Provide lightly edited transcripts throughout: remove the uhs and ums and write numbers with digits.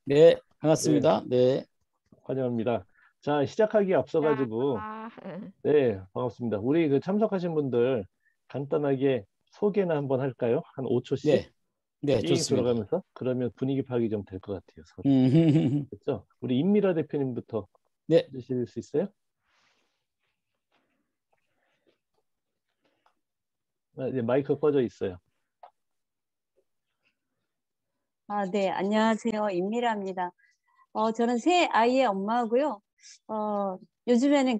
네, 네, 반갑습니다. 네, 환영합니다. 자, 시작하기에 앞서가지고, 아, 네, 반갑습니다. 우리 그 참석하신 분들 간단하게 소개나 한번 할까요? 한 5초씩? 네, 네, 삥 좋습니다. 돌아가면서? 그러면 분위기 파악이 좀 될 것 같아요, 서로. 음, 그렇죠? 우리 임미라 대표님부터 네, 해주실 수 있어요? 아, 네, 마이크 꺼져 있어요. 네, 안녕하세요. 임미라입니다. 저는 새 아이의 엄마고요. 요즘에는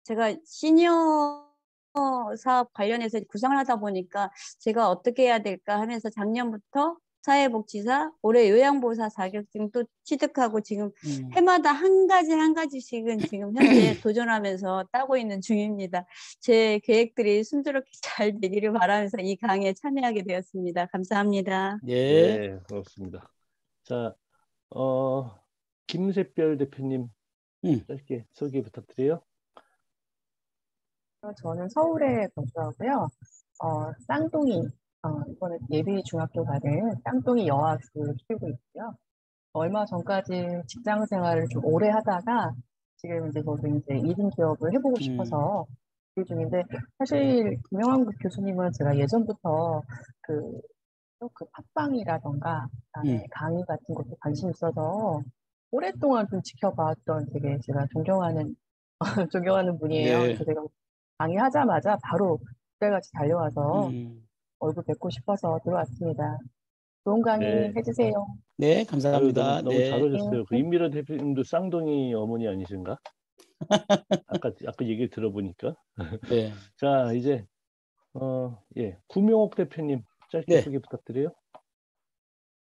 제가 시니어 사업 관련해서 구상을 하다 보니까 제가 어떻게 해야 될까 하면서 작년부터 사회복지사, 올해 요양보호사 자격증 또 취득하고 지금 해마다 한 가지 한 가지씩은 지금 현재 도전하면서 따고 있는 중입니다. 제 계획들이 순조롭게 잘 되기를 바라면서 이 강의에 참여하게 되었습니다. 감사합니다. 네, 네, 반갑습니다. 자, 김샛별 대표님 음, 짧게 소개 부탁드려요. 저는 서울에 거주하고요. 쌍둥이, 이번에 예비 중학교 가는 쌍둥이 여아를 키우고 있고요. 얼마 전까지 직장 생활을 좀 오래 하다가 지금 이제 저도 이제 1인 기업을 해보고 싶어서 준비 중인데 사실 김영환 교수님은 제가 예전부터 그, 그 팟빵이라던가 그다음에 강의 같은 것도 관심 있어서 오랫동안 좀 지켜봤던 되게 제가 존경하는 존경하는 분이에요. 네, 그래서 제가 강의하자마자 바로 그때같이 달려와서 음, 얼굴 뵙고 싶어서 들어왔습니다. 좋은 강의 네, 해주세요. 네, 아유, 너무, 감사합니다. 너무 네, 잘하셨어요. 그 임미라 대표님도 쌍둥이 어머니 아니신가? 아까 얘기 들어보니까. 네, 자, 이제 예, 구명옥 대표님 짧게 네, 소개 부탁드려요.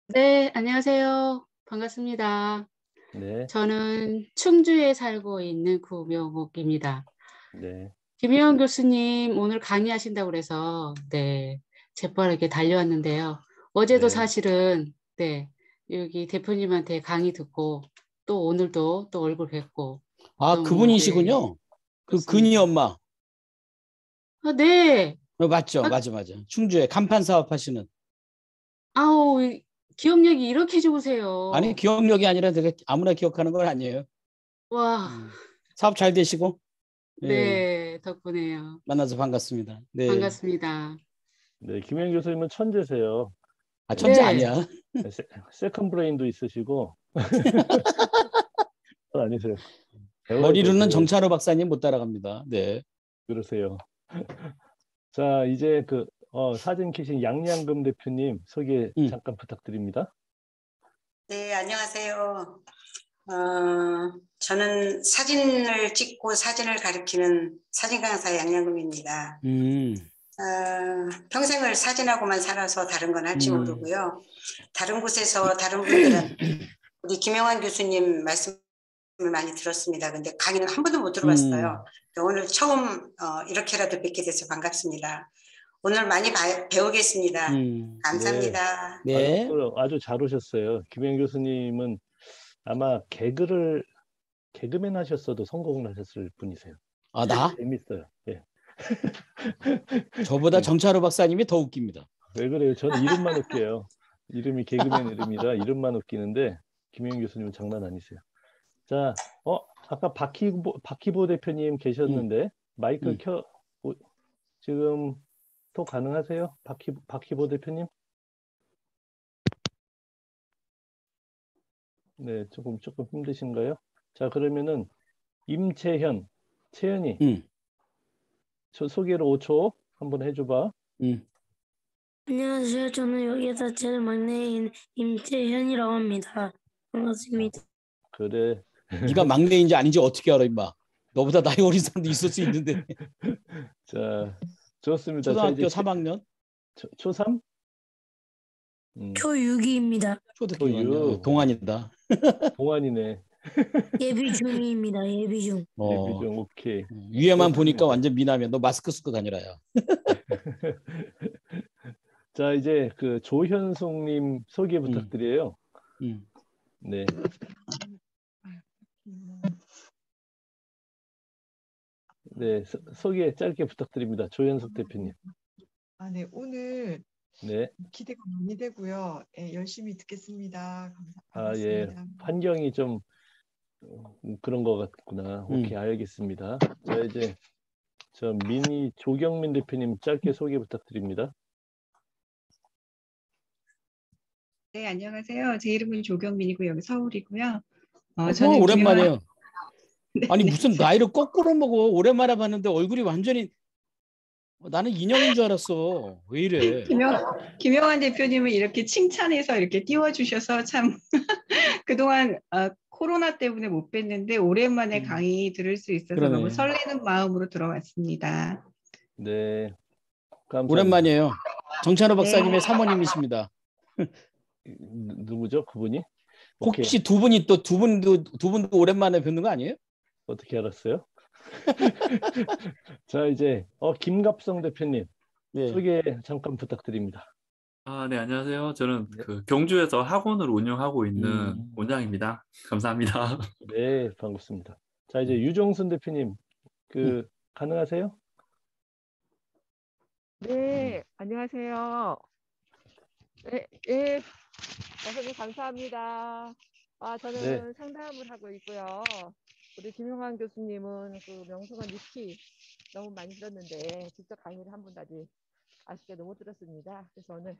네, 안녕하세요. 반갑습니다. 네, 저는 충주에 살고 있는 구명옥입니다. 네, 김혜원 교수님 오늘 강의하신다고 그래서 네, 재빠르게 달려왔는데요. 어제도 네. 사실은 네, 여기 대표님한테 강의 듣고 또 오늘도 또 얼굴 뵙고 아, 너무 네, 그분이시군요. 그 근이 좋습니다. 엄마. 네. 맞죠, 아, 맞아. 충주에 간판 사업 하시는. 아우, 기억력이 이렇게 아니, 좋으세요. 기억력이 아니라 되게 아무나 기억하는 건 아니에요. 와, 사업 잘 되시고, 예, 네, 덕분에요. 만나서 반갑습니다. 네, 반갑습니다. 네, 김현 교수님은 천재세요. 아, 천재 예, 네. 아니야. 세컨 브레인도 있으시고 아니세요. 배워야 돼요, 머리로는 배워야 돼. 정찬호 박사님 못 따라갑니다. 네, 그러세요. 자, 이제 사진 키신 양양금 대표님 소개 음, 잠깐 부탁드립니다. 네, 안녕하세요. 저는 사진을 찍고 사진을 가르치는 사진 강사 양양금입니다. 평생을 사진하고만 살아서 다른 건 할지 모르고요. 다른 곳에서 다른 분들은 우리 김영환 교수님 말씀을 많이 들었습니다. 근데 강의는 한 번도 못 들어봤어요. 오늘 처음 이렇게라도 뵙게 돼서 반갑습니다. 오늘 많이 배우겠습니다. 네, 감사합니다. 네. 아주 잘 오셨어요. 김현 교수님은 아마 개그맨 하셨어도 성공을 하셨을 분이세요. 아, 나? 재밌어요. 예. 저보다 네. 정찬호 박사님이 더 웃깁니다. 왜 그래요? 저는 이름만 웃겨요. 이름이 개그맨 이름이라 이름만 웃기는데 김현 교수님은 장난 아니세요. 자, 아까 박희보 대표님 음, 계셨는데 마이크 음. 지금 또 가능하세요? 박희보 대표님? 네, 조금 힘드신가요? 자, 그러면은 채연이 음, 소개를 5초 한번 해줘봐. 안녕하세요. 저는 여기서 제일 막내인 임채현이라고 합니다. 반갑습니다. 그래. 네가 막내인지 아닌지 어떻게 알아, 임마. 너보다 나이 어린 사람도 있을 수 있는데. 자, 좋습니다. 자, 이제 초등학교 3학년? 초3? 초6입니다. 초등학교 동안이다. 동안이네. 예비 중입니다. 예비 중. 예비종, 오케이. 위에만 보니까 좋습니다. 완전 미남이야. 너 마스크 쓰고 다니라, 야. 자, 이제 그 조현숙님 소개 부탁드려요. 네. 네, 소개 짧게 부탁드립니다. 조현숙 대표님. 네, 오늘 네. 기대가 많이 되고요. 예, 열심히 듣겠습니다. 아, 예. 반갑습니다. 환경이 좀 그런 것 같구나. 오케이, 알겠습니다. 자, 이제 저 미니 조경민 대표님 짧게 소개 부탁드립니다. 네, 안녕하세요. 제 이름은 조경민이고 여기 서울이고요. 저는 오랜만이에요. 네, 아니 네. 무슨 나이를 거꾸로 먹어. 오랜만에 봤는데 얼굴이 완전히 나는 인형인 줄 알았어. 왜 이래? 김영환 대표님은 이렇게 칭찬해서 이렇게 띄워주셔서 참 그동안 코로나 때문에 못 뵀는데 오랜만에 강의 들을 수 있어서 그러네. 너무 설레는 마음으로 들어왔습니다. 네. 감사합니다. 오랜만이에요. 정찬호 네. 박사님의 사모님이십니다. 누구죠? 그분이? 혹시 두 분도 오랜만에 뵙는 거 아니에요? 어떻게 알았어요? 자, 이제 김갑성 대표님 네. 소개 잠깐 부탁드립니다. 네, 안녕하세요. 저는 그 경주에서 학원을 운영하고 있는 원장입니다. 감사합니다. 네, 반갑습니다. 자, 이제 유정순 대표님 가능하세요? 네, 안녕하세요. 네, 예, 선생님 감사합니다. 저는 네. 상담을 하고 있고요. 우리 김용환 교수님은 그 명성한 리키 너무 많이 들었는데 직접 강의를 한 번도 아쉽게도 못 들었습니다. 그래서 오늘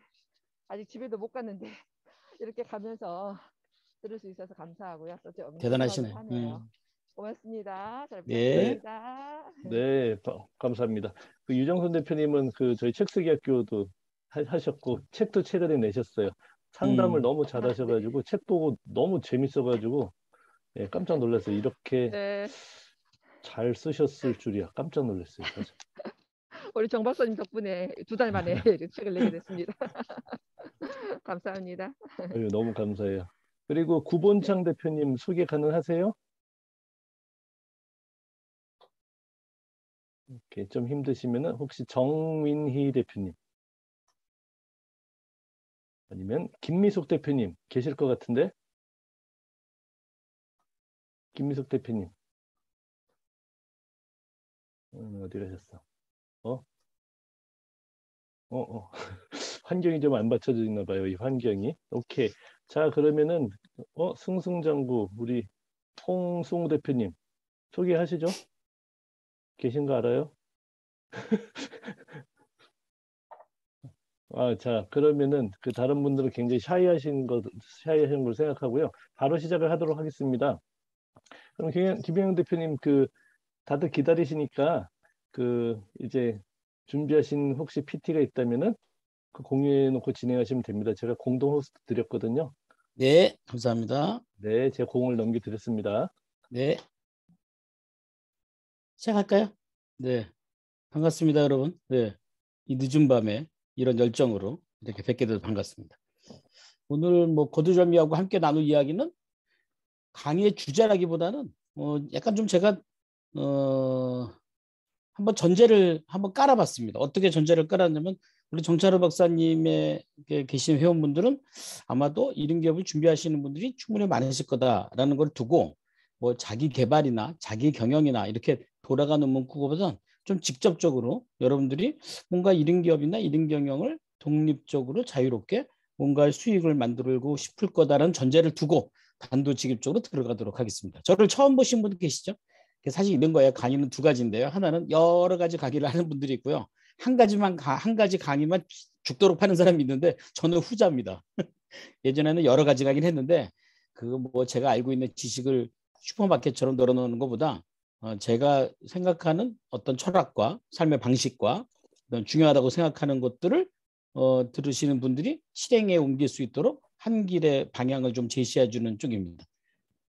아직 집에도 못 갔는데 이렇게 가면서 들을 수 있어서 감사하고요. 또 좀 대단하시네. 하네요. 고맙습니다. 잘 네. 부탁드립니다. 네, 감사합니다. 그 유정순 대표님은 저희 책쓰기 학교도 하셨고 책도 최근에 내셨어요. 상담을 너무 잘하셔가지고 책 보고 너무 재밌어가지고 예, 깜짝 놀랐어요. 이렇게 네. 잘 쓰셨을 줄이야. 깜짝 놀랐어요. 사실. 우리 정 박사님 덕분에 2달 만에 이렇게 책을 내게 됐습니다. 감사합니다. 너무 감사해요. 그리고 구본창 대표님 소개 가능하세요? 이렇게 좀 힘드시면은 혹시 정민희 대표님 아니면 김미숙 대표님 계실 것 같은데 김미숙 대표님 어디 가셨어? 환경이 좀 안 받쳐져 있나 봐요. 이 환경이. 오케이. 자, 그러면은 승승장구 우리 홍승우 대표님 소개하시죠. 계신 거 알아요? 자, 그러면은 그 다른 분들은 굉장히 샤이하신 걸 생각하고요. 바로 시작을 하도록 하겠습니다. 그럼 김영현 대표님 다들 기다리시니까 이제 준비하신 혹시 PT가 있다면은 공유해 놓고 진행하시면 됩니다. 제가 공동 호스트 드렸거든요. 네, 감사합니다. 네, 제가 공을 넘겨드렸습니다. 네. 시작할까요? 네. 반갑습니다, 여러분. 네. 이 늦은 밤에 이런 열정으로 이렇게 뵙게 돼서 반갑습니다. 오늘 거두절미하고 함께 나눌 이야기는 강의의 주제라기보다는 약간 좀 제가 한번 전제를 한번 깔아봤습니다. 어떻게 전제를 깔았냐면 우리 정찬호 박사님의 계신 회원분들은 아마도 이런 기업을 준비하시는 분들이 충분히 많으실 거다라는 걸 두고 자기 개발이나 자기 경영이나 이렇게 돌아가는 문구보다는 좀 직접적으로 여러분들이 뭔가 이런 기업이나 이런 경영을 독립적으로 자유롭게 뭔가 수익을 만들고 싶을 거다라는 전제를 두고 단도직입적으로 들어가도록 하겠습니다. 저를 처음 보신 분 계시죠? 사실 이런 거예요. 강의는 두 가지인데요. 하나는 여러 가지 강의를 하는 분들이 있고요. 한 가지 강의만 죽도록 파는 사람이 있는데 저는 후자입니다. 예전에는 여러 가지 강의를 했는데 제가 알고 있는 지식을 슈퍼마켓처럼 널어놓는 것보다 제가 생각하는 어떤 철학과 삶의 방식과 중요하다고 생각하는 것들을 들으시는 분들이 실행에 옮길 수 있도록 한 길의 방향을 좀 제시해 주는 쪽입니다.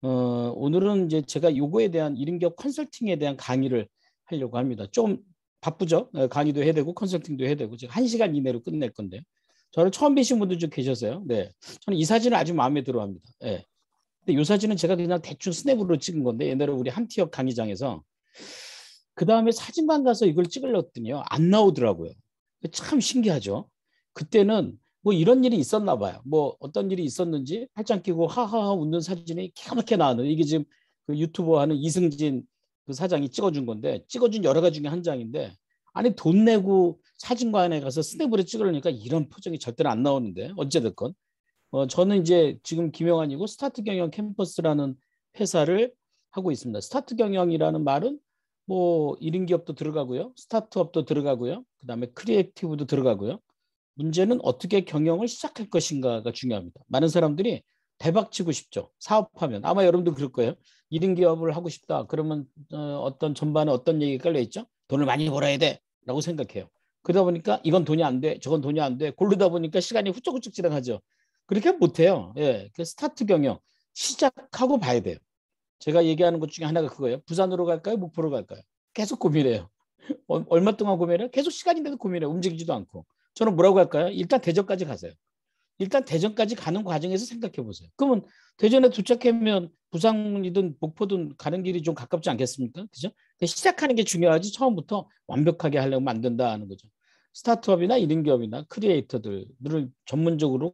오늘은 이제 제가 요거에 대한 이른기업 컨설팅에 대한 강의를 하려고 합니다. 좀 바쁘죠? 강의도 해야 되고 컨설팅도 해야 되고 지금 1시간 이내로 끝낼 건데요. 저를 처음 뵈신 분들 좀 계셨어요. 네, 저는 이 사진을 아주 마음에 들어합니다. 네. 근데 이 사진은 제가 그냥 대충 스냅으로 찍은 건데 옛날에 우리 함티역 강의장에서 그 다음에 사진관 가서 이걸 찍으려더니요 안 나오더라고요. 참 신기하죠. 그때는 이런 일이 있었나 봐요. 어떤 일이 있었는지 팔짱 끼고 하하하 웃는 사진이 기가 막히게 나왔는데 이게 지금 그 유튜버 하는 이승진 그 사장이 찍어준 건데 찍어준 여러 가지 중에 한 장인데 아니 돈 내고 사진관에 가서 스냅으로 찍으려니까 이런 표정이 절대로 안 나오는데 어찌됐건 저는 이제 지금 김영환이고 스타트 경영 캠퍼스라는 회사를 하고 있습니다. 스타트 경영이라는 말은 뭐 1인 기업도 들어가고요. 스타트업도 들어가고요. 그다음에 크리에이티브도 들어가고요. 문제는 어떻게 경영을 시작할 것인가가 중요합니다. 많은 사람들이 대박 치고 싶죠. 사업하면. 아마 여러분도 그럴 거예요. 1인 기업을 하고 싶다. 그러면 어떤 전반에 어떤 얘기가 깔려 있죠? 돈을 많이 벌어야 돼. 라고 생각해요. 그러다 보니까 이건 돈이 안 돼. 저건 돈이 안 돼. 고르다 보니까 시간이 후쩍후쩍 지나가죠. 그렇게 못해요. 예, 그 스타트 경영. 시작하고 봐야 돼요. 제가 얘기하는 것 중에 하나가 그거예요. 부산으로 갈까요? 목포로 갈까요? 계속 고민해요. 얼마 동안 고민해요? 계속 시간인데도 고민해요. 움직이지도 않고. 저는 뭐라고 할까요? 일단 대전까지 가세요. 일단 대전까지 가는 과정에서 생각해 보세요. 그러면 대전에 도착하면 부산이든 목포든 가는 길이 좀 가깝지 않겠습니까? 그죠? 시작하는 게 중요하지 처음부터 완벽하게 하려고 만든다는 거죠. 스타트업이나 1인 기업이나 크리에이터들을 전문적으로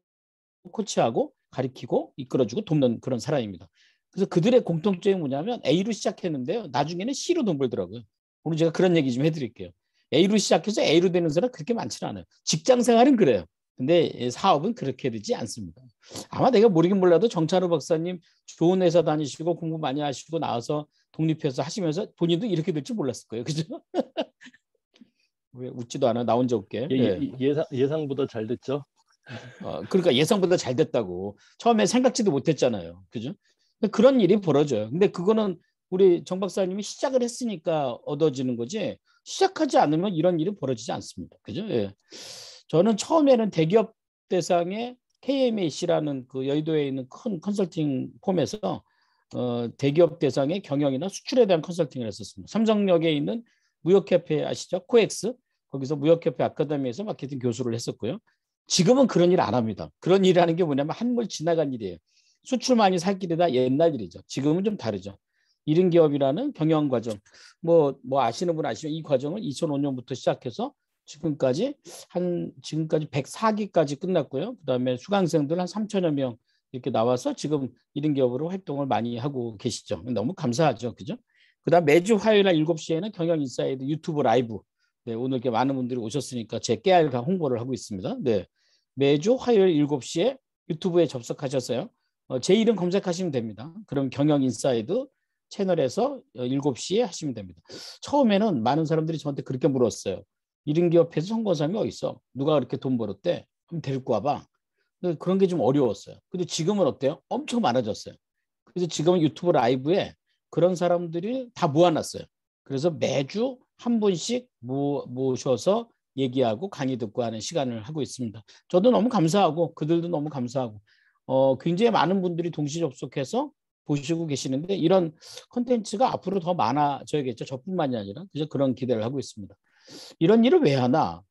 코치하고 가리키고 이끌어주고 돕는 그런 사람입니다. 그래서 그들의 공통점이 뭐냐면 A로 시작했는데요. 나중에는 C로 돈 벌더라고요. 오늘 제가 그런 얘기 좀 해드릴게요. A로 시작해서 A로 되는 사람 그렇게 많지는 않아요. 직장 생활은 그래요. 근데 사업은 그렇게 되지 않습니다. 아마 내가 모르긴 몰라도 정찬호 박사님 좋은 회사 다니시고 공부 많이 하시고 나와서 독립해서 하시면서 본인도 이렇게 될지 몰랐을 거예요. 그죠? 왜 웃지도 않아? 나 혼자 웃게. 예상보다 잘 됐죠? 그러니까 예상보다 잘 됐다고. 처음에 생각지도 못했잖아요. 그죠? 그런 일이 벌어져요. 근데 그거는 우리 정 박사님이 시작을 했으니까 얻어지는 거지 시작하지 않으면 이런 일이 벌어지지 않습니다. 그죠? 예. 저는 처음에는 대기업 대상의 KMAC라는 그 여의도에 있는 큰 컨설팅 폼에서 대기업 대상의 경영이나 수출에 대한 컨설팅을 했었습니다. 삼성역에 있는 무역협회 아시죠? 코엑스. 거기서 무역협회 아카데미에서 마케팅 교수를 했었고요. 지금은 그런 일 안 합니다. 그런 일을 하는 게 뭐냐면 한물 지나간 일이에요. 수출만이 살 길이다 옛날 일이죠. 지금은 좀 다르죠. 1인 기업이라는 경영 과정. 뭐 아시는 분 아시면 이 과정을 2005년부터 시작해서 지금까지 104기까지 끝났고요. 그다음에 수강생들 한 3천여 명 이렇게 나와서 지금 1인 기업으로 활동을 많이 하고 계시죠. 너무 감사하죠. 그죠? 그다음 매주 화요일 날 7시에는 경영 인사이드 유튜브 라이브. 네, 오늘 이렇게 많은 분들이 오셨으니까 제 깨알과 홍보를 하고 있습니다. 네. 매주 화요일 7시에 유튜브에 접속하셨어요. 제 이름 검색하시면 됩니다. 그럼 경영 인사이드 채널에서 7시에 하시면 됩니다. 처음에는 많은 사람들이 저한테 그렇게 물었어요. 1인 기업에서 성공한 사람이 어디 있어? 누가 그렇게 돈 벌었대? 그럼 데리고 와봐. 그런 게 좀 어려웠어요. 근데 지금은 어때요? 엄청 많아졌어요. 그래서 지금은 유튜브 라이브에 그런 사람들이 다 모아놨어요. 그래서 매주 한 분씩 모셔서 얘기하고 강의 듣고 하는 시간을 하고 있습니다. 저도 너무 감사하고 그들도 너무 감사하고 굉장히 많은 분들이 동시 접속해서 보시고 계시는데 이런 콘텐츠가 앞으로 더 많아져야겠죠. 저뿐만이 아니라 그래서 그런 기대를 하고 있습니다. 이런 일을 왜 하나?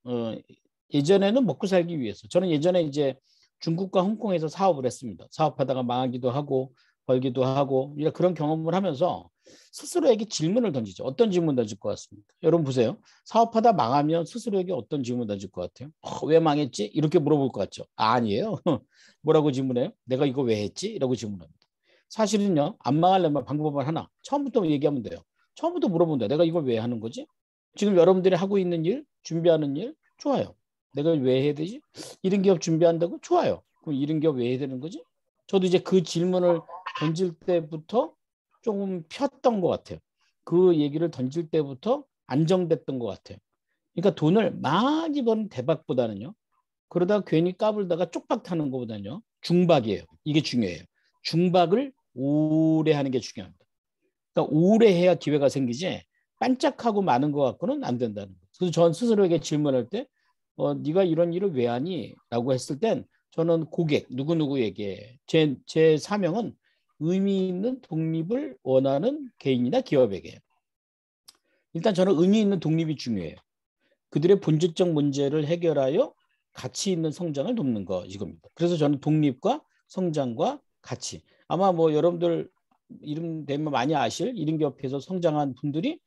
예전에는 먹고 살기 위해서. 저는 예전에 이제 중국과 홍콩에서 사업을 했습니다. 사업하다가 망하기도 하고 벌기도 하고 그런 경험을 하면서 스스로에게 질문을 던지죠. 어떤 질문 던질 것 같습니까? 여러분 보세요. 사업하다 망하면 스스로에게 어떤 질문 던질 것 같아요? 왜 망했지? 이렇게 물어볼 것 같죠? 아니에요. 뭐라고 질문해요? 내가 이거 왜 했지? 이라고 질문합니다. 사실은요. 안 망하려면 방법은 하나. 처음부터 얘기하면 돼요. 처음부터 물어보면 돼요. 내가 이걸 왜 하는 거지? 지금 여러분들이 하고 있는 일, 준비하는 일 좋아요. 내가 왜 해야 되지? 1인 기업 준비한다고? 좋아요. 그럼 1인 기업 왜 해야 되는 거지? 저도 이제 그 질문을 던질 때부터 조금 폈던 것 같아요. 그 얘기를 던질 때부터 안정됐던 것 같아요. 그러니까 돈을 많이 버는 대박보다는요. 그러다가 괜히 까불다가 쪽박 타는 것보다는요. 중박이에요. 이게 중요해요. 중박을 오래 하는 게 중요합니다. 그러니까 오래 해야 기회가 생기지 반짝하고 많은 것 갖고는 안 된다는 거예요. 그래서 전 스스로에게 질문할 때 네가 이런 일을 왜 하니? 라고 했을 땐 저는 고객 누구누구에게 제 사명은 의미 있는 독립을 원하는 개인이나 기업에게 일단 저는 의미 있는 독립이 중요해요. 그들의 본질적 문제를 해결하여 가치 있는 성장을 돕는 거 이겁니다. 그래서 저는 독립과 성장과 가치 아마 뭐 여러분들 이름 되면 많이 아실 1인 기업에서 성장한 분들이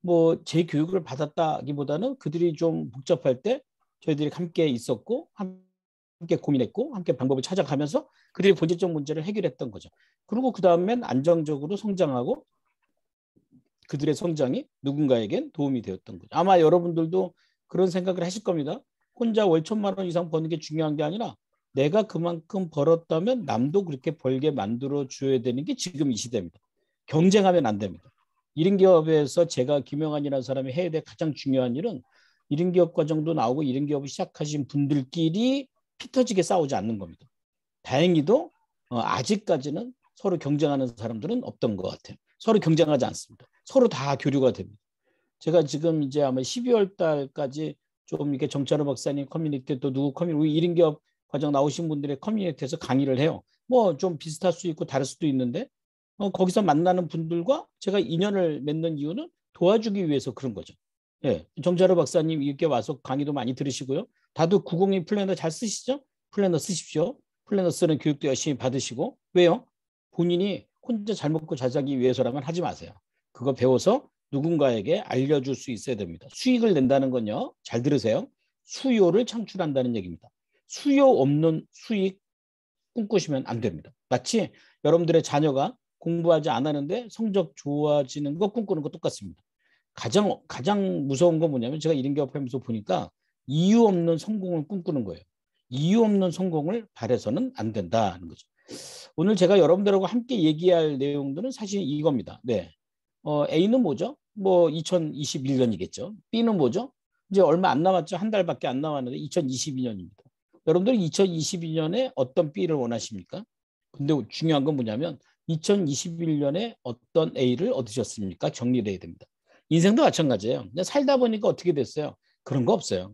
뭐 제 교육을 받았다기보다는 그들이 좀 복잡할 때 저희들이 함께 있었고 함께 고민했고 함께 방법을 찾아가면서 그들의 본질적 문제를 해결했던 거죠. 그리고 그 다음엔 안정적으로 성장하고 그들의 성장이 누군가에겐 도움이 되었던 거죠. 아마 여러분들도 그런 생각을 하실 겁니다. 혼자 월 1,000만 원 이상 버는 게 중요한 게 아니라 내가 그만큼 벌었다면 남도 그렇게 벌게 만들어 줘야 되는 게 지금 이 시대입니다. 경쟁하면 안 됩니다. 1인 기업에서 제가 김영환이라는 사람이 해야 될 가장 중요한 일은 1인 기업 과정도 나오고 1인 기업을 시작하신 분들끼리 피 터지게 싸우지 않는 겁니다. 다행히도 아직까지는 서로 경쟁하는 사람들은 없던 것 같아요. 서로 경쟁하지 않습니다. 서로 다 교류가 됩니다. 제가 지금 이제 아마 12월 달까지 좀 이렇게 정찬호 박사님 커뮤니티 또 누구 커뮤니티 우리 1인 기업 과정 나오신 분들의 커뮤니티에서 강의를 해요. 뭐 좀 비슷할 수 있고 다를 수도 있는데 거기서 만나는 분들과 제가 인연을 맺는 이유는 도와주기 위해서 그런 거죠. 예, 정찬호 박사님 이렇게 와서 강의도 많이 들으시고요. 다들 902 플래너 잘 쓰시죠? 플래너 쓰십시오. 플래너 쓰는 교육도 열심히 받으시고. 왜요? 본인이 혼자 잘 먹고 잘 살기 위해서라면 하지 마세요. 그거 배워서 누군가에게 알려줄 수 있어야 됩니다. 수익을 낸다는 건요. 잘 들으세요. 수요를 창출한다는 얘기입니다. 수요 없는 수익 꿈꾸시면 안 됩니다. 마치 여러분들의 자녀가 공부하지 않았는데 성적 좋아지는 거 꿈꾸는 거 똑같습니다. 가장 무서운 건 뭐냐면 제가 1인 기업하면서 보니까 이유 없는 성공을 꿈꾸는 거예요. 이유 없는 성공을 바라서는 안 된다는 거죠. 오늘 제가 여러분들하고 함께 얘기할 내용들은 사실 이겁니다. 네. A는 뭐죠? 뭐 2021년이겠죠. B는 뭐죠? 이제 얼마 안 남았죠. 한 달밖에 안 남았는데 2022년입니다. 여러분들 2022년에 어떤 B를 원하십니까? 근데 중요한 건 뭐냐면 2021년에 어떤 A를 얻으셨습니까? 정리돼야 됩니다. 인생도 마찬가지예요. 그냥 살다 보니까 어떻게 됐어요? 그런 거 없어요.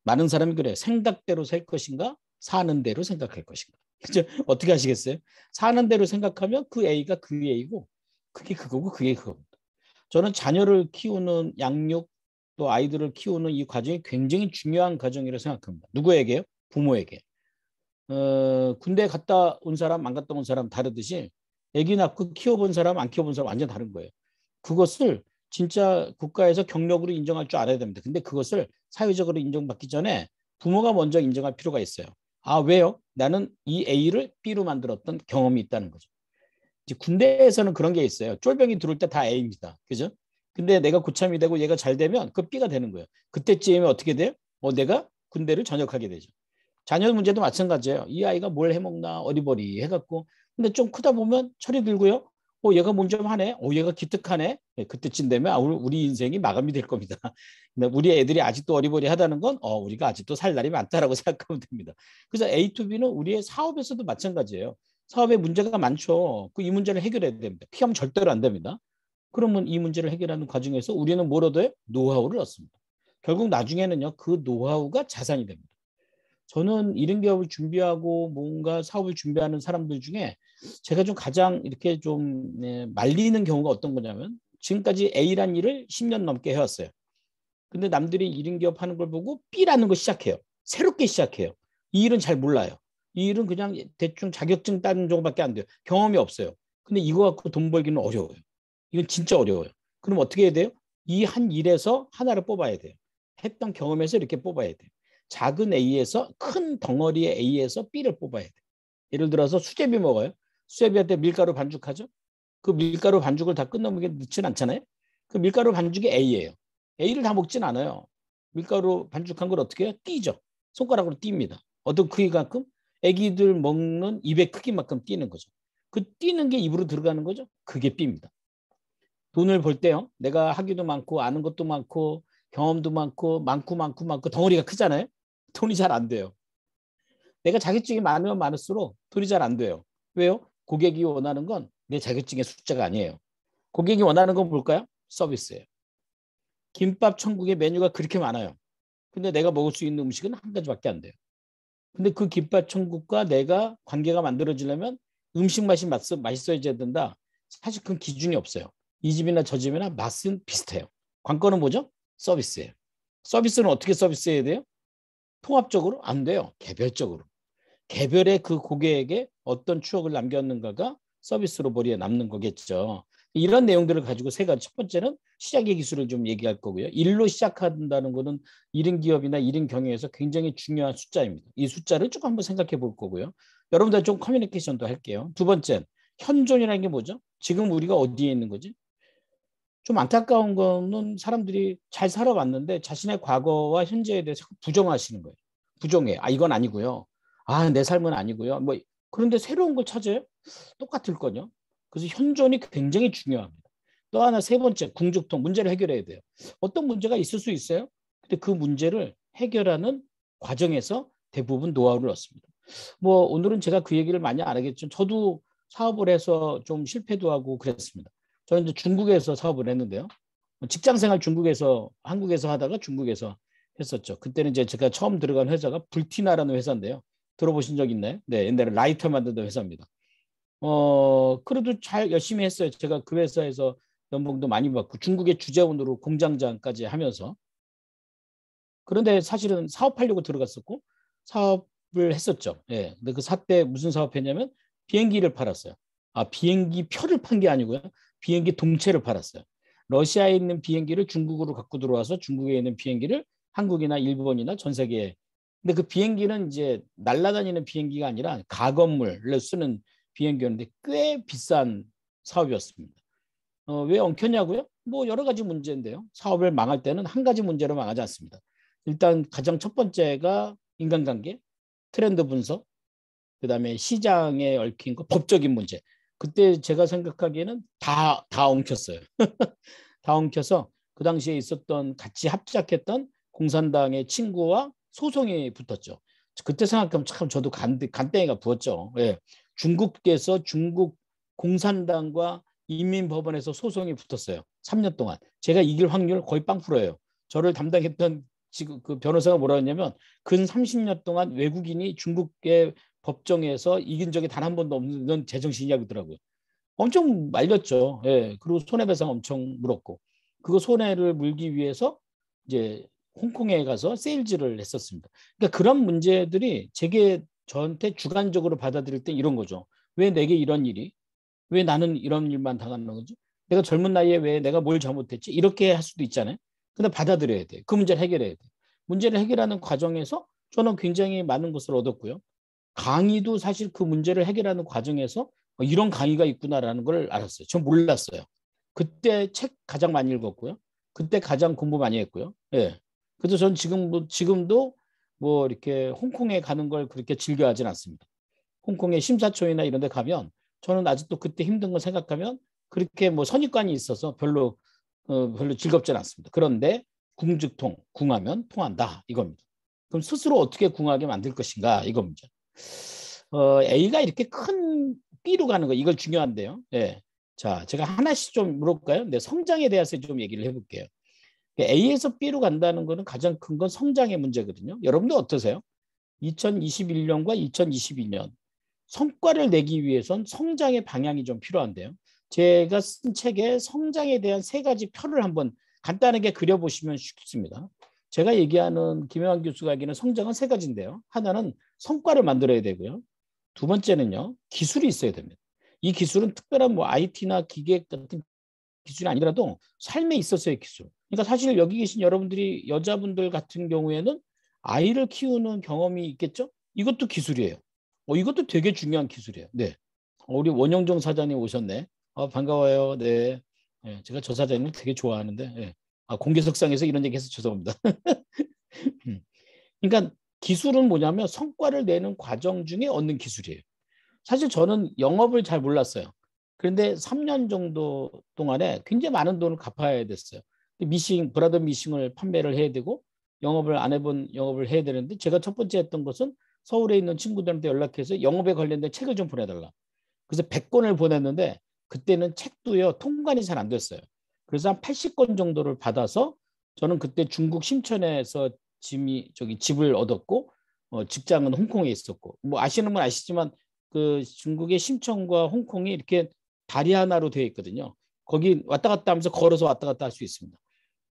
많은 사람이 그래요. 생각대로 살 것인가? 사는 대로 생각할 것인가? 그죠? 어떻게 하시겠어요? 사는 대로 생각하면 그 A가 그 A고 그게 그거고 그게 그겁니다. 저는 자녀를 키우는 양육 또 아이들을 키우는 이 과정이 굉장히 중요한 과정이라고 생각합니다. 누구에게요? 부모에게. 군대 갔다 온 사람 안 갔다 온 사람 다르듯이 아기 낳고 키워본 사람 안 키워본 사람 완전 다른 거예요. 그것을 진짜 국가에서 경력으로 인정할 줄 알아야 됩니다. 근데 그것을 사회적으로 인정받기 전에 부모가 먼저 인정할 필요가 있어요. 아, 왜요? 나는 이 A를 B로 만들었던 경험이 있다는 거죠. 이제 군대에서는 그런 게 있어요. 쫄병이 들어올 때 다 A입니다. 그죠? 근데 내가 고참이 되고 얘가 잘 되면 그 B가 되는 거예요. 그때쯤에 어떻게 돼요? 내가 군대를 전역하게 되죠. 자녀 문제도 마찬가지예요. 이 아이가 뭘 해먹나 어리버리 해갖고 근데 좀 크다 보면 철이 들고요. 얘가 몸 좀 하네. 얘가 기특하네. 네, 그때쯤 되면 우리 인생이 마감이 될 겁니다. 근데 우리 애들이 아직도 어리버리하다는 건 우리가 아직도 살 날이 많다라고 생각하면 됩니다. 그래서 A to B는 우리의 사업에서도 마찬가지예요. 사업에 문제가 많죠. 이 문제를 해결해야 됩니다. 피하면 절대로 안 됩니다. 그러면 이 문제를 해결하는 과정에서 우리는 뭘 얻어요? 노하우를 얻습니다. 결국 나중에는요. 그 노하우가 자산이 됩니다. 저는 1인 기업을 준비하고 뭔가 사업을 준비하는 사람들 중에 제가 좀 가장 이렇게 좀 말리는 경우가 어떤 거냐면 지금까지 A란 일을 10년 넘게 해왔어요. 근데 남들이 1인 기업 하는 걸 보고 B라는 걸 시작해요. 새롭게 시작해요. 이 일은 잘 몰라요. 이 일은 그냥 대충 자격증 따는 정도밖에 안 돼요. 경험이 없어요. 근데 이거 갖고 돈 벌기는 어려워요. 이건 진짜 어려워요. 그럼 어떻게 해야 돼요? 이 한 일에서 하나를 뽑아야 돼요. 했던 경험에서 이렇게 뽑아야 돼요. 작은 A에서 큰 덩어리의 A에서 B를 뽑아야 돼요. 예를 들어서 수제비 먹어요. 수제비한테 밀가루 반죽하죠. 그 밀가루 반죽을 다 끝나면 넣지는 않잖아요. 그 밀가루 반죽이 A예요. A를 다 먹진 않아요. 밀가루 반죽한 걸 어떻게 해요? 띄죠. 손가락으로 띱니다. 어떤 크기만큼? 애기들 먹는 입의 크기만큼 띄는 거죠. 그 띄는 게 입으로 들어가는 거죠. 그게 B입니다. 돈을 벌 때요. 내가 하기도 많고 아는 것도 많고 경험도 많고 덩어리가 크잖아요. 돈이 잘 안 돼요. 내가 자격증이 많으면 많을수록 돈이 잘 안 돼요. 왜요? 고객이 원하는 건 내 자격증의 숫자가 아니에요. 고객이 원하는 건 뭘까요? 서비스예요. 김밥 천국의 메뉴가 그렇게 많아요. 근데 내가 먹을 수 있는 음식은 한 가지밖에 안 돼요. 근데 그 김밥 천국과 내가 관계가 만들어지려면 음식 맛이 맛있어야 된다. 사실 그건 기준이 없어요. 이 집이나 저 집이나 맛은 비슷해요. 관건은 뭐죠? 서비스예요. 서비스는 어떻게 서비스해야 돼요? 통합적으로? 안 돼요. 개별적으로. 개별의 그 고객에게 어떤 추억을 남겼는가가 서비스로 머리에 남는 거겠죠. 이런 내용들을 가지고 세 가지. 첫 번째는 시작의 기술을 좀 얘기할 거고요. 일로 시작한다는 것은 1인 기업이나 1인 경영에서 굉장히 중요한 숫자입니다. 이 숫자를 쭉 한번 생각해 볼 거고요. 여러분들 좀 커뮤니케이션도 할게요. 두 번째, 현존이라는 게 뭐죠? 지금 우리가 어디에 있는 거지? 좀 안타까운 거는 사람들이 잘 살아왔는데 자신의 과거와 현재에 대해서 부정하시는 거예요. 부정해. 아, 이건 아니고요. 아, 내 삶은 아니고요. 뭐 그런데 새로운 걸 찾아요? 똑같을 거요. 그래서 현존이 굉장히 중요합니다. 또 하나 세 번째, 궁죽통 문제를 해결해야 돼요. 어떤 문제가 있을 수 있어요. 근데 그 문제를 해결하는 과정에서 대부분 노하우를 얻습니다. 뭐 오늘은 제가 그 얘기를 많이 안 하겠지만 저도 사업을 해서 좀 실패도 하고 그랬습니다. 저는 이제 중국에서 사업을 했는데요. 직장 생활 중국에서 한국에서 하다가 중국에서 했었죠. 그때는 이제 제가 처음 들어간 회사가 불티나라는 회사인데요. 들어보신 적 있나요? 네, 옛날에 라이터 만드는 회사입니다. 그래도 잘 열심히 했어요. 제가 그 회사에서 연봉도 많이 받고 중국의 주재원으로 공장장까지 하면서. 그런데 사실은 사업하려고 들어갔었고 사업을 했었죠. 예. 근데 그 사태 무슨 사업했냐면 비행기를 팔았어요. 아, 비행기 표를 판 게 아니고요. 비행기 동체를 팔았어요. 러시아에 있는 비행기를 중국으로 갖고 들어와서 중국에 있는 비행기를 한국이나 일본이나 전 세계에. 근데 그 비행기는 이제 날아다니는 비행기가 아니라 가건물을 쓰는 비행기였는데 꽤 비싼 사업이었습니다. 왜 엉켰냐고요? 뭐 여러 가지 문제인데요. 사업을 망할 때는 한 가지 문제로 망하지 않습니다. 일단 가장 첫 번째가 인간관계, 트렌드 분석, 그다음에 시장에 얽힌 거, 법적인 문제. 그때 제가 생각하기에는 다 엉켰어요. 다 엉켜서 그 당시에 있었던 같이 합작했던 공산당의 친구와 소송이 붙었죠. 그때 생각하면 참 저도 간땡이가 부었죠. 예. 중국에서 중국 공산당과 인민법원에서 소송이 붙었어요. 3년 동안. 제가 이길 확률 거의 0%예요. 저를 담당했던 지금 그 변호사가 뭐라 했냐면 근 30년 동안 외국인이 중국의 법정에서 이긴 적이 단 한 번도 없는 제정신이라더라고요. 엄청 말렸죠. 예. 그리고 손해배상 엄청 물었고. 그거 손해를 물기 위해서 이제 홍콩에 가서 세일즈를 했었습니다. 그러니까 그런 문제들이 제게 저한테 주관적으로 받아들일 때 이런 거죠. 왜 내게 이런 일이? 왜 나는 이런 일만 당하는 거지? 내가 젊은 나이에 왜 내가 뭘 잘못했지? 이렇게 할 수도 있잖아요. 근데 받아들여야 돼. 그 문제를 해결해야 돼. 문제를 해결하는 과정에서 저는 굉장히 많은 것을 얻었고요. 강의도 사실 그 문제를 해결하는 과정에서 이런 강의가 있구나라는 걸 알았어요. 전 몰랐어요. 그때 책 가장 많이 읽었고요. 그때 가장 공부 많이 했고요. 예. 그래서 전 지금도 뭐 이렇게 홍콩에 가는 걸 그렇게 즐겨하진 않습니다. 홍콩의 심사초이나 이런 데 가면 저는 아직도 그때 힘든 걸 생각하면 그렇게 뭐 선입관이 있어서 별로 즐겁진 않습니다. 그런데 궁즉통, 궁하면 통한다 이겁니다. 그럼 스스로 어떻게 궁하게 만들 것인가 이겁니다. A가 이렇게 큰 B로 가는 거 이걸 중요한데요. 예. 자, 제가 하나씩 좀 물어볼까요? 네, 성장에 대해서 좀 얘기를 해볼게요. A에서 B로 간다는 거는 가장 큰 건 성장의 문제거든요. 여러분들 어떠세요? 2021년과 2022년 성과를 내기 위해선 성장의 방향이 좀 필요한데요. 제가 쓴 책에 성장에 대한 세 가지 표를 한번 간단하게 그려보시면 쉽습니다. 제가 얘기하는 김영환 교수가 얘기하는 성장은 세 가지인데요. 하나는 성과를 만들어야 되고요. 두 번째는요. 기술이 있어야 됩니다. 이 기술은 특별한 뭐 IT나 기계 같은 기술이 아니더라도 삶에 있어서의 기술. 그러니까 사실 여기 계신 여러분들이 여자분들 같은 경우에는 아이를 키우는 경험이 있겠죠? 이것도 기술이에요. 이것도 되게 중요한 기술이에요. 네. 우리 원영정 사장님 오셨네. 반가워요. 네. 네. 제가 저 사장님 되게 좋아하는데. 네. 공개석상에서 이런 얘기 해서 죄송합니다. 그러니까 기술은 뭐냐면 성과를 내는 과정 중에 얻는 기술이에요. 사실 저는 영업을 잘 몰랐어요. 그런데 3년 정도 동안에 굉장히 많은 돈을 갚아야 됐어요. 브라더 미싱을 판매를 해야 되고 영업을 안 해본 영업을 해야 되는데 제가 첫 번째 했던 것은 서울에 있는 친구들한테 연락해서 영업에 관련된 책을 좀 보내달라. 그래서 100권을 보냈는데 그때는 책도요 통관이 잘 안 됐어요. 그래서 한 80권 정도를 받아서 저는 그때 중국 심천에서 집을 얻었고 직장은 홍콩에 있었고 뭐 아시는 분 아시지만 그 중국의 심천과 홍콩이 이렇게 다리 하나로 되어 있거든요. 거기 왔다 갔다 하면서 걸어서 왔다 갔다 할 수 있습니다.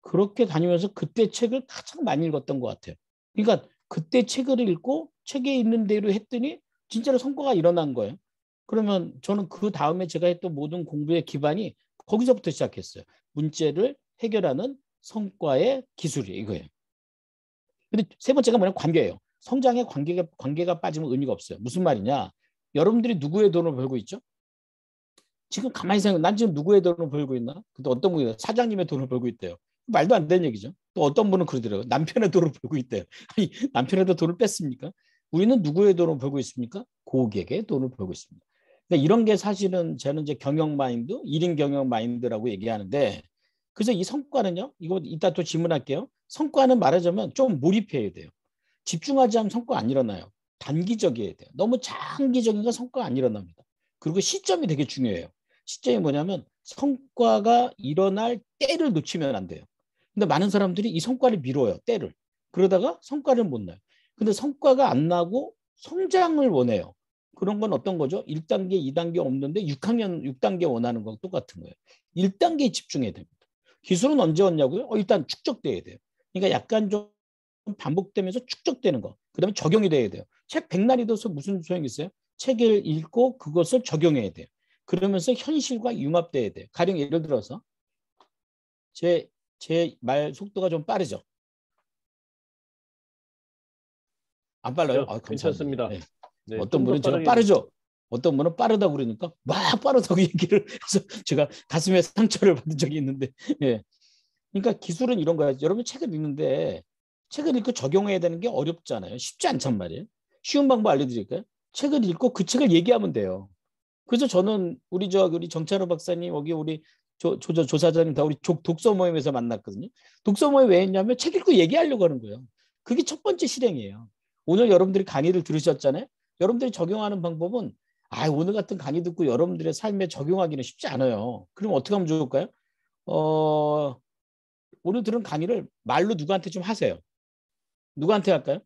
그렇게 다니면서 그때 책을 가장 많이 읽었던 것 같아요. 그러니까 그때 책을 읽고 책에 있는 대로 했더니 진짜로 성과가 일어난 거예요. 그러면 저는 그 다음에 제가 했던 모든 공부의 기반이 거기서부터 시작했어요. 문제를 해결하는 성과의 기술이 이거예요. 근데 세 번째가 뭐냐면 관계예요. 성장에 관계가 빠지면 의미가 없어요. 무슨 말이냐? 여러분들이 누구의 돈을 벌고 있죠? 지금 가만히 생각해. 난 지금 누구의 돈을 벌고 있나? 근데 어떤 분이 사장님의 돈을 벌고 있대요. 말도 안 되는 얘기죠. 또 어떤 분은 그러더라고요. 남편의 돈을 벌고 있대요. 아니, 남편의 돈을 뺐습니까? 우리는 누구의 돈을 벌고 있습니까? 고객의 돈을 벌고 있습니다. 그러니까 이런 게 사실은 저는 이제 경영 마인드, 1인 경영 마인드라고 얘기하는데, 그래서 이 성과는요, 이거 이따 또 질문할게요. 성과는 말하자면 좀 몰입해야 돼요. 집중하지 않으면 성과 안 일어나요. 단기적이어야 돼요. 너무 장기적인 건 성과가 안 일어납니다. 그리고 시점이 되게 중요해요. 시점이 뭐냐면 성과가 일어날 때를 놓치면 안 돼요. 근데 많은 사람들이 이 성과를 미뤄요. 때를. 그러다가 성과를 못 나요. 근데 성과가 안 나고 성장을 원해요. 그런 건 어떤 거죠? 1단계, 2단계 없는데 6단계 원하는 거랑 똑같은 거예요. 1단계에 집중해야 됩니다. 기술은 언제 왔냐고요? 일단 축적돼야 돼요. 그러니까 약간 좀 반복되면서 축적되는 거. 그 다음에 적용이 돼야 돼요. 책 백날 읽어서 무슨 소용이 있어요? 책을 읽고 그것을 적용해야 돼요. 그러면서 현실과 융합돼야 돼요. 가령 예를 들어서 제 말 속도가 좀 빠르죠? 안 빨라요? 아, 괜찮습니다. 네. 네, 어떤 분은 제가 빠르게 빠르죠? 어떤 분은 빠르다고 그러니까 막 빠르다고 얘기를 해서 제가 가슴에 상처를 받은 적이 있는데, 예. 그러니까 기술은 이런 거야. 여러분 책을 읽는데 책을 읽고 적용해야 되는 게 어렵잖아요. 쉽지 않단 말이에요. 쉬운 방법 알려드릴까요? 책을 읽고 그 책을 얘기하면 돼요. 그래서 저는 우리 정찬호 박사님, 여기 우리 조사장님 다 우리 독서 모임에서 만났거든요. 독서 모임 왜 했냐면 책 읽고 얘기하려고 하는 거예요. 그게 첫 번째 실행이에요. 오늘 여러분들이 강의를 들으셨잖아요. 여러분들이 적용하는 방법은 오늘 같은 강의 듣고 여러분들의 삶에 적용하기는 쉽지 않아요. 그럼 어떻게 하면 좋을까요? 오늘 들은 강의를 말로 누구한테 좀 하세요. 누구한테 할까요?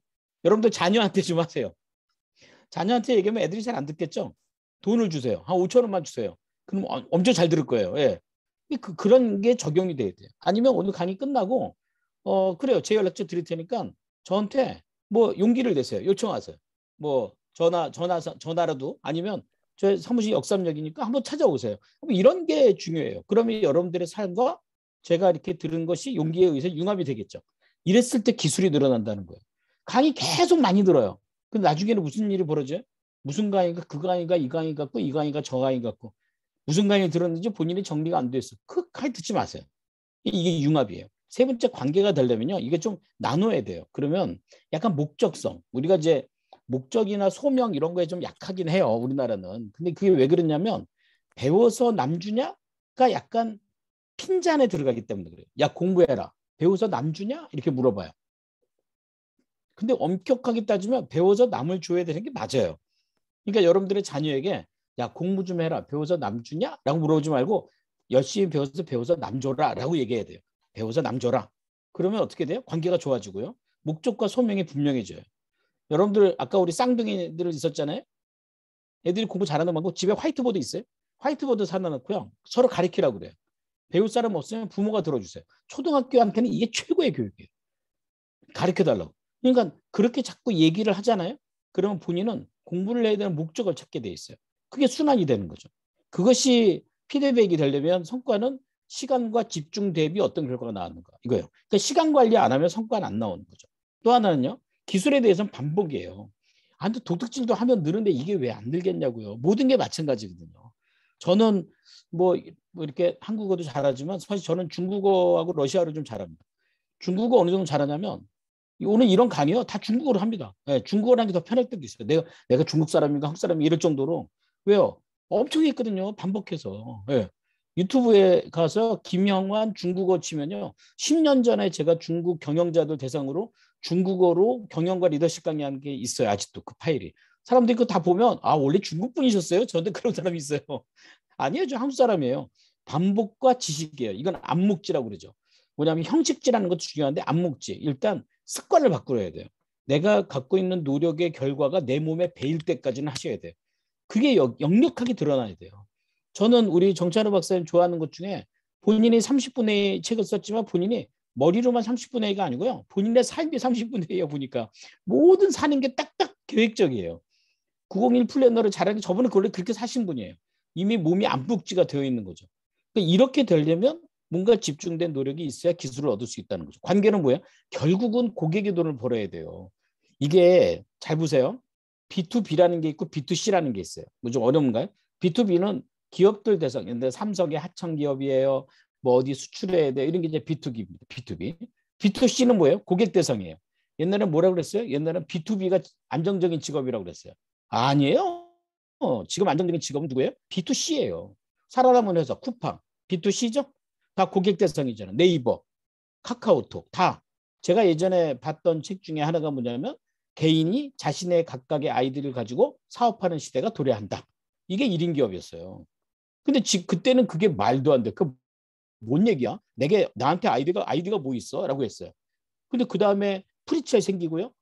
여러분들 자녀한테 좀 하세요. 자녀한테 얘기하면 애들이 잘 안 듣겠죠? 돈을 주세요. 한 5천 원만 주세요. 그럼 엄청 잘 들을 거예요. 예. 그런 게 적용이 돼야 돼요. 아니면 오늘 강의 끝나고 그래요. 제 연락처 드릴 테니까 저한테 뭐 용기를 내세요. 요청하세요. 뭐 전화라도 아니면 저 사무실 역삼역이니까 한번 찾아오세요. 이런 게 중요해요. 그러면 여러분들의 삶과 제가 이렇게 들은 것이 용기에 의해서 융합이 되겠죠. 이랬을 때 기술이 늘어난다는 거예요. 강의 계속 많이 들어요. 근데 나중에는 무슨 일이 벌어져요? 무슨 강의가 그 강의가 이 강의 같고 이 강의가 저 강의 같고 무슨 강의 들었는지 본인이 정리가 안 됐어. 그 강의 듣지 마세요. 이게 융합이에요. 세 번째 관계가 되려면요. 이게 좀 나눠야 돼요. 그러면 약간 목적성. 우리가 이제 목적이나 소명 이런 거에 좀 약하긴 해요. 우리나라는. 근데 그게 왜 그러냐면 배워서 남주냐가 약간 핀잔에 들어가기 때문에 그래요. 야 공부해라. 배워서 남주냐? 이렇게 물어봐요. 근데 엄격하게 따지면 배워서 남을 줘야 되는 게 맞아요. 그러니까 여러분들의 자녀에게 야 공부 좀 해라. 배워서 남 주냐? 라고 물어보지 말고 열심히 배워서 남 줘라 라고 얘기해야 돼요. 배워서 남 줘라. 그러면 어떻게 돼요? 관계가 좋아지고요. 목적과 소명이 분명해져요. 여러분들 아까 우리 쌍둥이들 있었잖아요. 애들이 공부 잘하는 방법 집에 화이트보드 있어요. 화이트보드 사다 놓고요. 서로 가르치라고 그래요. 배울 사람 없으면 부모가 들어주세요. 초등학교한테는 이게 최고의 교육이에요. 가르쳐달라고. 그러니까 그렇게 자꾸 얘기를 하잖아요. 그러면 본인은 공부를 해야 되는 목적을 찾게 돼 있어요. 그게 순환이 되는 거죠. 그것이 피드백이 되려면 성과는 시간과 집중 대비 어떤 결과가 나왔는가 이거예요. 그러니까 시간 관리 안 하면 성과는 안 나오는 거죠. 또 하나는요. 기술에 대해서는 반복이에요. 근데 도둑질도 하면 느는데 이게 왜 안 늘겠냐고요. 모든 게 마찬가지거든요. 저는 뭐 이렇게 한국어도 잘하지만 사실 저는 중국어하고 러시아어를 좀 잘합니다. 중국어 어느 정도 잘하냐면 오늘 이런 강의요 다 중국어로 합니다. 네, 중국어라는 게 더 편할 때도 있어요. 내가 중국 사람인가 한국 사람인가 이럴 정도로. 왜요? 엄청 했거든요. 반복해서. 네. 유튜브에 가서 김영환 중국어 치면요. 10년 전에 제가 중국 경영자들 대상으로 중국어로 경영과 리더십 강의한 게 있어요. 아직도 그 파일이. 사람들이 그거 다 보면 원래 중국 분이셨어요? 저한테 그런 사람이 있어요. 아니에요. 저 한국 사람이에요. 반복과 지식이에요. 이건 안목지라고 그러죠. 뭐냐면 형식지라는 것도 중요한데 안목지. 일단 습관을 바꾸어야 돼요. 내가 갖고 있는 노력의 결과가 내 몸에 배일 때까지는 하셔야 돼요. 그게 역력하게 드러나야 돼요. 저는 우리 정찬호 박사님 좋아하는 것 중에 본인이 30분의 책을 썼지만 본인이 머리로만 30분의 1가 아니고요. 본인의 삶이 30분의 1이에요. 보니까 모든 사는 게 딱딱 계획적이에요. 901 플래너를 잘하는 게 저분은 원래 그렇게 사신 분이에요. 이미 몸이 안목지가 되어 있는 거죠. 그러니까 이렇게 되려면 뭔가 집중된 노력이 있어야 기술을 얻을 수 있다는 거죠. 관계는 뭐예요? 결국은 고객의 돈을 벌어야 돼요. 이게 잘 보세요. B2B라는 게 있고 B2C라는 게 있어요. 뭐 좀 어려운가요? B2B는 기업들 대상인데 삼성의 하청 기업이에요. 뭐 어디 수출해야 돼 이런 게 이제 B2B입니다. B2B. B2C는 뭐예요? 고객 대상이에요. 옛날에는 뭐라고 그랬어요? 옛날에는 B2B가 안정적인 직업이라고 그랬어요. 아니에요. 지금 안정적인 직업은 누구예요? B2C예요. 살아남은 회사 쿠팡 B2C죠? 다 고객 대상이잖아요. 네이버, 카카오톡 다. 제가 예전에 봤던 책 중에 하나가 뭐냐면 개인이 자신의 각각의 아이디를 가지고 사업하는 시대가 도래한다. 이게 1인 기업이었어요. 근데 그때는 그게 말도 안 돼. 그 뭔 얘기야? 나한테 아이디가 뭐 있어? 라고 했어요. 근데 그 다음에 프리첼 생기고요.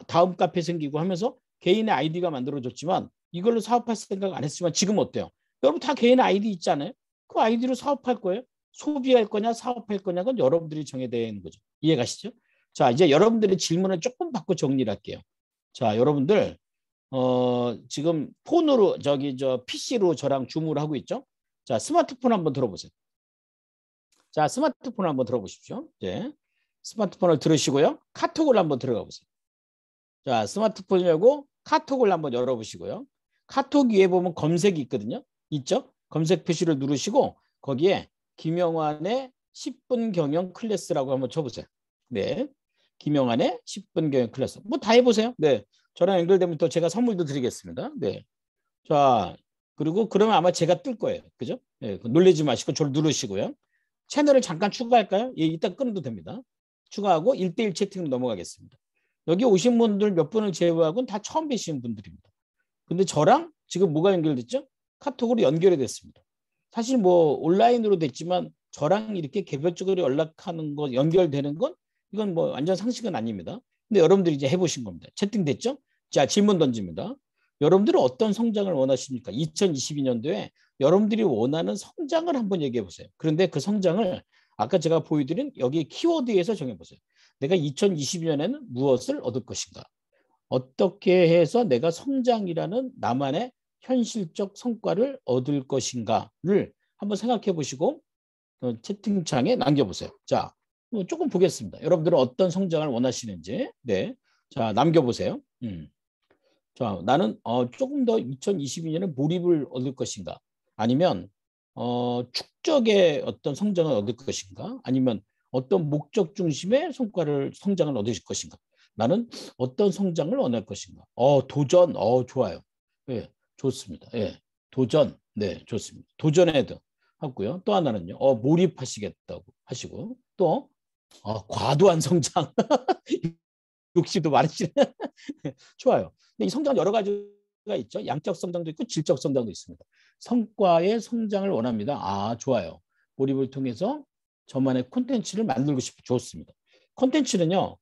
다음 카페 생기고 하면서 개인의 아이디가 만들어졌지만 이걸로 사업할 생각 안 했지만 지금 어때요? 여러분 다 개인의 아이디 있잖아요. 그 아이디로 사업할 거예요. 소비할 거냐 사업할 거냐는 여러분들이 정해야 되는 거죠. 이해가시죠? 자, 이제 여러분들의 질문을 조금 바꿔 정리를 할게요. 자, 여러분들 지금 폰으로 PC로 저랑 줌을 하고 있죠? 자, 스마트폰 한번 들어보세요. 자, 스마트폰 한번 들어보십시오. 네. 스마트폰을 들으시고요. 카톡을 한번 들어가 보세요. 자, 스마트폰 열고 카톡을 한번 열어보시고요. 카톡 위에 보면 검색이 있거든요. 있죠? 검색 표시를 누르시고 거기에 김영환의 10분 경영 클래스라고 한번 쳐보세요. 네. 김영환의 10분 경영 클래스. 뭐 다 해보세요. 네. 저랑 연결되면 또 제가 선물도 드리겠습니다. 네. 자, 그리고 그러면 아마 제가 뜰 거예요. 그죠? 네. 놀라지 마시고 저를 누르시고요. 채널을 잠깐 추가할까요? 예, 이따 끊어도 됩니다. 추가하고 1대1 채팅으로 넘어가겠습니다. 여기 오신 분들 몇 분을 제외하고는 다 처음 뵈시는 분들입니다. 근데 저랑 지금 뭐가 연결됐죠? 카톡으로 연결이 됐습니다. 사실 뭐 온라인으로 됐지만 저랑 이렇게 개별적으로 연락하는 거 연결되는 건 이건 뭐 완전 상식은 아닙니다. 근데 여러분들이 이제 해보신 겁니다. 채팅됐죠? 자, 질문 던집니다. 여러분들은 어떤 성장을 원하십니까? 2022년도에 여러분들이 원하는 성장을 한번 얘기해 보세요. 그런데 그 성장을 아까 제가 보여드린 여기 키워드에서 정해보세요. 내가 2022년에는 무엇을 얻을 것인가? 어떻게 해서 내가 성장이라는 나만의 현실적 성과를 얻을 것인가를 한번 생각해 보시고 채팅창에 남겨보세요. 자, 조금 보겠습니다. 여러분들은 어떤 성장을 원하시는지. 네, 자, 남겨보세요. 자, 나는 조금 더 2022년에 몰입을 얻을 것인가? 아니면 축적의 어떤 성장을 얻을 것인가? 아니면 어떤 목적 중심의 성장을 얻으실 것인가? 나는 어떤 성장을 원할 것인가? 도전, 좋아요. 예, 좋습니다. 예, 도전, 네, 좋습니다. 도전해도 하고요. 또 하나는요, 몰입하시겠다고 하시고, 또 과도한 성장, 욕심도 많으시네. 좋아요. 근데 이 성장은 여러 가지가 있죠. 양적 성장도 있고 질적 성장도 있습니다. 성과의 성장을 원합니다. 좋아요. 몰입을 통해서 저만의 콘텐츠를 만들고 싶어. 좋습니다. 콘텐츠는요,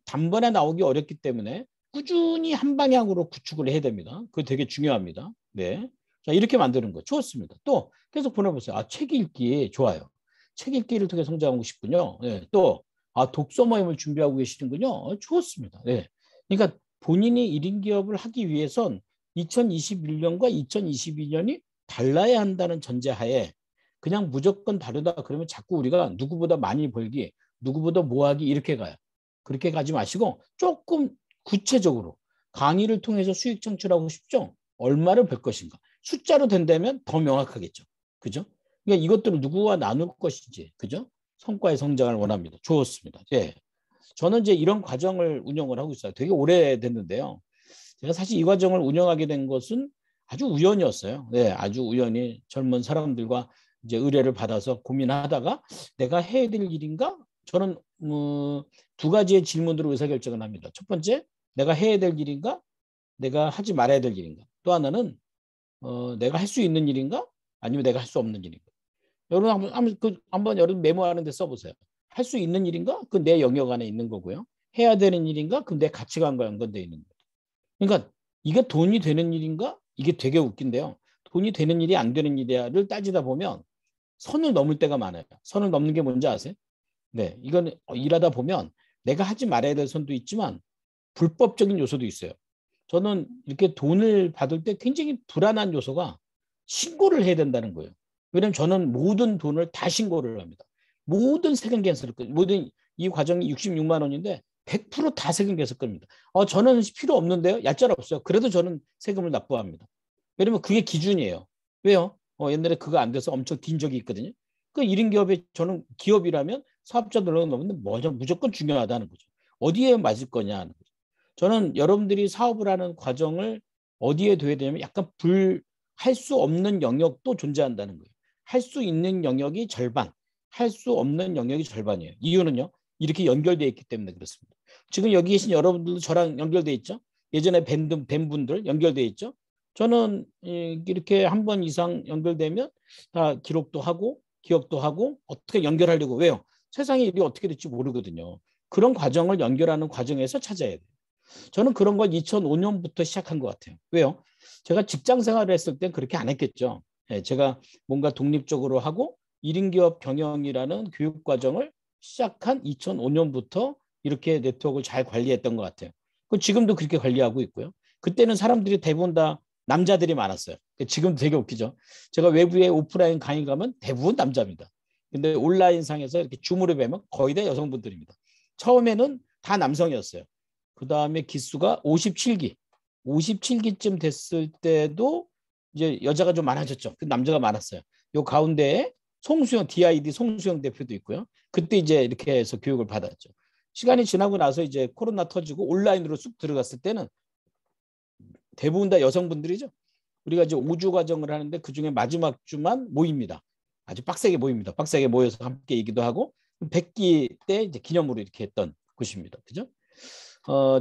단번에 나오기 어렵기 때문에 꾸준히 한 방향으로 구축을 해야 됩니다. 그거 되게 중요합니다. 네. 자, 이렇게 만드는 거 좋습니다. 또 계속 보내보세요. 책 읽기 좋아요. 책 읽기를 통해 성장하고 싶군요. 네. 또 독서 모임을 준비하고 계시는군요. 좋습니다. 네. 그러니까 본인이 1인 기업을 하기 위해선 2021년과 2022년이 달라야 한다는 전제하에 그냥 무조건 다르다 그러면 자꾸 우리가 누구보다 많이 벌기, 누구보다 뭐하기 이렇게 가요. 그렇게 가지 마시고 조금 구체적으로 강의를 통해서 수익 창출하고 싶죠? 얼마를 벌 것인가? 숫자로 된다면 더 명확하겠죠. 그죠? 그러니까 이것들을 누구와 나눌 것인지, 그죠? 성과의 성장을 원합니다. 좋습니다. 예. 저는 이제 이런 과정을 운영을 하고 있어요. 되게 오래됐는데요. 제가 사실 이 과정을 운영하게 된 것은 아주 우연이었어요. 네, 아주 우연히 젊은 사람들과 이제 의뢰를 받아서 고민하다가 내가 해야 될 일인가? 저는 두 가지의 질문으로 의사결정을 합니다. 첫 번째, 내가 해야 될 일인가? 내가 하지 말아야 될 일인가? 또 하나는 내가 할 수 있는 일인가? 아니면 내가 할 수 없는 일인가? 여러분 한번 여러분 메모하는 데 써보세요. 할 수 있는 일인가? 그건 내 영역 안에 있는 거고요. 해야 되는 일인가? 그건 내 가치관과 연관되어 있는 거예요. 그러니까 이게 돈이 되는 일인가? 이게 되게 웃긴데요. 돈이 되는 일이 안 되는 일이야를 따지다 보면 선을 넘을 때가 많아요. 선을 넘는 게 뭔지 아세요? 네, 이건 일하다 보면 내가 하지 말아야 될 선도 있지만 불법적인 요소도 있어요. 저는 이렇게 돈을 받을 때 굉장히 불안한 요소가 신고를 해야 된다는 거예요. 왜냐하면 저는 모든 돈을 다 신고를 합니다. 모든 세금 캔슬을 모든 이 과정이 66만 원인데 100% 다 세금 캔슬 겁니다. 저는 필요 없는데요. 얄짤 없어요. 그래도 저는 세금을 납부합니다. 왜냐면 그게 기준이에요. 왜요? 옛날에 그거 안 돼서 엄청 뛴 적이 있거든요. 그 1인 기업에 저는 기업이라면 사업자 늘어나는 건 뭐죠? 무조건 중요하다는 거죠. 어디에 맞을 거냐 하는 거죠. 저는 여러분들이 사업을 하는 과정을 어디에 둬야 되냐면 약간 할 수 없는 영역도 존재한다는 거예요. 할 수 있는 영역이 절반, 할 수 없는 영역이 절반이에요. 이유는요. 이렇게 연결되어 있기 때문에 그렇습니다. 지금 여기 계신 여러분들도 저랑 연결되어 있죠. 예전에 뵌 분들 연결되어 있죠. 저는 이렇게 한 번 이상 연결되면 다 기록도 하고 기억도 하고 어떻게 연결하려고. 왜요? 세상의 일이 어떻게 될지 모르거든요. 그런 과정을 연결하는 과정에서 찾아야 돼요. 저는 그런 걸 2005년부터 시작한 것 같아요. 왜요? 제가 직장 생활을 했을 땐 그렇게 안 했겠죠. 제가 뭔가 독립적으로 하고 1인 기업 경영이라는 교육 과정을 시작한 2005년부터 이렇게 네트워크를 잘 관리했던 것 같아요. 지금도 그렇게 관리하고 있고요. 그때는 사람들이 대부분 다 남자들이 많았어요. 지금도 되게 웃기죠. 제가 외부에 오프라인 강의 가면 대부분 남자입니다. 근데 온라인상에서 이렇게 줌으로 뵈면 거의 다 여성분들입니다. 처음에는 다 남성이었어요. 그 다음에 기수가 57기쯤 됐을 때도 이제 여자가 좀 많아졌죠. 그 남자가 많았어요. 요 가운데에 송수영, DID 송수영 대표도 있고요. 그때 이제 이렇게 해서 교육을 받았죠. 시간이 지나고 나서 이제 코로나 터지고 온라인으로 쑥 들어갔을 때는 대부분 다 여성분들이죠. 우리가 이제 5주 과정을 하는데 그중에 마지막 주만 모입니다. 아주 빡세게 모입니다. 빡세게 모여서 함께 얘기도 하고 100기 때 이제 기념으로 이렇게 했던 곳입니다. 그죠?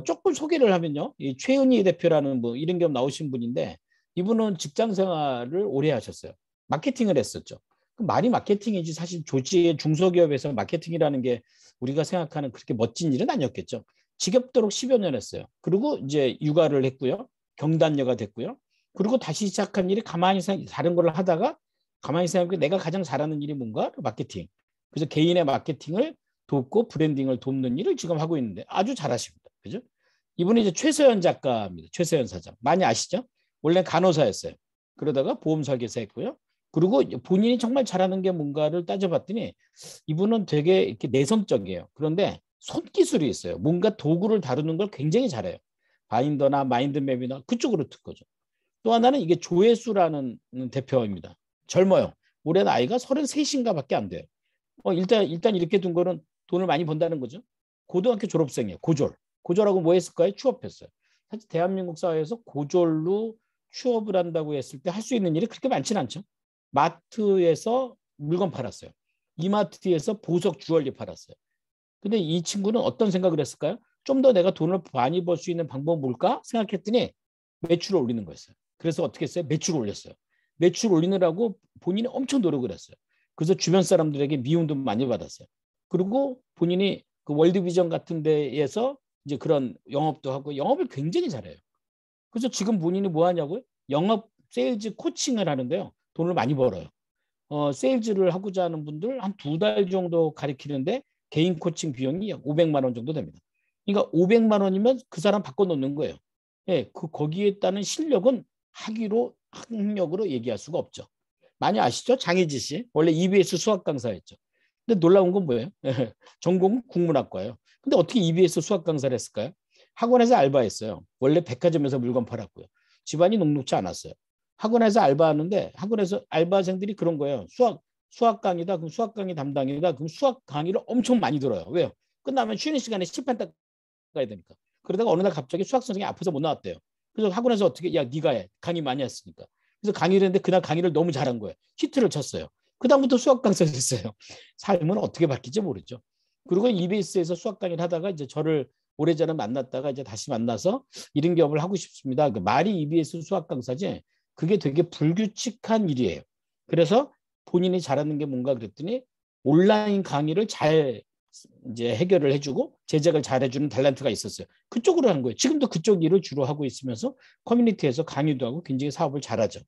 조금 소개를 하면요. 이 최은희 대표라는 뭐 이런 기업 나오신 분인데 이분은 직장 생활을 오래 하셨어요. 마케팅을 했었죠. 말이 마케팅이지 사실 조직의 중소기업에서 마케팅이라는 게 우리가 생각하는 그렇게 멋진 일은 아니었겠죠. 지겹도록 10여 년 했어요. 그리고 이제 육아를 했고요. 경단녀가 됐고요. 그리고 다시 시작한 일이 가만히 다른 걸 하다가 가만히 생각해보면 내가 가장 잘하는 일이 뭔가? 마케팅. 그래서 개인의 마케팅을 돕고 브랜딩을 돕는 일을 지금 하고 있는데 아주 잘하십니다. 그죠? 이분이 이제 최서연 작가입니다. 최서연 사장. 많이 아시죠? 원래 간호사였어요. 그러다가 보험설계사 했고요. 그리고 본인이 정말 잘하는 게 뭔가를 따져봤더니 이분은 되게 이렇게 내성적이에요. 그런데 손기술이 있어요. 뭔가 도구를 다루는 걸 굉장히 잘해요. 바인더나 마인드맵이나 그쪽으로 듣거죠. 또 하나는 이게 조회수라는 대표입니다. 젊어요. 올해 나이가 33인가 밖에 안 돼요. 일단 이렇게 둔 거는 돈을 많이 번다는 거죠. 고등학교 졸업생이에요. 고졸. 고졸하고 뭐 했을까요? 취업했어요. 사실 대한민국 사회에서 고졸로 취업을 한다고 했을 때 할 수 있는 일이 그렇게 많지는 않죠. 마트에서 물건 팔았어요. 이마트에서 보석 주얼리 팔았어요. 근데 이 친구는 어떤 생각을 했을까요? 좀 더 내가 돈을 많이 벌 수 있는 방법은 뭘까 생각했더니 매출을 올리는 거였어요. 그래서 어떻게 했어요? 매출을 올렸어요. 매출 올리느라고 본인이 엄청 노력을 했어요. 그래서 주변 사람들에게 미움도 많이 받았어요. 그리고 본인이 그 월드비전 같은 데에서 이제 그런 영업도 하고 영업을 굉장히 잘해요. 그래서 지금 본인이 뭐 하냐고요? 영업 세일즈 코칭을 하는데요. 돈을 많이 벌어요. 세일즈를 하고자 하는 분들 한 2달 정도 가르치는데 개인 코칭 비용이 약 500만 원 정도 됩니다. 그러니까 500만 원이면 그 사람 바꿔놓는 거예요. 예, 거기에 따른 실력은 학력으로 얘기할 수가 없죠. 많이 아시죠? 장혜지 씨. 원래 EBS 수학 강사였죠. 근데 놀라운 건 뭐예요? 전공은 국문학과예요. 근데 어떻게 EBS 수학 강사를 했을까요? 학원에서 알바했어요. 원래 백화점에서 물건 팔았고요. 집안이 녹록지 않았어요. 학원에서 알바하는데 학원에서 알바생들이 그런 거예요. 수학 강의다. 그럼 수학 강의 담당이다. 그럼 수학 강의를 엄청 많이 들어요. 왜요? 끝나면 쉬는 시간에 칠판 닦아야 되니까. 그러다가 어느 날 갑자기 수학 선생님이 아파서 못 나왔대요. 그래서 학원에서 어떻게 야 네가 해. 강의 많이 했으니까. 그래서 강의를 했는데 그날 강의를 너무 잘한 거예요. 히트를 쳤어요. 그다음부터 수학 강사를 했어요. 삶은 어떻게 바뀔지 모르죠. 그리고 EBS에서 수학 강의를 하다가 이제 저를 오래전에 만났다가 이제 다시 만나서 이런 기업을 하고 싶습니다. 말이 EBS 수학 강사지 그게 되게 불규칙한 일이에요. 그래서 본인이 잘하는 게 뭔가 그랬더니 온라인 강의를 잘 이제 해결을 해주고 제작을 잘 해주는 탤런트가 있었어요. 그쪽으로 한 거예요. 지금도 그쪽 일을 주로 하고 있으면서 커뮤니티에서 강의도 하고 굉장히 사업을 잘하죠.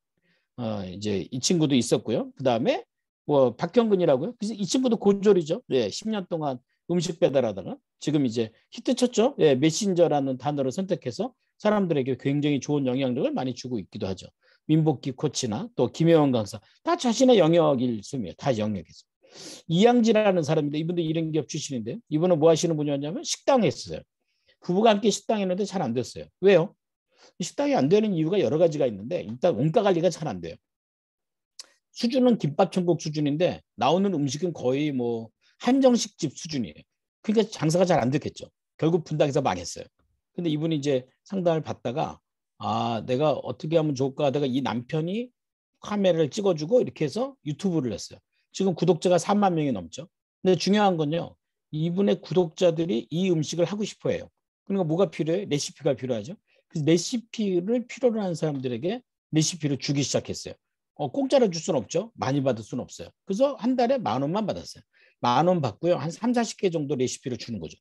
이제 이 친구도 있었고요. 그 다음에 뭐 박경근이라고요. 그래서 이 친구도 고졸이죠. 네, 10년 동안 음식 배달하다가 지금 이제 히트 쳤죠. 네, 메신저라는 단어를 선택해서 사람들에게 굉장히 좋은 영향력을 많이 주고 있기도 하죠. 민복기 코치나 또 김혜원 강사 다 자신의 영역일 셈이에요. 다 영역에서. 이양지라는 사람인데 이분도 이런 기업 출신인데요. 이분은 뭐 하시는 분이었냐면 식당에 했어요. 부부가 함께 식당 했는데 잘 안 됐어요. 왜요? 식당이 안 되는 이유가 여러 가지가 있는데 일단 원가 관리가 잘 안 돼요. 수준은 김밥 천국 수준인데 나오는 음식은 거의 뭐 한정식집 수준이에요. 그러니까 장사가 잘 안 됐겠죠. 결국 분당에서 망했어요. 근데 이분이 이제 상담을 받다가 내가 어떻게 하면 좋을까 하다가 이 남편이 카메라를 찍어주고 이렇게 해서 유튜브를 했어요. 지금 구독자가 3만 명이 넘죠. 근데 중요한 건요. 이분의 구독자들이 이 음식을 하고 싶어 해요. 그러니까 뭐가 필요해요? 레시피가 필요하죠. 그래서 레시피를 필요로 하는 사람들에게 레시피를 주기 시작했어요. 공짜로 줄 수는 없죠. 많이 받을 수는 없어요. 그래서 한 달에 10,000원만 받았어요. 10,000원 받고요. 한 3, 40개 정도 레시피를 주는 거죠.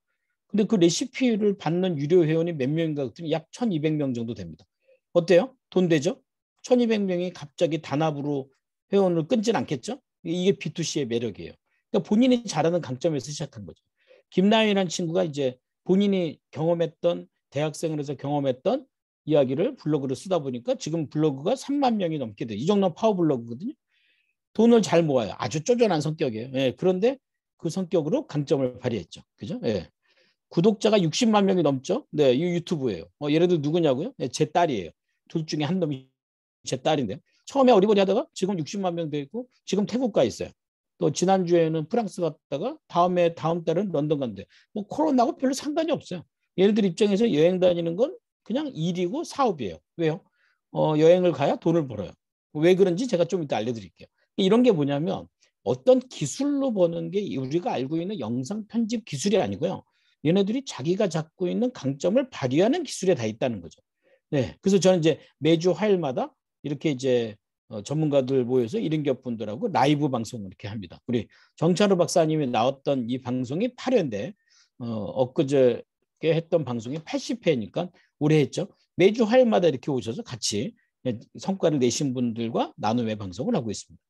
근데 그 레시피를 받는 유료 회원이 몇 명인가 그랬더니 약 1,200명 정도 됩니다. 어때요? 돈 되죠? 1,200명이 갑자기 단합으로 회원을 끊진 않겠죠? 이게 B2C의 매력이에요. 그러니까 본인이 잘하는 강점에서 시작한 거죠. 김나연이라는 친구가 이제 본인이 경험했던 대학생으로서 경험했던 이야기를 블로그로 쓰다 보니까 지금 블로그가 3만 명이 넘게 돼요. 이 정도는 파워 블로그거든요. 돈을 잘 모아요. 아주 쪼잔한 성격이에요. 예, 그런데 그 성격으로 강점을 발휘했죠. 그죠? 예. 구독자가 60만 명이 넘죠. 네, 이 유튜브예요. 예를 들어 누구냐고요? 네, 제 딸이에요. 둘 중에 한 놈이 제 딸인데요. 처음에 어리버리하다가 지금 60만 명 돼 있고 지금 태국 가 있어요. 또 지난주에는 프랑스 갔다가 다음 달은 런던 간대. 뭐 코로나하고 별로 상관이 없어요. 얘네들 입장에서 여행 다니는 건 그냥 일이고 사업이에요. 왜요? 여행을 가야 돈을 벌어요. 왜 그런지 제가 좀 이따 알려드릴게요. 이런 게 뭐냐면 어떤 기술로 버는 게 우리가 알고 있는 영상 편집 기술이 아니고요. 얘네들이 자기가 갖고 있는 강점을 발휘하는 기술에 다 있다는 거죠. 네, 그래서 저는 이제 매주 화요일마다 이렇게 이제 전문가들 모여서 1인 기업분들하고 라이브 방송을 이렇게 합니다. 우리 정찬호 박사님이 나왔던 이 방송이 8회인데 엊그저께 했던 방송이 80회니까 오래 했죠. 매주 화요일마다 이렇게 오셔서 같이 성과를 내신 분들과 나눔의 방송을 하고 있습니다.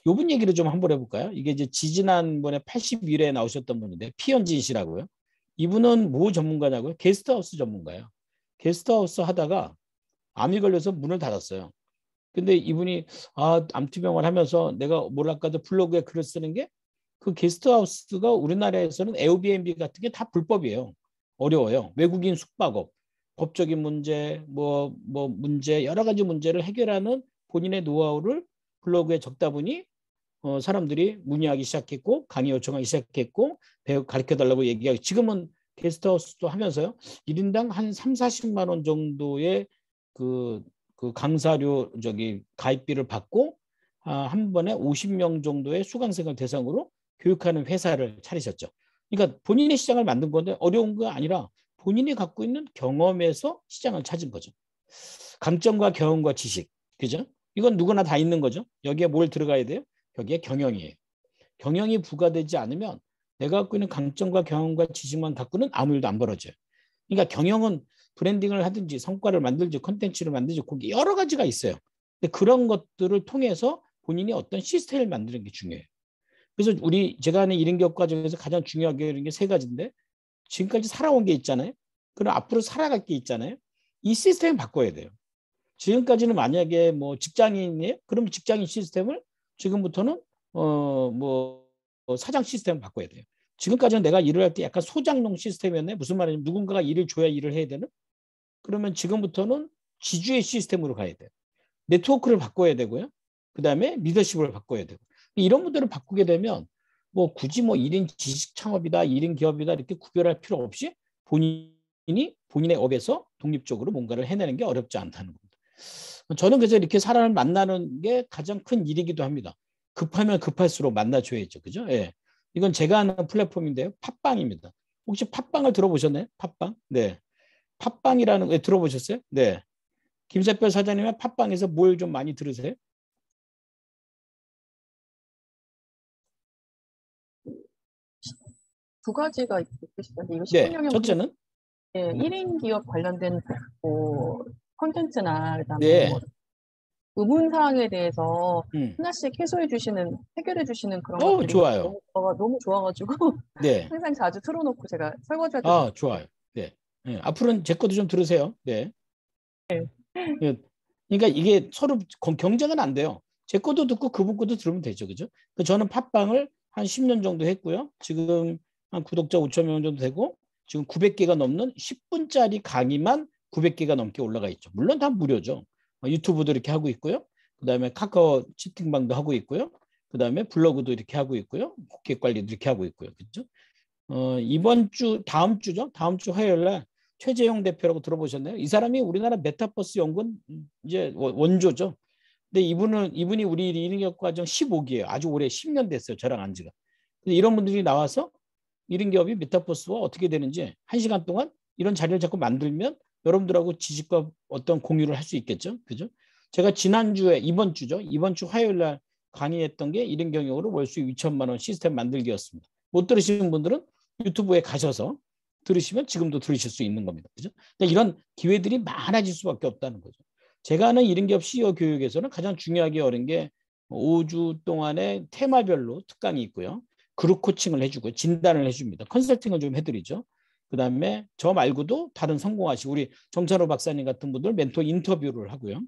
이분 얘기를 좀 한번 해볼까요? 이게 이제 지지난번에 81회에 나오셨던 분인데 피현진 씨라고요. 이분은 뭐 전문가냐고요? 게스트하우스 전문가예요. 게스트하우스 하다가 암이 걸려서 문을 닫았어요. 근데 이분이 암투병을 하면서 내가 뭐랄까도 블로그에 글을 쓰는 게 그 게스트하우스가 우리나라에서는 에어비앤비 같은 게 다 불법이에요. 어려워요. 외국인 숙박업, 법적인 문제, 뭐 문제 여러 가지 문제를 해결하는 본인의 노하우를 블로그에 적다 보니 사람들이 문의하기 시작했고 강의 요청하기 시작했고 배우 가르쳐달라고 얘기하고 지금은 게스트하우스도 하면서요. 1인당 한 3, 40만 원 정도의 그 강사료 가입비를 받고 한 번에 50명 정도의 수강생을 대상으로 교육하는 회사를 차리셨죠. 그러니까 본인의 시장을 만든 건데 어려운 거 아니라 본인이 갖고 있는 경험에서 시장을 찾은 거죠. 강점과 경험과 지식. 그죠? 이건 누구나 다 있는 거죠. 여기에 뭘 들어가야 돼요? 여기에 경영이에요. 경영이 부과되지 않으면 내가 갖고 있는 강점과 경험과 지식만 갖고는 아무 일도 안 벌어져요. 그러니까 경영은 브랜딩을 하든지 성과를 만들지 콘텐츠를 만들지 거기 여러 가지가 있어요. 근데 그런 것들을 통해서 본인이 어떤 시스템을 만드는 게 중요해요. 그래서 제가 하는 1인 기업 과정에서 가장 중요하게 여기는 게 3가지인데 지금까지 살아온 게 있잖아요. 그럼 앞으로 살아갈 게 있잖아요. 이 시스템을 바꿔야 돼요. 지금까지는 만약에 뭐 직장인이에요? 그럼 직장인 시스템을 지금부터는 사장 시스템을 바꿔야 돼요. 지금까지는 내가 일을 할 때 약간 소장농 시스템이었네. 무슨 말이냐면 누군가가 일을 줘야 일을 해야 되는? 그러면 지금부터는 지주의 시스템으로 가야 돼요. 네트워크를 바꿔야 되고요. 그다음에 리더십을 바꿔야 되고. 이런 분들을 바꾸게 되면 뭐 굳이 1인 지식 창업이다, 1인 기업이다 이렇게 구별할 필요 없이 본인의 업에서 독립적으로 뭔가를 해내는 게 어렵지 않다는 겁니다. 저는 그래서 이렇게 사람을 만나는 게 가장 큰 일이기도 합니다. 급하면 급할수록 만나줘야죠. 그죠? 예. 이건 제가 하는 플랫폼인데요. 팟빵입니다. 혹시 팟빵을 들어보셨나요? 팟빵? 네. 팟빵이라는 거 들어보셨어요? 네. 김세별 사장님은 팟빵에서 뭘 좀 많이 들으세요? 두 가지가 있으시던데 이거 네. 10분 첫째는 1인 기업 관련된 콘텐츠나 그다음에 네. 의문 사항에 대해서 하나씩 해결해 주시는 그런 것들이 좋아요. 너무 좋아가지고 네. 항상 자주 틀어놓고 제가 설거지할 때 좋아요. 네. 네. 앞으로는 제 것도 좀 들으세요. 네. 네. 그러니까 이게 서로 경쟁은 안 돼요. 제 것도 듣고 그분 것도 들으면 되죠. 그죠? 저는 팟빵을 한 10년 정도 했고요. 지금 한 구독자 5,000명 정도 되고 지금 900개가 넘는 10분짜리 강의만 900개가 넘게 올라가 있죠. 물론 다 무료죠. 유튜브도 이렇게 하고 있고요. 그다음에 카카오 채팅방도 하고 있고요. 그다음에 블로그도 이렇게 하고 있고요. 고객 관리도 이렇게 하고 있고요. 그렇죠? 이번 주 다음 주죠. 다음 주 화요일 날 최재형 대표라고 들어보셨나요? 이 사람이 우리나라 메타버스 연구원 이제 원조죠. 근데 이분이 우리 이른기업과정 15기예요. 아주 오래 10년 됐어요. 저랑 안 지가. 근데 이런 분들이 나와서 이른기업이 메타버스와 어떻게 되는지 1시간 동안 이런 자리를 자꾸 만들면 여러분들하고 지식과 어떤 공유를 할 수 있겠죠. 그죠? 제가 지난주에 이번 주 화요일 날 강의했던 게 이런 경영으로 월 수익 2천만 원 시스템 만들기였습니다. 못 들으시는 분들은 유튜브에 가셔서 들으시면 지금도 들으실 수 있는 겁니다. 그죠? 이런 기회들이 많아질 수밖에 없다는 거죠. 제가 하는 이른기업 CEO 교육에서는 가장 중요하게 어려운 게 5주 동안의 테마별로 특강이 있고요. 그룹 코칭을 해주고 진단을 해줍니다. 컨설팅을 좀 해드리죠. 그다음에 저 말고도 다른 성공하시고 우리 정찬호 박사님 같은 분들 멘토 인터뷰를 하고요.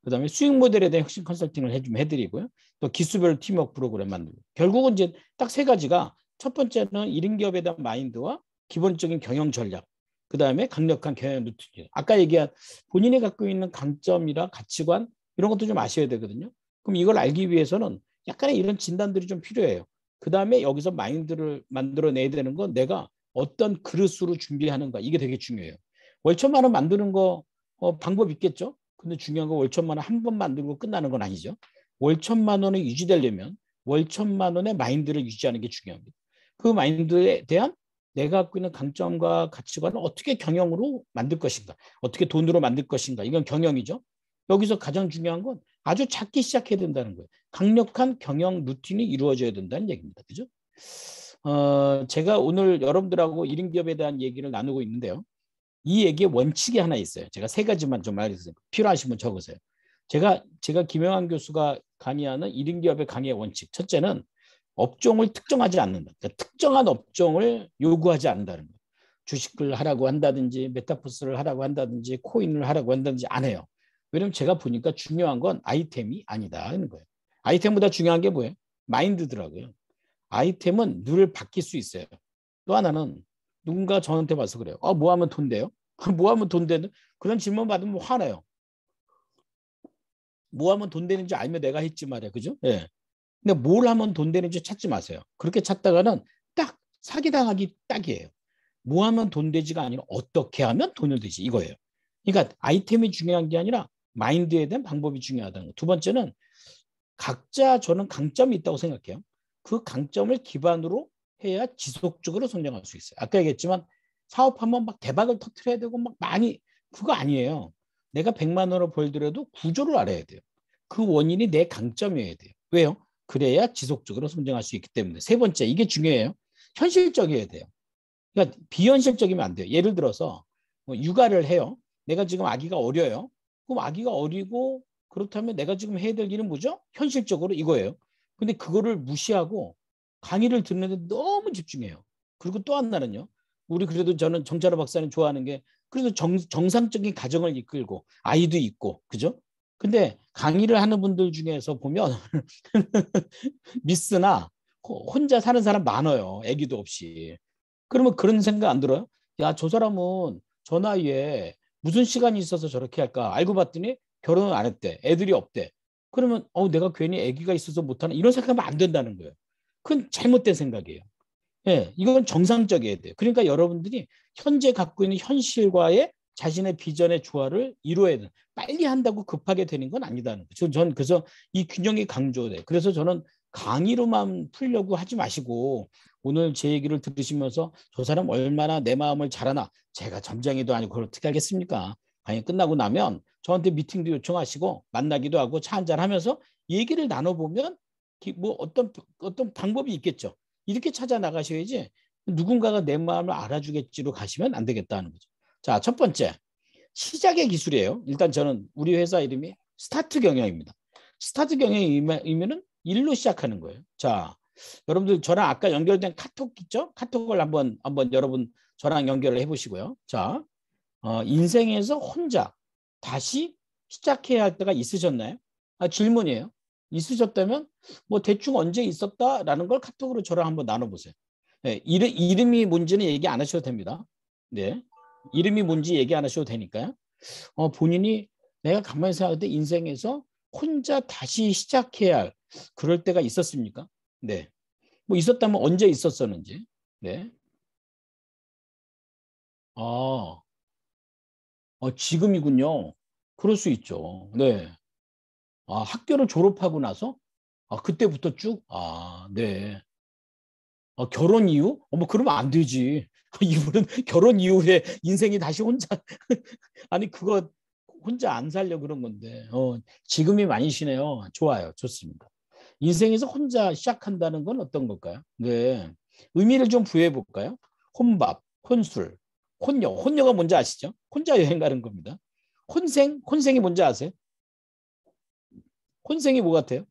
그다음에 수익 모델에 대한 혁신 컨설팅을 해드리고요. 또 기수별 팀워크 프로그램 만들고. 결국은 이제 딱 세 가지가 첫 번째는 이른기업에 대한 마인드와 기본적인 경영 전략. 그다음에 강력한 경영 루틴. 아까 얘기한 본인이 갖고 있는 강점이나 가치관 이런 것도 좀 아셔야 되거든요. 그럼 이걸 알기 위해서는 약간의 이런 진단들이 좀 필요해요. 그다음에 여기서 마인드를 만들어내야 되는 건 내가 어떤 그릇으로 준비하는가. 이게 되게 중요해요. 월천만 원 만드는 거 방법 있겠죠. 근데 중요한 건 월천만 원 한 번 만들고 끝나는 건 아니죠. 월천만 원이 유지되려면 월천만 원의 마인드를 유지하는 게 중요합니다. 그 마인드에 대한 내가 갖고 있는 강점과 가치관을 어떻게 경영으로 만들 것인가, 어떻게 돈으로 만들 것인가, 이건 경영이죠. 여기서 가장 중요한 건 아주 작게 시작해야 된다는 거예요. 강력한 경영 루틴이 이루어져야 된다는 얘기입니다. 그죠? 제가 오늘 여러분들하고 이른기업에 대한 얘기를 나누고 있는데요. 이 얘기의 원칙이 하나 있어요. 제가 세 가지만 좀 말해주세요. 필요하시면 적으세요. 제가 김영환 교수가 강의하는 이른기업의 강의의 원칙. 첫째는 업종을 특정하지 않는다. 그러니까 특정한 업종을 요구하지 않는다는 거예요. 주식을 하라고 한다든지 메타버스를 하라고 한다든지 코인을 하라고 한다든지 안 해요. 왜냐면 제가 보니까 중요한 건 아이템이 아니다 하는 거예요. 아이템보다 중요한 게 뭐예요? 마인드더라고요. 아이템은 늘 바뀔 수 있어요. 또 하나는 누군가 저한테 와서 그래요. 뭐 하면 돈 돼요? 뭐 하면 돈 되는? 그런 질문 받으면 화나요. 뭐 하면 돈 되는지 알면 내가 했지 말이야. 그죠? 예. 근데 뭘 하면 돈 되는지 찾지 마세요. 그렇게 찾다가는 딱 사기당하기 딱이에요. 뭐 하면 돈 되지가 아니라 어떻게 하면 돈을 되지 이거예요. 그러니까 아이템이 중요한 게 아니라 마인드에 대한 방법이 중요하다는 거. 두 번째는 각자 저는 강점이 있다고 생각해요. 그 강점을 기반으로 해야 지속적으로 성장할 수 있어요. 아까 얘기했지만 사업하면 막 대박을 터뜨려야 되고 막 많이 그거 아니에요. 내가 100만 원을 벌더라도 구조를 알아야 돼요. 그 원인이 내 강점이어야 돼요. 왜요? 그래야 지속적으로 성장할 수 있기 때문에. 세 번째, 이게 중요해요. 현실적이어야 돼요. 그러니까 비현실적이면 안 돼요. 예를 들어서 육아를 해요. 내가 지금 아기가 어려요. 그럼 아기가 어리고 그렇다면 내가 지금 해야 될 일은 뭐죠? 현실적으로 이거예요. 근데 그거를 무시하고 강의를 듣는데 너무 집중해요. 그리고 또 하나는요. 우리 그래도 저는 정찬호 박사님 좋아하는 게 그래도 정상적인 가정을 이끌고 아이도 있고 그죠? 근데 강의를 하는 분들 중에서 보면 미스나 혼자 사는 사람 많아요. 아기도 없이. 그러면 그런 생각 안 들어요? 야, 저 사람은 저 나이에 무슨 시간이 있어서 저렇게 할까? 알고 봤더니 결혼을 안 했대. 애들이 없대. 그러면 내가 괜히 아기가 있어서 못하나? 이런 생각하면 안 된다는 거예요. 그건 잘못된 생각이에요. 예, 이건 정상적이어야 돼요. 그러니까 여러분들이 현재 갖고 있는 현실과의 자신의 비전의 조화를 이루어야 돼요. 빨리 한다고 급하게 되는 건 아니다는 거죠. 저는 그래서 이 균형이 강조돼요. 그래서 저는 강의로만 풀려고 하지 마시고 오늘 제 얘기를 들으시면서 저 사람 얼마나 내 마음을 잘 아나. 제가 점쟁이도 아니고 그걸 어떻게 알겠습니까? 강의 끝나고 나면 저한테 미팅도 요청하시고 만나기도 하고 차 한잔 하면서 얘기를 나눠보면 뭐 어떤 방법이 있겠죠. 이렇게 찾아 나가셔야지 누군가가 내 마음을 알아주겠지로 가시면 안 되겠다는 거죠. 자, 첫 번째 시작의 기술이에요. 일단 저는 우리 회사 이름이 스타트 경영입니다. 스타트 경영이면은 일로 시작하는 거예요. 자, 여러분들 저랑 아까 연결된 카톡 있죠? 카톡을 한번 여러분 저랑 연결을 해보시고요. 자, 인생에서 혼자 다시 시작해야 할 때가 있으셨나요? 질문이에요. 있으셨다면 뭐 대충 언제 있었다라는 걸 카톡으로 저랑 한번 나눠보세요. 네, 이름이 뭔지는 얘기 안 하셔도 됩니다. 네, 이름이 뭔지 얘기 안 하셔도 되니까요. 본인이 내가 가만히 생각할 때 인생에서 혼자 다시 시작해야 할 그럴 때가 있었습니까? 네. 뭐 있었다면 언제 있었었는지. 네. 지금이군요. 그럴 수 있죠. 네. 학교를 졸업하고 나서? 그때부터 쭉? 네. 결혼 이후? 뭐 그러면 안 되지. 이분은 결혼 이후에 인생이 다시 혼자 아니 그거 혼자 안 살려 그런 건데 지금이 많이시네요. 좋아요. 좋습니다. 인생에서 혼자 시작한다는 건 어떤 걸까요? 네. 의미를 좀 부여해 볼까요? 혼밥, 혼술, 혼녀. 혼녀가 뭔지 아시죠? 혼자 여행 가는 겁니다. 혼생이 뭔지 아세요? 혼생이 뭐 같아요?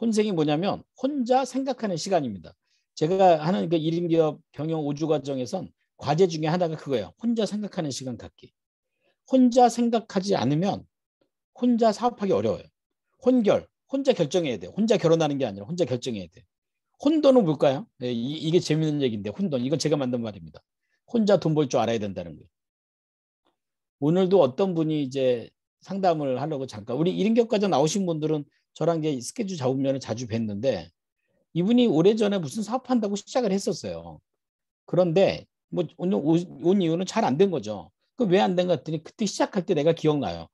혼생이 뭐냐면 혼자 생각하는 시간입니다. 제가 하는 그 1인 기업 경영 5주 과정에선 과제 중에 하나가 그거예요. 혼자 생각하는 시간 갖기. 혼자 생각하지 않으면 혼자 사업하기 어려워요. 혼자 결정해야 돼요. 혼자 결혼하는 게 아니라 혼자 결정해야 돼요. 혼돈은 뭘까요? 네, 이게 재밌는 얘기인데 혼돈. 이건 제가 만든 말입니다. 혼자 돈 벌 줄 알아야 된다는 거예요. 오늘도 어떤 분이 이제 상담을 하려고 잠깐 우리 1인 기업 과정 나오신 분들은 저랑 이제 스케줄 잡으면 자주 뵀는데 이분이 오래전에 무슨 사업한다고 시작을 했었어요. 그런데 뭐 오늘 온 이유는 잘 안 된 거죠. 그 왜 안 된 것 같더니 그때 시작할 때 내가 기억나요.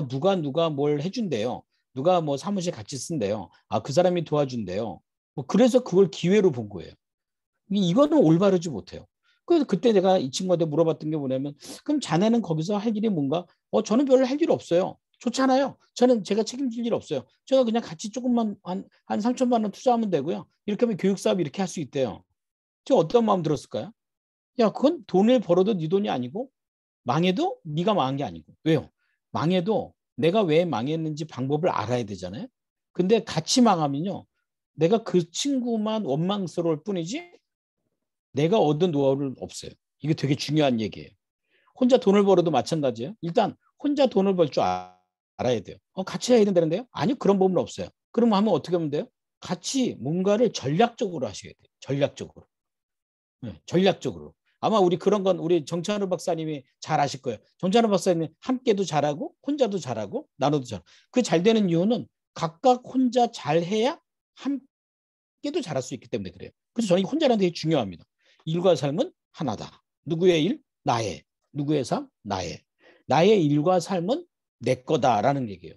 누가 뭘 해준대요. 누가 뭐 사무실 같이 쓴대요. 그 사람이 도와준대요. 뭐 그래서 그걸 기회로 본 거예요. 이거는 올바르지 못해요. 그래서 그때 내가 이 친구한테 물어봤던 게 뭐냐면 그럼 자네는 거기서 할 일이 뭔가? 저는 별로 할 일 없어요. 좋잖아요. 제가 책임질 일 없어요. 제가 그냥 같이 조금만 한 3천만 원 투자하면 되고요. 이렇게 하면 교육사업 이렇게 할 수 있대요. 제가 어떤 마음 들었을까요? 야, 그건 돈을 벌어도 네 돈이 아니고 망해도 네가 망한 게 아니고. 왜요? 망해도 내가 왜 망했는지 방법을 알아야 되잖아요. 근데 같이 망하면요. 내가 그 친구만 원망스러울 뿐이지 내가 얻은 노하우는 없어요. 이게 되게 중요한 얘기예요. 혼자 돈을 벌어도 마찬가지예요. 일단 혼자 돈을 벌 줄 알아야 돼요. 같이 해야 된다는데요? 아니요. 그런 법은 없어요. 그러면 하면 어떻게 하면 돼요? 같이 뭔가를 전략적으로 하셔야 돼요. 전략적으로. 네, 전략적으로. 아마 우리 그런 건 우리 정찬우 박사님이 잘 아실 거예요. 정찬우 박사님이 함께도 잘하고 혼자도 잘하고 나눠도 잘하고. 그 잘 되는 이유는 각각 혼자 잘해야 함께도 잘할 수 있기 때문에 그래요. 그래서 저는 혼자라는 게 되게 중요합니다. 일과 삶은 하나다. 누구의 일? 나의. 누구의 삶? 나의. 나의 일과 삶은 내 거다라는 얘기예요.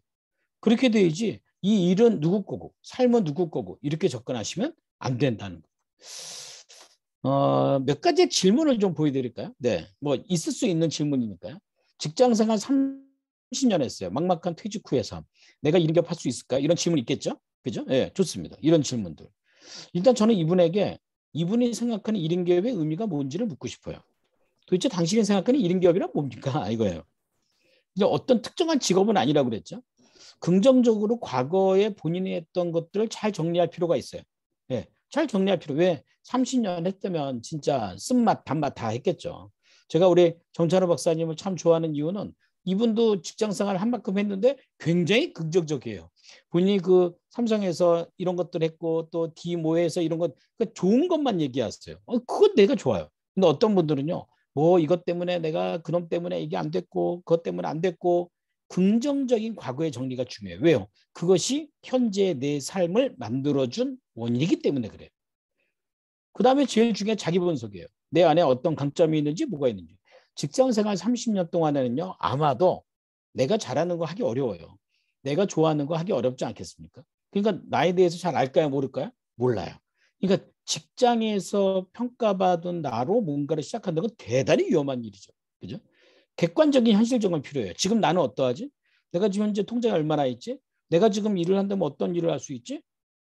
그렇게 돼야지 이 일은 누구 거고 삶은 누구 거고 이렇게 접근하시면 안 된다는 거예요. 몇 가지 질문을 좀 보여드릴까요? 네, 뭐 있을 수 있는 질문이니까요. 직장생활 30년 했어요. 막막한 퇴직 후의 삶. 내가 1인 기업 할 수 있을까? 이런 질문 있겠죠? 그죠? 네, 좋습니다. 이런 질문들. 일단 저는 이분이 생각하는 1인 기업의 의미가 뭔지를 묻고 싶어요. 도대체 당신이 생각하는 1인 기업이란 뭡니까? 이거예요. 이제 어떤 특정한 직업은 아니라고 그랬죠. 긍정적으로 과거에 본인이 했던 것들을 잘 정리할 필요가 있어요. 네, 잘 정리할 필요. 왜? 30년 했다면 진짜 쓴맛, 단맛 다 했겠죠. 제가 우리 정찬호 박사님을 참 좋아하는 이유는 이분도 직장생활 한 만큼 했는데 굉장히 긍정적이에요. 본인이 그 삼성에서 이런 것들 했고 또 디모에서 이런 것 좋은 것만 얘기하세요. 그건 내가 좋아요. 근데 어떤 분들은요. 뭐 이것 때문에 내가 그놈 때문에 이게 안 됐고 그것 때문에 안 됐고 긍정적인 과거의 정리가 중요해요. 왜요? 그것이 현재 내 삶을 만들어준 원인이기 때문에 그래요. 그 다음에 제일 중요한 자기 분석이에요. 내 안에 어떤 강점이 있는지 뭐가 있는지. 직장생활 30년 동안에는요. 아마도 내가 잘하는 거 하기 어려워요. 내가 좋아하는 거 하기 어렵지 않겠습니까? 그러니까 나에 대해서 잘 알까요? 모를까요? 몰라요. 그러니까 직장에서 평가받은 나로 뭔가를 시작한다는 건 대단히 위험한 일이죠. 그죠? 객관적인 현실적인 필요해요. 지금 나는 어떠하지? 내가 지금 현재 통장에 얼마나 있지? 내가 지금 일을 한다면 어떤 일을 할 수 있지?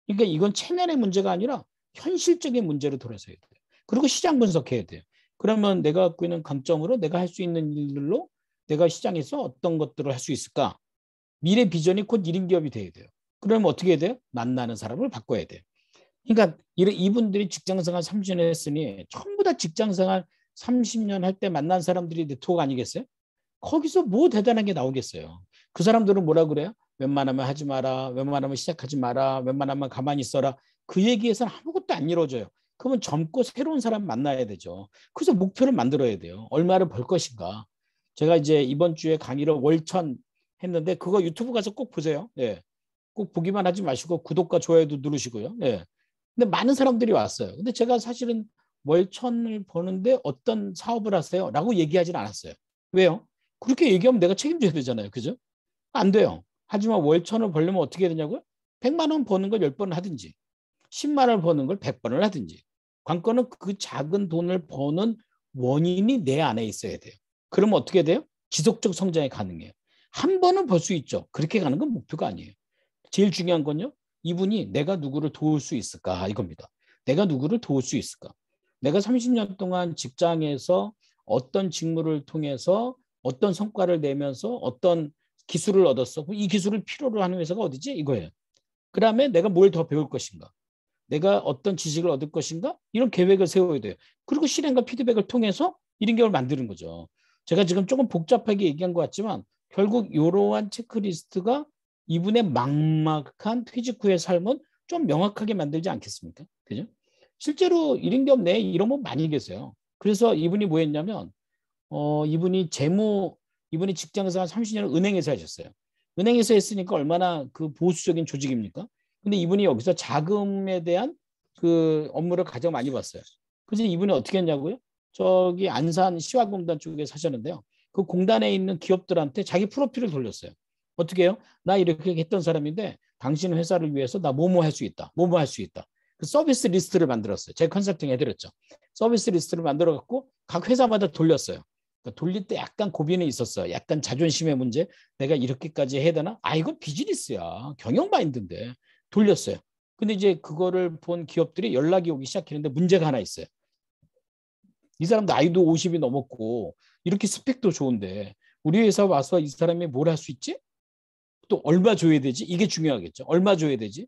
그러니까 이건 체면의 문제가 아니라 현실적인 문제로 돌아서야 돼요. 그리고 시장 분석해야 돼요. 그러면 내가 갖고 있는 강점으로 내가 할 수 있는 일들로 내가 시장에서 어떤 것들을 할 수 있을까? 미래 비전이 곧 1인 기업이 돼야 돼요. 그러면 어떻게 해야 돼요? 만나는 사람을 바꿔야 돼요. 그러니까 이분들이 직장생활 30년 했으니 전부 다 직장생활 30년 할 때 만난 사람들이 네트워크 아니겠어요? 거기서 뭐 대단한 게 나오겠어요. 그 사람들은 뭐라 그래요? 웬만하면 하지 마라. 웬만하면 시작하지 마라. 웬만하면 가만히 있어라. 그 얘기에서는 아무것도 안 이루어져요. 그러면 젊고 새로운 사람 만나야 되죠. 그래서 목표를 만들어야 돼요. 얼마를 벌 것인가. 제가 이제 이번 주에 강의를 월천 했는데 그거 유튜브 가서 꼭 보세요. 예. 꼭 보기만 하지 마시고 구독과 좋아요도 누르시고요. 예. 근데 많은 사람들이 왔어요. 근데 제가 사실은 월 1,000을 버는데 어떤 사업을 하세요? 라고 얘기하진 않았어요. 왜요? 그렇게 얘기하면 내가 책임져야 되잖아요. 그죠? 안 돼요. 하지만 월 1,000을 벌려면 어떻게 해야 되냐고요? 100만 원 버는 걸 10번을 하든지 10만 원 버는 걸 100번을 하든지 관건은 그 작은 돈을 버는 원인이 내 안에 있어야 돼요. 그러면 어떻게 돼요? 지속적 성장이 가능해요. 한 번은 벌 수 있죠. 그렇게 가는 건 목표가 아니에요. 제일 중요한 건요. 이분이 내가 누구를 도울 수 있을까 이겁니다. 내가 누구를 도울 수 있을까. 내가 30년 동안 직장에서 어떤 직무를 통해서 어떤 성과를 내면서 어떤 기술을 얻었어. 이 기술을 필요로 하는 회사가 어디지? 이거예요. 그 다음에 내가 뭘 더 배울 것인가. 내가 어떤 지식을 얻을 것인가? 이런 계획을 세워야 돼요. 그리고 실행과 피드백을 통해서 이런 걸 만드는 거죠. 제가 지금 조금 복잡하게 얘기한 것 같지만 결국 이러한 체크리스트가 이분의 막막한 퇴직 후의 삶은 좀 명확하게 만들지 않겠습니까? 그죠? 실제로 이런 게 없네. 이런 분 많이 계세요. 그래서 이분이 뭐 했냐면 이분이 직장에서 한 30년을 은행에서 하셨어요. 은행에서 했으니까 얼마나 그 보수적인 조직입니까? 근데 이분이 여기서 자금에 대한 그 업무를 가장 많이 봤어요. 그래서 이분이 어떻게 했냐고요? 저기 안산 시화공단 쪽에 사셨는데요. 그 공단에 있는 기업들한테 자기 프로필을 돌렸어요. 어떻게 해요? 나 이렇게 했던 사람인데 당신 회사를 위해서 나 뭐뭐 할 수 있다. 뭐뭐 할 수 있다. 그 서비스 리스트를 만들었어요. 제가 컨설팅 해드렸죠. 서비스 리스트를 만들어갖고 각 회사마다 돌렸어요. 그러니까 돌릴 때 약간 고민이 있었어요. 약간 자존심의 문제. 내가 이렇게까지 해야 되나? 아, 이거 비즈니스야. 경영 마인드인데. 돌렸어요. 근데 이제 그거를 본 기업들이 연락이 오기 시작했는데 문제가 하나 있어요. 이 사람 나이도 50이 넘었고 이렇게 스펙도 좋은데 우리 회사 와서 이 사람이 뭘 할 수 있지? 또 얼마 줘야 되지? 이게 중요하겠죠. 얼마 줘야 되지?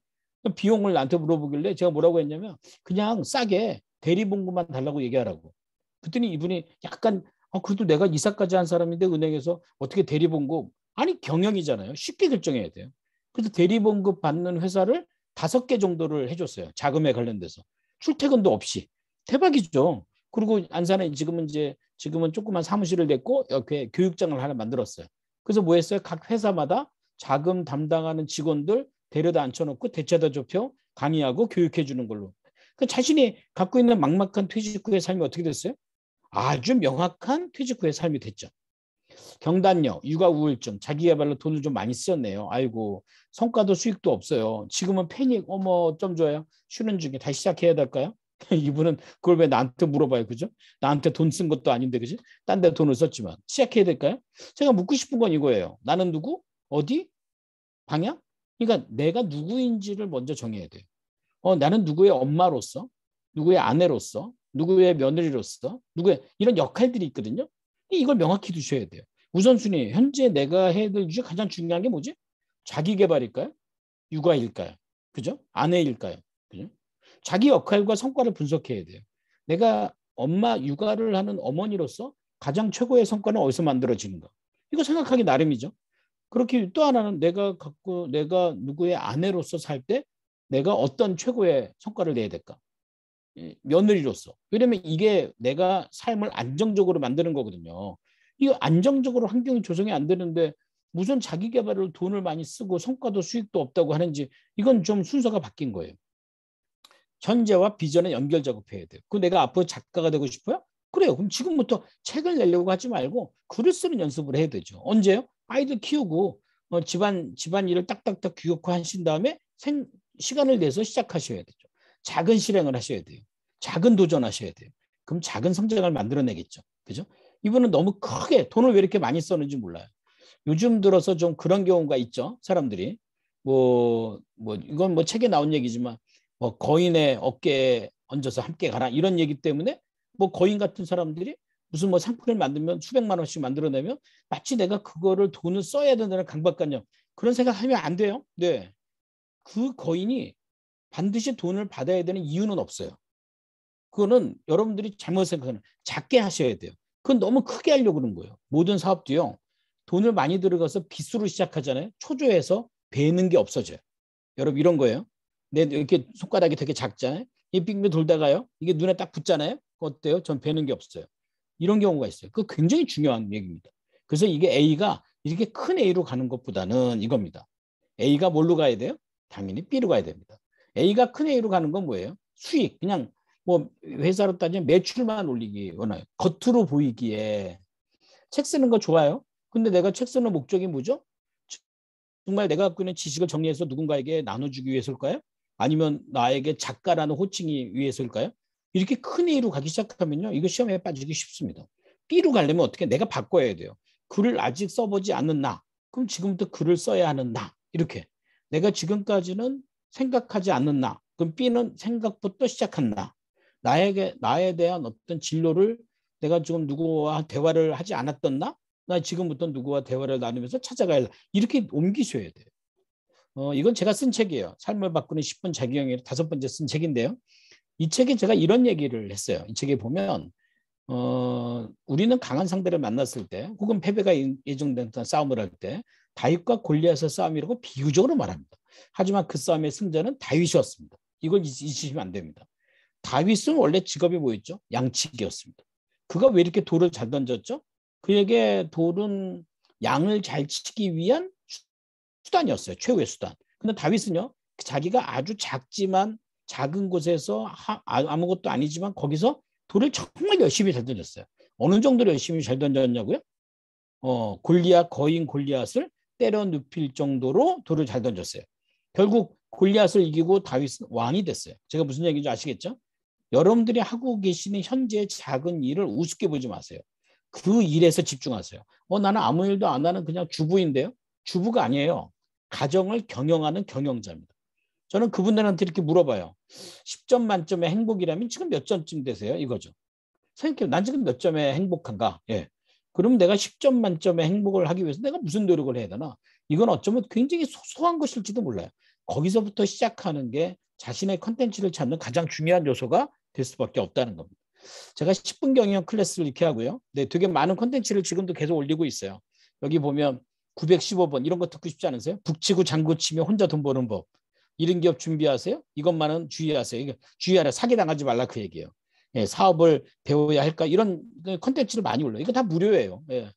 비용을 나한테 물어보길래 제가 뭐라고 했냐면 그냥 싸게 대리봉급만 달라고 얘기하라고. 그랬더니 이분이 약간 그래도 내가 이사까지 한 사람인데 은행에서 어떻게 대리봉급. 아니 경영이잖아요. 쉽게 결정해야 돼요. 그래서 대리봉급 받는 회사를 5개 정도를 해줬어요. 자금에 관련돼서. 출퇴근도 없이. 대박이죠. 그리고 안산에 지금은 조그만 사무실을 냈고 이렇게 교육장을 하나 만들었어요. 그래서 뭐 했어요? 각 회사마다 자금 담당하는 직원들 데려다 앉혀놓고 대체다 좁혀 강의하고 교육해 주는 걸로. 그 자신이 갖고 있는 막막한 퇴직 후의 삶이 어떻게 됐어요? 아주 명확한 퇴직 후의 삶이 됐죠. 경단녀, 육아 우울증, 자기개발로 돈을 좀 많이 쓰셨네요. 아이고, 성과도 수익도 없어요. 지금은 패닉, 어머, 어쩜 좋아요. 쉬는 중에 다시 시작해야 될까요? 이분은 그걸 왜 나한테 물어봐요, 그죠? 나한테 돈 쓴 것도 아닌데, 그지? 딴 데 돈을 썼지만 시작해야 될까요? 제가 묻고 싶은 건 이거예요. 나는 누구? 어디? 방향? 그러니까 내가 누구인지를 먼저 정해야 돼요. 나는 누구의 엄마로서, 누구의 아내로서, 누구의 며느리로서, 누구의 이런 역할들이 있거든요. 이걸 명확히 두셔야 돼요. 우선순위, 현재 내가 해야 될 중에 가장 중요한 게 뭐지? 자기개발일까요? 육아일까요? 그죠? 아내일까요? 그죠? 자기 역할과 성과를 분석해야 돼요. 내가 엄마 육아를 하는 어머니로서 가장 최고의 성과는 어디서 만들어지는가? 이거 생각하기 나름이죠. 그렇게 또 하나는 내가 누구의 아내로서 살 때 내가 어떤 최고의 성과를 내야 될까? 며느리로서. 왜냐면 이게 내가 삶을 안정적으로 만드는 거거든요. 이거 안정적으로 환경이 조성이 안 되는데 무슨 자기 개발을 돈을 많이 쓰고 성과도 수익도 없다고 하는지 이건 좀 순서가 바뀐 거예요. 현재와 비전의 연결 작업해야 돼요. 그 내가 앞으로 작가가 되고 싶어요? 그래요. 그럼 지금부터 책을 내려고 하지 말고 글을 쓰는 연습을 해야 되죠. 언제요? 아이들 키우고 집안일을 딱딱딱 규격화하신 다음에 시간을 내서 시작하셔야 되죠. 작은 실행을 하셔야 돼요. 작은 도전하셔야 돼요. 그럼 작은 성장을 만들어내겠죠. 그죠? 이분은 너무 크게 돈을 왜 이렇게 많이 썼는지 몰라요. 요즘 들어서 좀 그런 경우가 있죠. 사람들이 이건 뭐 책에 나온 얘기지만 뭐 거인의 어깨에 얹어서 함께 가라 이런 얘기 때문에 뭐 거인 같은 사람들이 무슨 뭐 상품을 만들면 수백만 원씩 만들어내면 마치 내가 그거를 돈을 써야 된다는 강박관념 그런 생각하면 안 돼요. 네, 그 거인이 반드시 돈을 받아야 되는 이유는 없어요. 그거는 여러분들이 잘못 생각하는 작게 하셔야 돼요. 그건 너무 크게 하려고 그러는 거예요. 모든 사업도요. 돈을 많이 들어가서 빚으로 시작하잖아요. 초조해서 배는 게 없어져요. 여러분 이런 거예요. 이렇게 손가락이 되게 작잖아요. 이 빙빙 돌다가요. 이게 눈에 딱 붙잖아요. 어때요? 전 배는 게 없어요. 이런 경우가 있어요. 그거 굉장히 중요한 얘기입니다. 그래서 이게 A가 이렇게 큰 A로 가는 것보다는 이겁니다. A가 뭘로 가야 돼요? 당연히 B로 가야 됩니다. A가 큰 A로 가는 건 뭐예요? 수익. 그냥 뭐 회사로 따지면 매출만 올리기 원해요. 겉으로 보이기에. 책 쓰는 거 좋아요. 근데 내가 책 쓰는 목적이 뭐죠? 정말 내가 갖고 있는 지식을 정리해서 누군가에게 나눠주기 위해서일까요? 아니면 나에게 작가라는 호칭이 위해서일까요? 이렇게 큰 A로 가기 시작하면요. 이거 시험에 빠지기 쉽습니다. B로 가려면 어떻게 내가 바꿔야 돼요. 글을 아직 써보지 않는 나. 그럼 지금부터 글을 써야 하는 나. 이렇게. 내가 지금까지는 생각하지 않는 나. 그럼 B는 생각부터 시작한 나. 나에 대한 어떤 진로를 내가 지금 누구와 대화를 하지 않았던 나. 나 지금부터 누구와 대화를 나누면서 찾아가야 해. 이렇게 옮기셔야 돼요. 이건 제가 쓴 책이에요. 삶을 바꾸는 10분 자기경의 5번째 쓴 책인데요. 이 책에 제가 이런 얘기를 했어요. 이 책에 보면 우리는 강한 상대를 만났을 때 혹은 패배가 예정된 싸움을 할 때 다윗과 골리앗의 싸움이라고 비유적으로 말합니다. 하지만 그 싸움의 승자는 다윗이었습니다. 이걸 잊으시면 안 됩니다. 다윗은 원래 직업이 뭐였죠? 양치기였습니다. 그가 왜 이렇게 돌을 잘 던졌죠? 그에게 돌은 양을 잘 치기 위한 수단이었어요. 최후의 수단. 근데 다윗은요. 자기가 아주 작지만 작은 곳에서 아무것도 아니지만 거기서 돌을 정말 열심히 잘 던졌어요. 어느 정도로 열심히 잘 던졌냐고요? 거인 골리앗을 때려 눕힐 정도로 돌을 잘 던졌어요. 결국 골리앗을 이기고 다윗은 왕이 됐어요. 제가 무슨 얘기인지 아시겠죠? 여러분들이 하고 계시는 현재의 작은 일을 우습게 보지 마세요. 그 일에서 집중하세요. 나는 아무 일도 안 하는 그냥 주부인데요. 주부가 아니에요. 가정을 경영하는 경영자입니다. 저는 그분들한테 이렇게 물어봐요. 10점 만점의 행복이라면 지금 몇 점쯤 되세요? 이거죠. 생각해요. 난 지금 몇 점에 행복한가? 예. 그럼 내가 10점 만점의 행복을 하기 위해서 내가 무슨 노력을 해야 되나? 이건 어쩌면 굉장히 소소한 것일지도 몰라요. 거기서부터 시작하는 게 자신의 컨텐츠를 찾는 가장 중요한 요소가 될 수밖에 없다는 겁니다. 제가 10분 경영 클래스를 이렇게 하고요. 네, 되게 많은 컨텐츠를 지금도 계속 올리고 있어요. 여기 보면 915번 이런 거 듣고 싶지 않으세요? 북치고 장구치며 혼자 돈 버는 법. 이런 기업 준비하세요? 이것만은 주의하세요. 이거 주의하라. 사기당하지 말라 그 얘기예요. 예, 사업을 배워야 할까? 이런 컨텐츠를 많이 올려요. 이거 다 무료예요. 예.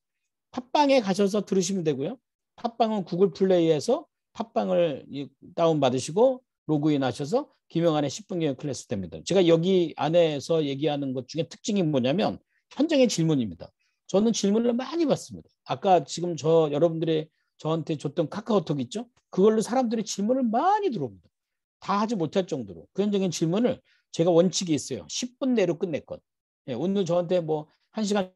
팟빵에 가셔서 들으시면 되고요. 팟빵은 구글 플레이에서 팟빵을 다운받으시고 로그인 하셔서 김영환의 10분 경영 클래스 됩니다. 제가 여기 안에서 얘기하는 것 중에 특징이 뭐냐면 현장의 질문입니다. 저는 질문을 많이 받습니다. 아까 지금 여러분들이 저한테 줬던 카카오톡 있죠? 그걸로 사람들이 질문을 많이 들어옵니다. 다 하지 못할 정도로. 그 현장의 질문을 제가 원칙이 있어요. 10분 내로 끝낼 것. 예, 오늘 저한테 뭐 1시간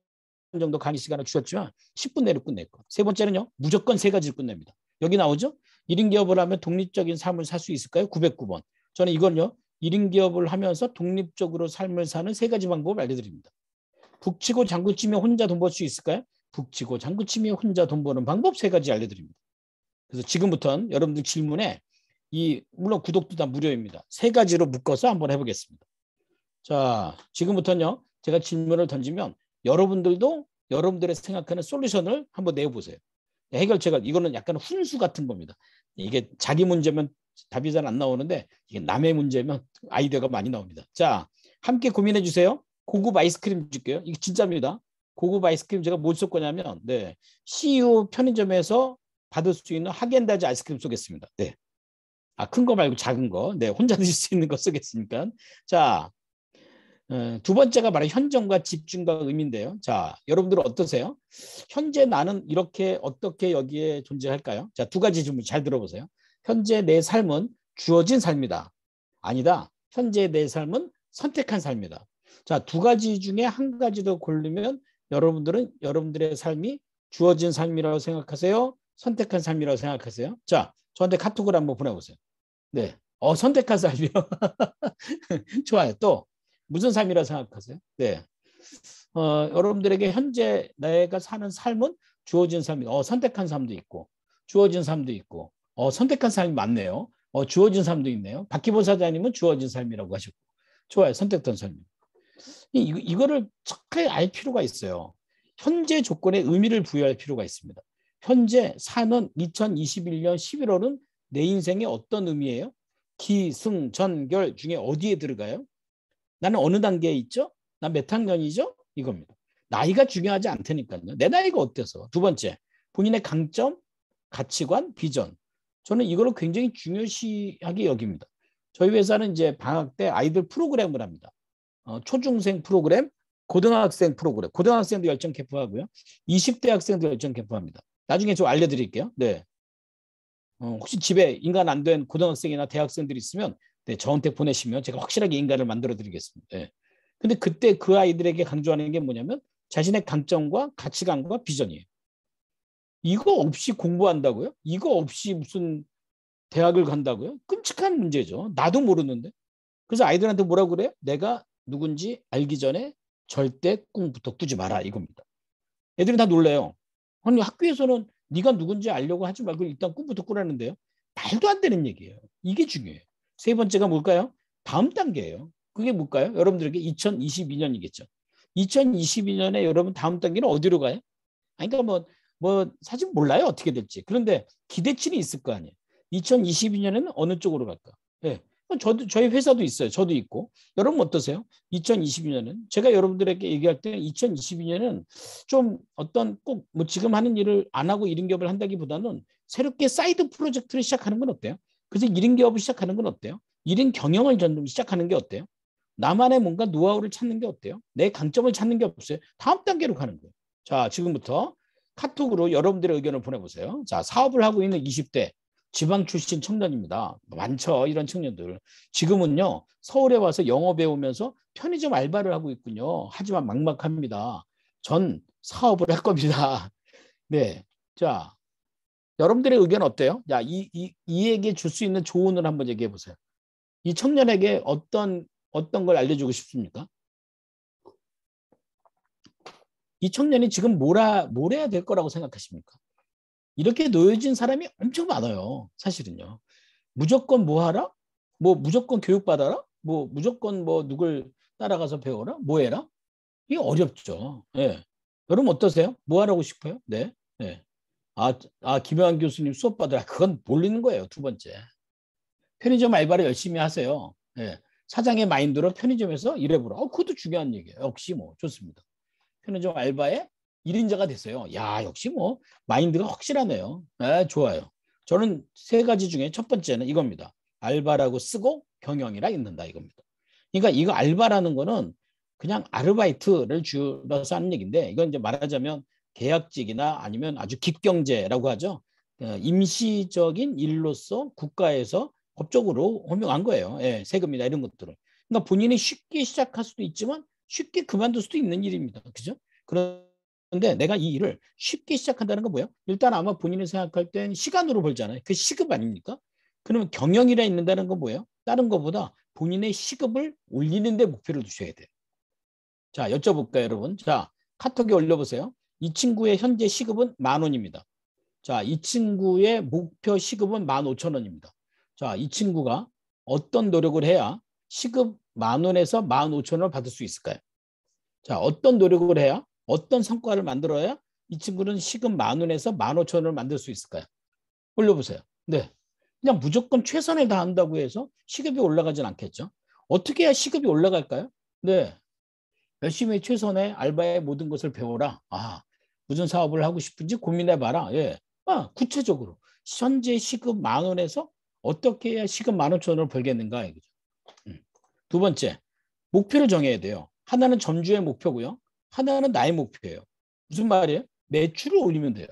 정도 강의 시간을 주셨지만 10분 내로 끝낼 것. 세 번째는요. 무조건 3가지를 끝냅니다. 여기 나오죠? 1인 기업을 하면 독립적인 삶을 살 수 있을까요? 909번. 저는 이건요. 1인 기업을 하면서 독립적으로 삶을 사는 3가지 방법을 알려드립니다. 북치고 장구치며 혼자 돈 벌 수 있을까요? 북치고 장구치며 혼자 돈 버는 방법 3가지 알려드립니다. 그래서 지금부터는 여러분들 질문에 물론 구독도 다 무료입니다. 3가지로 묶어서 한번 해보겠습니다. 자, 지금부터는요. 제가 질문을 던지면 여러분들도 여러분들의 생각하는 솔루션을 한번 내어보세요. 해결책을 이거는 약간 훈수 같은 겁니다. 이게 자기 문제면 답이 잘 안 나오는데 이게 남의 문제면 아이디어가 많이 나옵니다. 자, 함께 고민해 주세요. 고급 아이스크림 줄게요. 이게 진짜입니다. 고급 아이스크림 제가 뭘 쏠 거냐면 CU 편의점에서 받을 수 있는 하겐다즈 아이스크림 쏘겠습니다. 네. 큰 거 말고 작은 거. 네, 혼자 드실 수 있는 거 쏘겠으니까. 자, 두 번째가 바로 현정과 집중과 의미인데요. 자, 여러분들은 어떠세요? 현재 나는 이렇게 어떻게 여기에 존재할까요? 자, 2가지 질문 잘 들어보세요. 현재 내 삶은 주어진 삶이다. 아니다. 현재 내 삶은 선택한 삶이다. 자, 2가지 중에 1가지 고르면 여러분들은 여러분들의 삶이 주어진 삶이라고 생각하세요? 선택한 삶이라고 생각하세요? 자, 저한테 카톡을 한번 보내보세요. 네, 선택한 삶이요. 좋아요. 또 무슨 삶이라고 생각하세요? 네, 여러분들에게 현재 내가 사는 삶은 주어진 삶이 선택한 삶도 있고 주어진 삶도 있고 선택한 삶이 많네요. 주어진 삶도 있네요. 박기보 사장님은 주어진 삶이라고 하셨고 좋아요. 선택된 삶. 이거를 착하게 알 필요가 있어요. 현재 조건에 의미를 부여할 필요가 있습니다. 현재 사는 2021년 11월은 내 인생의 어떤 의미예요? 기승전결 중에 어디에 들어가요? 나는 어느 단계에 있죠? 난 몇 학년이죠? 이겁니다. 나이가 중요하지 않다니까요. 내 나이가 어때서? 2번째, 본인의 강점, 가치관, 비전. 저는 이거를 굉장히 중요시하게 여깁니다. 저희 회사는 이제 방학 때 아이들 프로그램을 합니다. 초중생 프로그램, 고등학생 프로그램. 고등학생도 열정 캠프하고요. 20대 학생도 열정 캠프합니다. 나중에 좀 알려드릴게요. 네. 혹시 집에 인간 안 된 고등학생이나 대학생들이 있으면 네, 저한테 보내시면 제가 확실하게 인간을 만들어 드리겠습니다. 네. 근데 그때 그 아이들에게 강조하는 게 뭐냐면 자신의 강점과 가치관과 비전이에요. 이거 없이 공부한다고요? 이거 없이 무슨 대학을 간다고요? 끔찍한 문제죠. 나도 모르는데. 그래서 아이들한테 뭐라고 그래요? 내가 누군지 알기 전에 절대 꿈부터 꾸지 마라 이겁니다. 애들이 다 놀래요. 아니 학교에서는 네가 누군지 알려고 하지 말고 일단 꿈부터 꾸라는데요. 말도 안 되는 얘기예요. 이게 중요해요. 세 번째가 뭘까요? 다음 단계예요. 그게 뭘까요? 여러분들에게 2022년이겠죠. 2022년에 여러분 다음 단계는 어디로 가요? 아니, 그러니까 뭐 사실 몰라요. 어떻게 될지. 그런데 기대치는 있을 거 아니에요. 2022년에는 어느 쪽으로 갈까? 네. 저희 회사도 있어요. 저도 있고. 여러분 어떠세요? 2022년은 제가 여러분들에게 얘기할 때는 2022년은 좀 어떤 꼭 뭐 지금 하는 일을 안 하고 1인 기업을 한다기보다는 새롭게 사이드 프로젝트를 시작하는 건 어때요? 그래서 1인 기업을 시작하는 건 어때요? 1인 경영을 좀 시작하는 게 어때요? 나만의 뭔가 노하우를 찾는 게 어때요? 내 강점을 찾는 게 없어요. 다음 단계로 가는 거예요. 자, 지금부터 카톡으로 여러분들의 의견을 보내보세요. 자, 사업을 하고 있는 20대 지방 출신 청년입니다. 많죠, 이런 청년들. 지금은요, 서울에 와서 영어 배우면서 편의점 알바를 하고 있군요. 하지만 막막합니다. 전 사업을 할 겁니다. 네, 자, 여러분들의 의견 어때요? 자, 이에게 줄 수 있는 조언을 한번 얘기해 보세요. 이 청년에게 어떤 걸 알려주고 싶습니까? 이 청년이 지금 뭘 해야 될 거라고 생각하십니까? 이렇게 놓여진 사람이 엄청 많아요. 사실은요. 무조건 뭐 하라? 뭐 무조건 교육받아라? 뭐 무조건 뭐 누굴 따라가서 배워라? 뭐 해라? 이게 어렵죠. 예. 여러분 어떠세요? 뭐 하라고 싶어요? 네. 네. 김영환 교수님 수업 받으라. 그건 몰리는 거예요. 두 번째. 편의점 알바를 열심히 하세요. 예. 사장의 마인드로 편의점에서 일해보라. 그것도 중요한 얘기예요. 역시 뭐 좋습니다. 편의점 알바에 1인자가 됐어요. 야, 역시 뭐 마인드가 확실하네요. 좋아요. 저는 세 가지 중에 첫 번째는 이겁니다. 알바라고 쓰고 경영이라 읽는다 이겁니다. 그러니까 이거 알바라는 거는 그냥 아르바이트를 줄여서 하는 얘기인데 이건 이제 말하자면 계약직이나 아니면 아주 깁경제라고 하죠. 임시적인 일로서 국가에서 법적으로 호명한 거예요. 예, 세금이나 이런 것들을. 그러니까 본인이 쉽게 시작할 수도 있지만 쉽게 그만둘 수도 있는 일입니다. 그죠? 그런데 내가 이 일을 쉽게 시작한다는 건 뭐예요? 일단 아마 본인이 생각할 땐 시간으로 벌잖아요. 그 시급 아닙니까? 그러면 경영이라 있는다는 건 뭐예요? 다른 것보다 본인의 시급을 올리는 데 목표를 두셔야 돼요. 자, 여쭤볼까요, 여러분? 자, 카톡에 올려보세요. 이 친구의 현재 시급은 10,000원입니다. 자, 이 친구의 목표 시급은 15,000원입니다. 자, 이 친구가 어떤 노력을 해야 시급 10,000원에서 15,000원을 받을 수 있을까요? 자, 어떤 노력을 해야 어떤 성과를 만들어야 이 친구는 시급 10,000원에서 15,000원을 만들 수 있을까요? 올려보세요. 네, 그냥 무조건 최선을 다한다고 해서 시급이 올라가진 않겠죠. 어떻게 해야 시급이 올라갈까요? 네, 열심히 최선의 알바의 모든 것을 배워라. 무슨 사업을 하고 싶은지 고민해봐라. 예, 구체적으로 현재 시급 10,000원에서 어떻게 해야 시급 15,000원을 벌겠는가 이거죠. 두 번째, 목표를 정해야 돼요. 하나는 점주의 목표고요. 하나는 나의 목표예요. 무슨 말이에요? 매출을 올리면 돼요.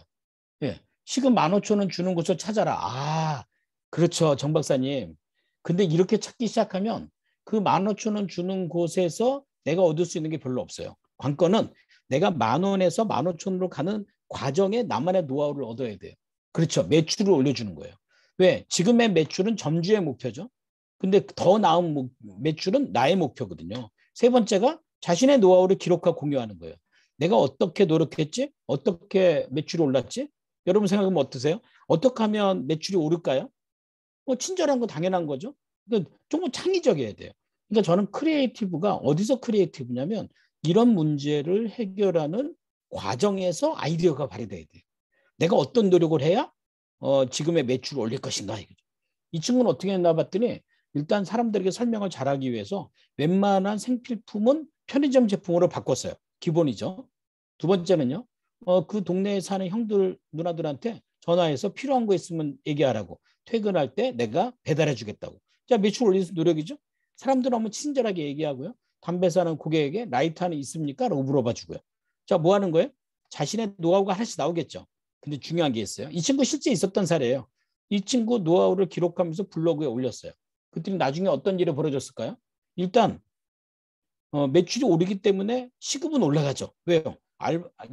예, 시급 15,000원 주는 곳을 찾아라. 그렇죠, 정 박사님. 근데 이렇게 찾기 시작하면 그 15,000원 주는 곳에서 내가 얻을 수 있는 게 별로 없어요. 관건은 내가 10,000원에서 15,000원으로 가는 과정에 나만의 노하우를 얻어야 돼요. 그렇죠, 매출을 올려주는 거예요. 왜? 지금의 매출은 점주의 목표죠. 근데 더 나은 매출은 나의 목표거든요. 세 번째가 자신의 노하우를 기록하고 공유하는 거예요. 내가 어떻게 노력했지? 어떻게 매출이 올랐지? 여러분 생각하면 어떠세요? 어떻게 하면 매출이 오를까요? 친절한 거 당연한 거죠. 그러니까 조금 창의적이어야 돼요. 그러니까 저는 크리에이티브가 어디서 크리에이티브냐면 이런 문제를 해결하는 과정에서 아이디어가 발휘돼야 돼요. 내가 어떤 노력을 해야 지금의 매출을 올릴 것인가 이거죠. 이 친구는 어떻게 했나 봤더니 일단 사람들에게 설명을 잘하기 위해서 웬만한 생필품은 편의점 제품으로 바꿨어요. 기본이죠. 두 번째는요. 그 동네에 사는 형들 누나들한테 전화해서 필요한 거 있으면 얘기하라고. 퇴근할 때 내가 배달해 주겠다고. 자, 매출 올리는 노력이죠. 사람들 너무 친절하게 얘기하고요. 담배 사는 고객에게 라이터는 있습니까? 라고 물어봐 주고요. 자, 뭐 하는 거예요? 자신의 노하우가 하나씩 나오겠죠. 근데 중요한 게 있어요. 이 친구 실제 있었던 사례예요. 이 친구 노하우를 기록하면서 블로그에 올렸어요. 그랬더니 나중에 어떤 일이 벌어졌을까요? 일단 매출이 오르기 때문에 시급은 올라가죠. 왜요?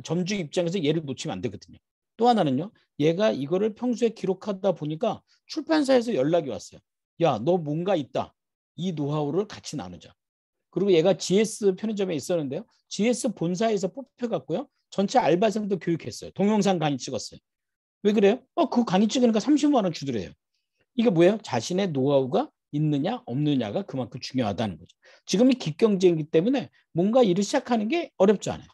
점주 입장에서 얘를 놓치면 안 되거든요. 또 하나는요. 얘가 이거를 평소에 기록하다 보니까 출판사에서 연락이 왔어요. 야, 너 뭔가 있다. 이 노하우를 같이 나누자. 그리고 얘가 GS 편의점에 있었는데요. GS 본사에서 뽑혀갔고요. 전체 알바생도 교육했어요. 동영상 강의 찍었어요. 왜 그래요? 그 강의 찍으니까 30만 원 주더래요. 이게 뭐예요? 자신의 노하우가 있느냐 없느냐가 그만큼 중요하다는 거죠. 지금이 기경제이기 때문에 뭔가 일을 시작하는 게 어렵지 않아요.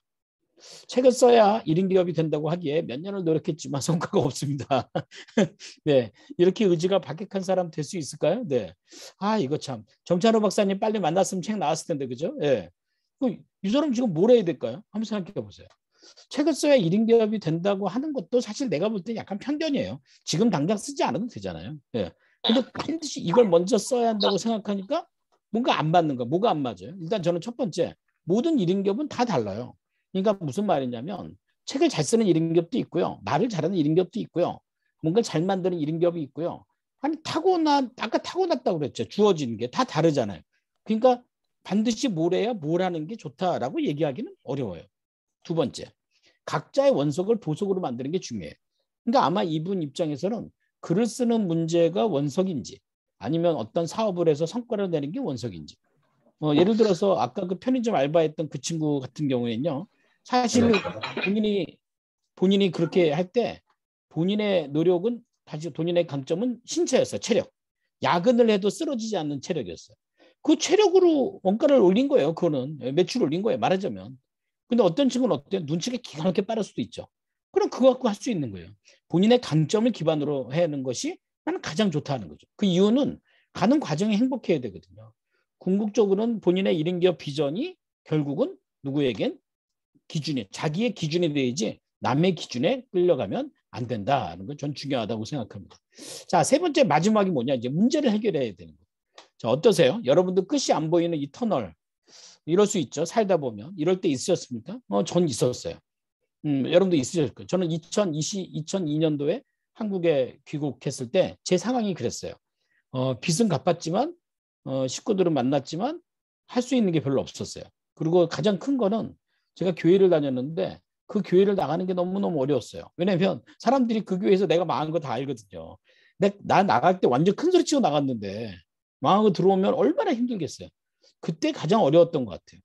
책을 써야 1인 기업이 된다고 하기에 몇 년을 노력했지만 성과가 없습니다. 네, 이렇게 의지가 박약한 사람 될 수 있을까요? 네. 이거 참 정찬호 박사님 빨리 만났으면 책 나왔을 텐데, 그죠? 네. 이 사람 지금 뭘 해야 될까요? 한번 생각해 보세요. 책을 써야 1인 기업이 된다고 하는 것도 사실 내가 볼 때 약간 편견이에요. 지금 당장 쓰지 않아도 되잖아요. 네. 근데 반드시 이걸 먼저 써야 한다고 생각하니까 뭔가 안 맞는 거, 뭐가 안 맞아요? 일단 저는 첫 번째, 모든 1인 기업은 다 달라요. 그러니까 무슨 말이냐면 책을 잘 쓰는 1인 기업도 있고요. 말을 잘하는 1인 기업도 있고요. 뭔가 잘 만드는 1인 기업이 있고요. 아까 타고났다고 그랬죠. 주어지는 게 다 다르잖아요. 그러니까 반드시 뭘 해야 뭘 하는 게 좋다라고 얘기하기는 어려워요. 두 번째, 각자의 원석을 보석으로 만드는 게 중요해요. 그러니까 아마 이분 입장에서는 글을 쓰는 문제가 원석인지 아니면 어떤 사업을 해서 성과를 내는 게 원석인지. 예를 들어서 아까 그 편의점 알바했던 그 친구 같은 경우에는요. 사실 본인이 그렇게 할 때 본인의 노력은 사실 본인의 강점은 신체였어요. 체력. 야근을 해도 쓰러지지 않는 체력이었어요. 그 체력으로 원가를 올린 거예요. 그거는 매출 올린 거예요. 말하자면. 근데 어떤 친구는 어때요? 눈치가 기가 막히게 빠를 수도 있죠. 그럼 그거 갖고 할 수 있는 거예요. 본인의 강점을 기반으로 하는 것이 나는 가장 좋다는 거죠. 그 이유는 가는 과정이 행복해야 되거든요. 궁극적으로는 본인의 1인 기업 비전이 결국은 누구에겐 기준이, 자기의 기준이 되어야지 남의 기준에 끌려가면 안 된다는 건 전 중요하다고 생각합니다. 자, 세 번째 마지막이 뭐냐? 이제 문제를 해결해야 되는 거예요. 자, 어떠세요? 여러분들 끝이 안 보이는 이 터널. 이럴 수 있죠. 살다 보면. 이럴 때 있으셨습니까? 전 있었어요. 여러분도 있으셨을 거예요. 저는 2002년도에 한국에 귀국했을 때 제 상황이 그랬어요. 빚은 갚았지만 식구들은 만났지만 할 수 있는 게 별로 없었어요. 그리고 가장 큰 거는 제가 교회를 다녔는데 그 교회를 나가는 게 너무너무 어려웠어요. 왜냐하면 사람들이 그 교회에서 내가 망한 거 다 알거든요. 나 나갈 때 완전 큰 소리 치고 나갔는데 망하고 들어오면 얼마나 힘들겠어요. 그때 가장 어려웠던 것 같아요.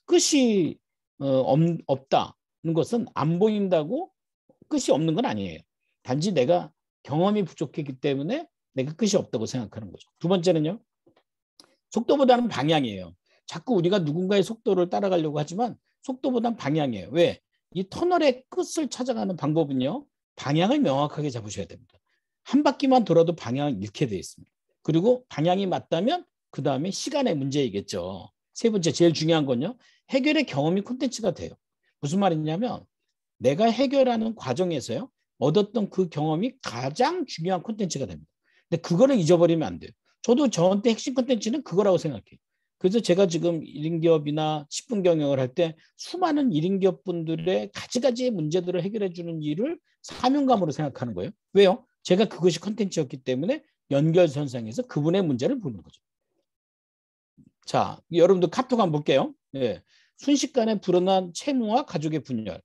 끝이 없다는 것은 안 보인다고 끝이 없는 건 아니에요. 단지 내가 경험이 부족했기 때문에 내가 끝이 없다고 생각하는 거죠. 두 번째는요. 속도보다는 방향이에요. 자꾸 우리가 누군가의 속도를 따라가려고 하지만 속도보다는 방향이에요. 왜? 이 터널의 끝을 찾아가는 방법은요. 방향을 명확하게 잡으셔야 됩니다. 한 바퀴만 돌아도 방향을 잃게 돼 있습니다. 그리고 방향이 맞다면 그 다음에 시간의 문제이겠죠. 세 번째 제일 중요한 건요. 해결의 경험이 콘텐츠가 돼요. 무슨 말이냐면 내가 해결하는 과정에서요. 얻었던 그 경험이 가장 중요한 콘텐츠가 됩니다. 근데 그거를 잊어버리면 안 돼요. 저도 저한테 핵심 콘텐츠는 그거라고 생각해요. 그래서 제가 지금 1인 기업이나 10분 경영을 할 때 수많은 1인 기업 분들의 가지가지의 문제들을 해결해 주는 일을 사명감으로 생각하는 거예요. 왜요? 제가 그것이 콘텐츠였기 때문에 연결선상에서 그분의 문제를 보는 거죠. 자, 여러분들 카톡 한번 볼게요. 네. 순식간에 불어난 채무와 가족의 분열.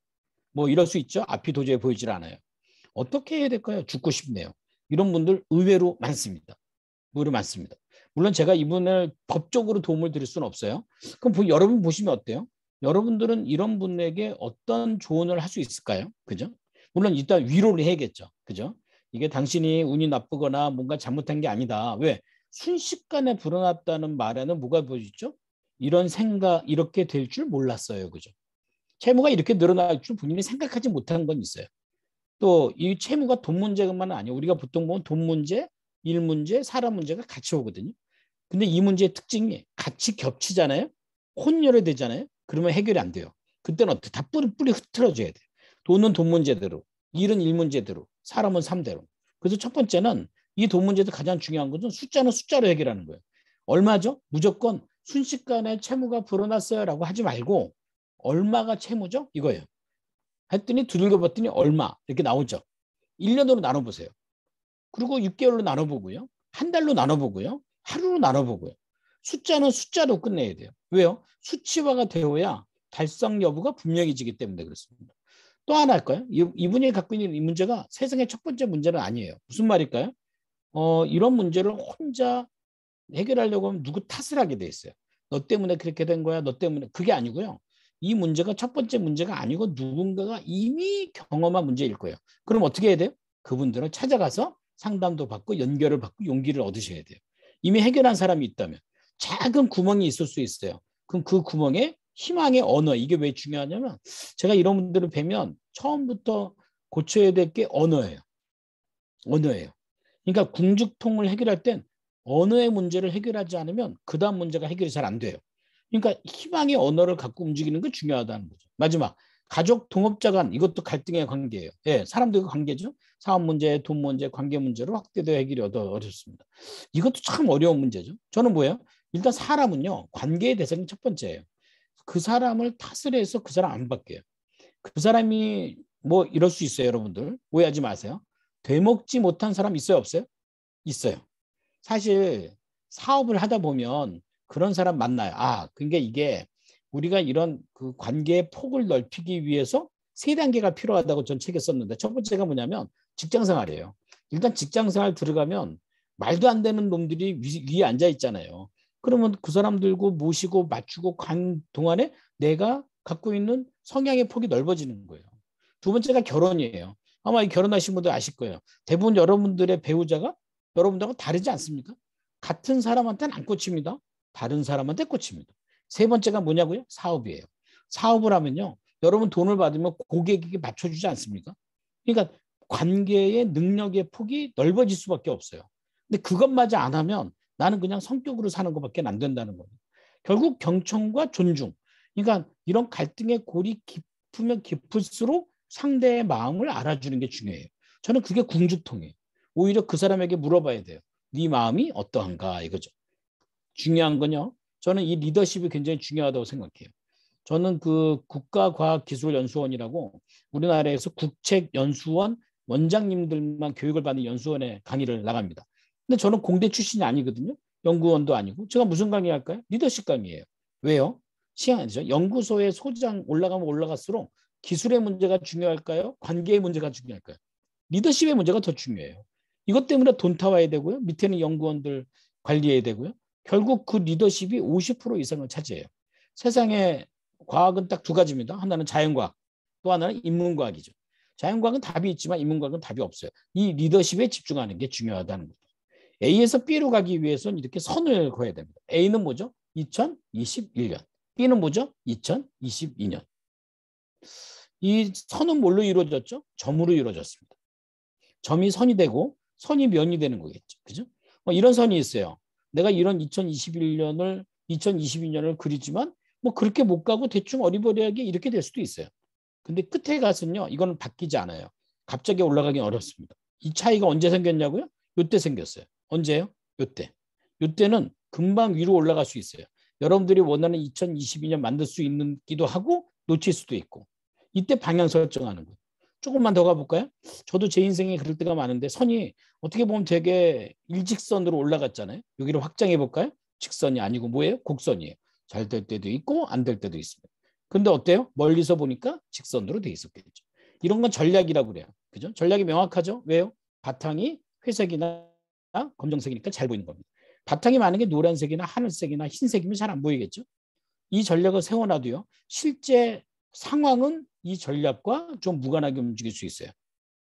뭐 이럴 수 있죠. 앞이 도저히 보이질 않아요. 어떻게 해야 될까요? 죽고 싶네요. 이런 분들 의외로 많습니다. 의외로 많습니다. 물론 제가 이분을 법적으로 도움을 드릴 수는 없어요. 그럼 여러분 보시면 어때요? 여러분들은 이런 분에게 어떤 조언을 할 수 있을까요? 그죠? 물론 일단 위로를 해야겠죠. 그죠? 이게 당신이 운이 나쁘거나 뭔가 잘못한 게 아니다. 왜? 순식간에 불어났다는 말에는 뭐가 보여지죠? 이런 생각, 이렇게 될 줄 몰랐어요. 그죠? 채무가 이렇게 늘어날 줄 본인이 생각하지 못한 건 있어요. 또 이 채무가 돈 문제만은 아니에요. 우리가 보통 보면 돈 문제, 일 문제, 사람 문제가 같이 오거든요. 근데 이 문제의 특징이 같이 겹치잖아요. 혼혈이 되잖아요. 그러면 해결이 안 돼요. 그때는 어떻게 다 뿌리 흐트러져야 돼요. 돈은 돈 문제대로, 일은 일 문제대로, 사람은 삶대로. 그래서 첫 번째는 이 돈 문제도 가장 중요한 것은 숫자는 숫자로 해결하는 거예요. 얼마죠? 무조건 순식간에 채무가 불어났어요라고 하지 말고 얼마가 채무죠? 이거예요. 했더니 두들겨 봤더니 얼마 이렇게 나오죠. 1년으로 나눠보세요. 그리고 6개월로 나눠보고요. 한 달로 나눠보고요. 하루로 나눠보고요. 숫자는 숫자로 끝내야 돼요. 왜요? 수치화가 되어야 달성 여부가 분명해지기 때문에 그렇습니다. 또 하나 할까요? 이분이 갖고 있는 이 문제가 세상의 첫 번째 문제는 아니에요. 무슨 말일까요? 이런 문제를 혼자 해결하려고 하면 누구 탓을 하게 돼 있어요. 너 때문에 그렇게 된 거야. 너 때문에. 그게 아니고요. 이 문제가 첫 번째 문제가 아니고 누군가가 이미 경험한 문제일 거예요. 그럼 어떻게 해야 돼요? 그분들을 찾아가서 상담도 받고 연결을 받고 용기를 얻으셔야 돼요. 이미 해결한 사람이 있다면 작은 구멍이 있을 수 있어요. 그럼 그 구멍에 희망의 언어, 이게 왜 중요하냐면 제가 이런 분들을 뵈면 처음부터 고쳐야 될 게 언어예요. 언어예요. 그러니까 궁죽통을 해결할 땐 언어의 문제를 해결하지 않으면 그 다음 문제가 해결이 잘 안 돼요. 그러니까 희망의 언어를 갖고 움직이는 게 중요하다는 거죠. 마지막, 가족 동업자 간, 이것도 갈등의 관계예요. 예, 사람들과 관계죠. 사업 문제, 돈 문제, 관계 문제로 확대되어 해결이 어렵습니다. 이것도 참 어려운 문제죠. 저는 뭐예요? 일단 사람은요, 관계의 대상이 첫 번째예요. 그 사람을 탓을 해서 그 사람 안 바뀌어요. 그 사람이 뭐 이럴 수 있어요, 여러분들. 오해하지 마세요. 되먹지 못한 사람 있어요, 없어요? 있어요. 사실 사업을 하다 보면 그런 사람 만나요. 그러니까 이게 우리가 이런 그 관계의 폭을 넓히기 위해서 3단계가 필요하다고 전 책에 썼는데 첫 번째가 뭐냐면 직장생활이에요. 일단 직장생활 들어가면 말도 안 되는 놈들이 위에 앉아 있잖아요. 그러면 그 사람들고 모시고 맞추고 간 동안에 내가 갖고 있는 성향의 폭이 넓어지는 거예요. 두 번째가 결혼이에요. 아마 이 결혼하신 분들 아실 거예요. 대부분 여러분들의 배우자가 여러분들하고 다르지 않습니까? 같은 사람한테는 안 꽂힙니다. 다른 사람한테 꽂힙니다. 세 번째가 뭐냐고요? 사업이에요. 사업을 하면요. 여러분 돈을 받으면 고객에게 맞춰주지 않습니까? 그러니까 관계의 능력의 폭이 넓어질 수밖에 없어요. 근데 그것마저 안 하면 나는 그냥 성격으로 사는 것밖에 안 된다는 거예요. 결국 경청과 존중. 그러니까 이런 갈등의 골이 깊으면 깊을수록 상대의 마음을 알아주는 게 중요해요. 저는 그게 궁죽통이에요. 오히려 그 사람에게 물어봐야 돼요. 네 마음이 어떠한가 이거죠. 중요한 건요. 저는 이 리더십이 굉장히 중요하다고 생각해요. 저는 그 국가과학기술연수원이라고 우리나라에서 국책연수원 원장님들만 교육을 받는 연수원에 강의를 나갑니다. 근데 저는 공대 출신이 아니거든요. 연구원도 아니고. 제가 무슨 강의 할까요? 리더십 강의예요. 왜요? 시간이죠. 연구소의 소장 올라가면 올라갈수록 기술의 문제가 중요할까요? 관계의 문제가 중요할까요? 리더십의 문제가 더 중요해요. 이것 때문에 돈 타와야 되고요. 밑에는 연구원들 관리해야 되고요. 결국 그 리더십이 50% 이상을 차지해요. 세상에 과학은 딱 2가지입니다. 하나는 자연과학, 또 하나는 인문과학이죠. 자연과학은 답이 있지만 인문과학은 답이 없어요. 이 리더십에 집중하는 게 중요하다는 거죠. A에서 B로 가기 위해서는 이렇게 선을 그어야 됩니다. A는 뭐죠? 2021년. B는 뭐죠? 2022년. 이 선은 뭘로 이루어졌죠? 점으로 이루어졌습니다. 점이 선이 되고 선이 면이 되는 거겠죠. 그죠? 이런 선이 있어요. 내가 이런 2022년을 그리지만 뭐 그렇게 못 가고 대충 어리버리하게 이렇게 될 수도 있어요. 근데 끝에 가서는요. 이거는 바뀌지 않아요. 갑자기 올라가긴 어렵습니다. 이 차이가 언제 생겼냐고요? 요때 생겼어요. 언제요? 요때. 요때는 금방 위로 올라갈 수 있어요. 여러분들이 원하는 2022년 만들 수 있기도 하고 놓칠 수도 있고. 이때 방향 설정하는 거예요. 조금만 더 가볼까요? 저도 제 인생에 그럴 때가 많은데 선이 어떻게 보면 되게 일직선으로 올라갔잖아요. 여기를 확장해 볼까요? 직선이 아니고 뭐예요? 곡선이에요. 잘 될 때도 있고 안 될 때도 있습니다. 근데 어때요? 멀리서 보니까 직선으로 돼 있었겠죠. 이런 건 전략이라고 그래요. 그죠? 전략이 명확하죠? 왜요? 바탕이 회색이나 검정색이니까 잘 보이는 겁니다. 바탕이 많은 게 노란색이나 하늘색이나 흰색이면 잘 안 보이겠죠? 이 전략을 세워놔도요. 실제 상황은 이 전략과 좀 무관하게 움직일 수 있어요.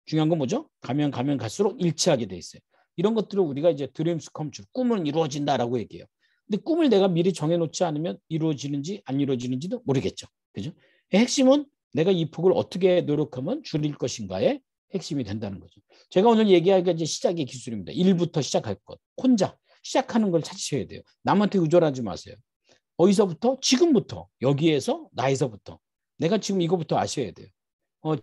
중요한 건 뭐죠? 가면 갈수록 일치하게 돼 있어요. 이런 것들을 우리가 이제 드림스 컴 트루, 꿈은 이루어진다라고 얘기해요. 근데 꿈을 내가 미리 정해놓지 않으면 이루어지는지 안 이루어지는지도 모르겠죠. 그죠? 핵심은 내가 이 폭을 어떻게 노력하면 줄일 것인가의 핵심이 된다는 거죠. 제가 오늘 얘기하기가 이제 시작의 기술입니다. 1부터 시작할 것. 혼자 시작하는 걸 찾으셔야 돼요. 남한테 의존하지 마세요. 어디서부터? 지금부터. 여기에서 나에서부터. 내가 지금 이거부터 아셔야 돼요.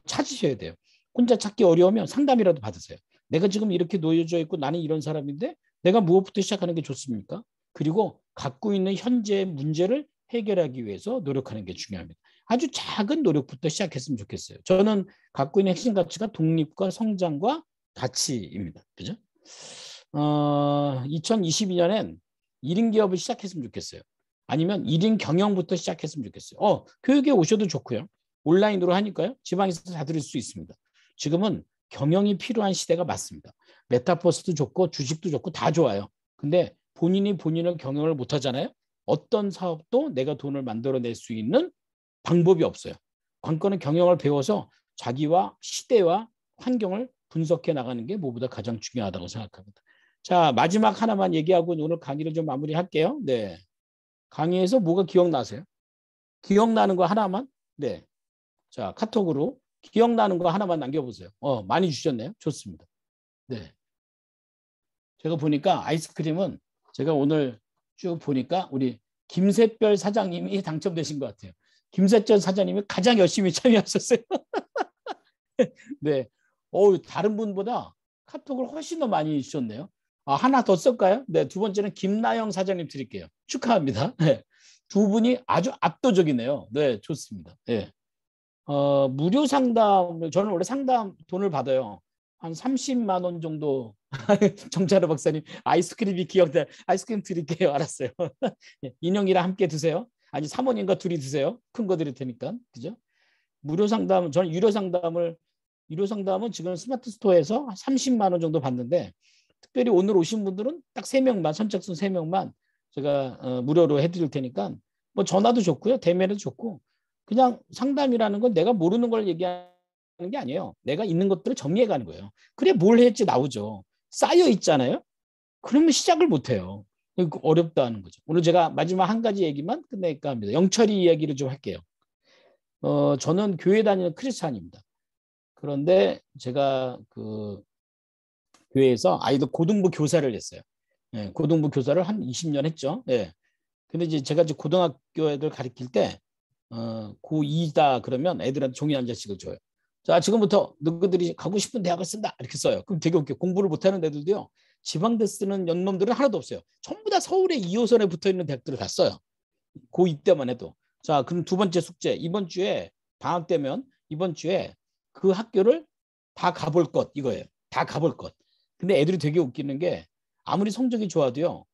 찾으셔야 돼요. 혼자 찾기 어려우면 상담이라도 받으세요. 내가 지금 이렇게 놓여져 있고 나는 이런 사람인데 내가 무엇부터 시작하는 게 좋습니까? 그리고 갖고 있는 현재의 문제를 해결하기 위해서 노력하는 게 중요합니다. 아주 작은 노력부터 시작했으면 좋겠어요. 저는 갖고 있는 핵심 가치가 독립과 성장과 가치입니다. 그죠? 2022년엔 1인 기업을 시작했으면 좋겠어요. 아니면 1인 경영부터 시작했으면 좋겠어요. 교육에 오셔도 좋고요. 온라인으로 하니까요. 지방에서 다 들을 수 있습니다. 지금은 경영이 필요한 시대가 맞습니다. 메타버스도 좋고 주식도 좋고 다 좋아요. 근데 본인이 본인을 경영을 못 하잖아요. 어떤 사업도 내가 돈을 만들어낼 수 있는 방법이 없어요. 관건은 경영을 배워서 자기와 시대와 환경을 분석해 나가는 게 무엇보다 가장 중요하다고 생각합니다. 자, 마지막 하나만 얘기하고 오늘 강의를 좀 마무리할게요. 네. 강의에서 뭐가 기억나세요? 기억나는 거 하나만? 네. 자, 카톡으로 기억나는 거 하나만 남겨보세요. 많이 주셨네요. 좋습니다. 네. 제가 보니까 아이스크림은 제가 오늘 쭉 보니까 우리 김샛별 사장님이 당첨되신 것 같아요. 김샛별 사장님이 가장 열심히 참여하셨어요. 네. 다른 분보다 카톡을 훨씬 더 많이 주셨네요. 하나 더 쓸까요? 네. 두 번째는 김나영 사장님 드릴게요. 축하합니다. 네. 두 분이 아주 압도적이네요. 네. 좋습니다. 네. 무료 상담, 저는 원래 상담 돈을 받아요. 한 30만 원 정도. 정찬호 박사님, 아이스크림이 기억나. 아이스크림 드릴게요. 알았어요. 인형이랑 함께 드세요. 아니, 사모님과 둘이 드세요. 큰 거 드릴 테니까. 그죠? 무료 상담, 저는 유료 상담은 지금 스마트 스토어에서 30만 원 정도 받는데, 특별히 오늘 오신 분들은 딱 3명만, 선착순 3명만 제가 무료로 해드릴 테니까, 뭐 전화도 좋고요. 대면도 좋고, 그냥 상담이라는 건 내가 모르는 걸 얘기하는 게 아니에요. 내가 있는 것들을 정리해 가는 거예요. 그래 뭘 했지 나오죠. 쌓여 있잖아요. 그러면 시작을 못 해요. 어렵다는 거죠. 오늘 제가 마지막 한 가지 얘기만 끝낼까 합니다. 영철이 이야기를 좀 할게요. 저는 교회 다니는 크리스찬입니다. 그런데 제가 그 교회에서 아이들 고등부 교사를 했어요. 네, 고등부 교사를 한 20년 했죠. 네. 근데 이제 제가 이제 고등학교 애들 가르칠 때 고2다 그러면 애들한테 종이 한 장씩을 줘요. 자, 지금부터 너희들이 가고 싶은 대학을 쓴다 이렇게 써요. 그럼 되게 웃겨. 공부를 못하는 애들도요. 지방대 쓰는 연놈들은 하나도 없어요. 전부 다 서울에 2호선에 붙어있는 대학들을 다 써요. 고2 때만 해도. 자, 그럼 두 번째 숙제. 이번 주에 방학 때면 이번 주에 그 학교를 다 가볼 것 이거예요. 다 가볼 것. 근데 애들이 되게 웃기는 게 아무리 성적이 좋아도요.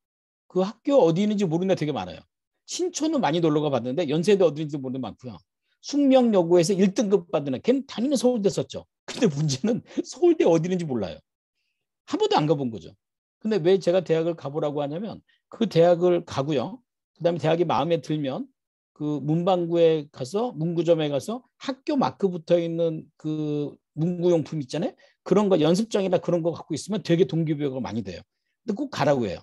그 학교 어디 있는지 모르는 애 되게 많아요. 신촌은 많이 놀러가 봤는데 연세대 어디 있는지 모르는 애 많고요. 숙명여고에서 1등급 받은 애, 걔는 당연히 서울대 썼죠. 근데 문제는 서울대 어디 있는지 몰라요. 한 번도 안 가본 거죠. 근데 왜 제가 대학을 가보라고 하냐면 그 대학을 가고요. 그다음에 대학이 마음에 들면 그 문방구에 가서 문구점에 가서 학교 마크 붙어 있는 그 문구용품 있잖아요. 그런 거 연습장이나 그런 거 갖고 있으면 되게 동기부여가 많이 돼요. 근데 꼭 가라고 해요.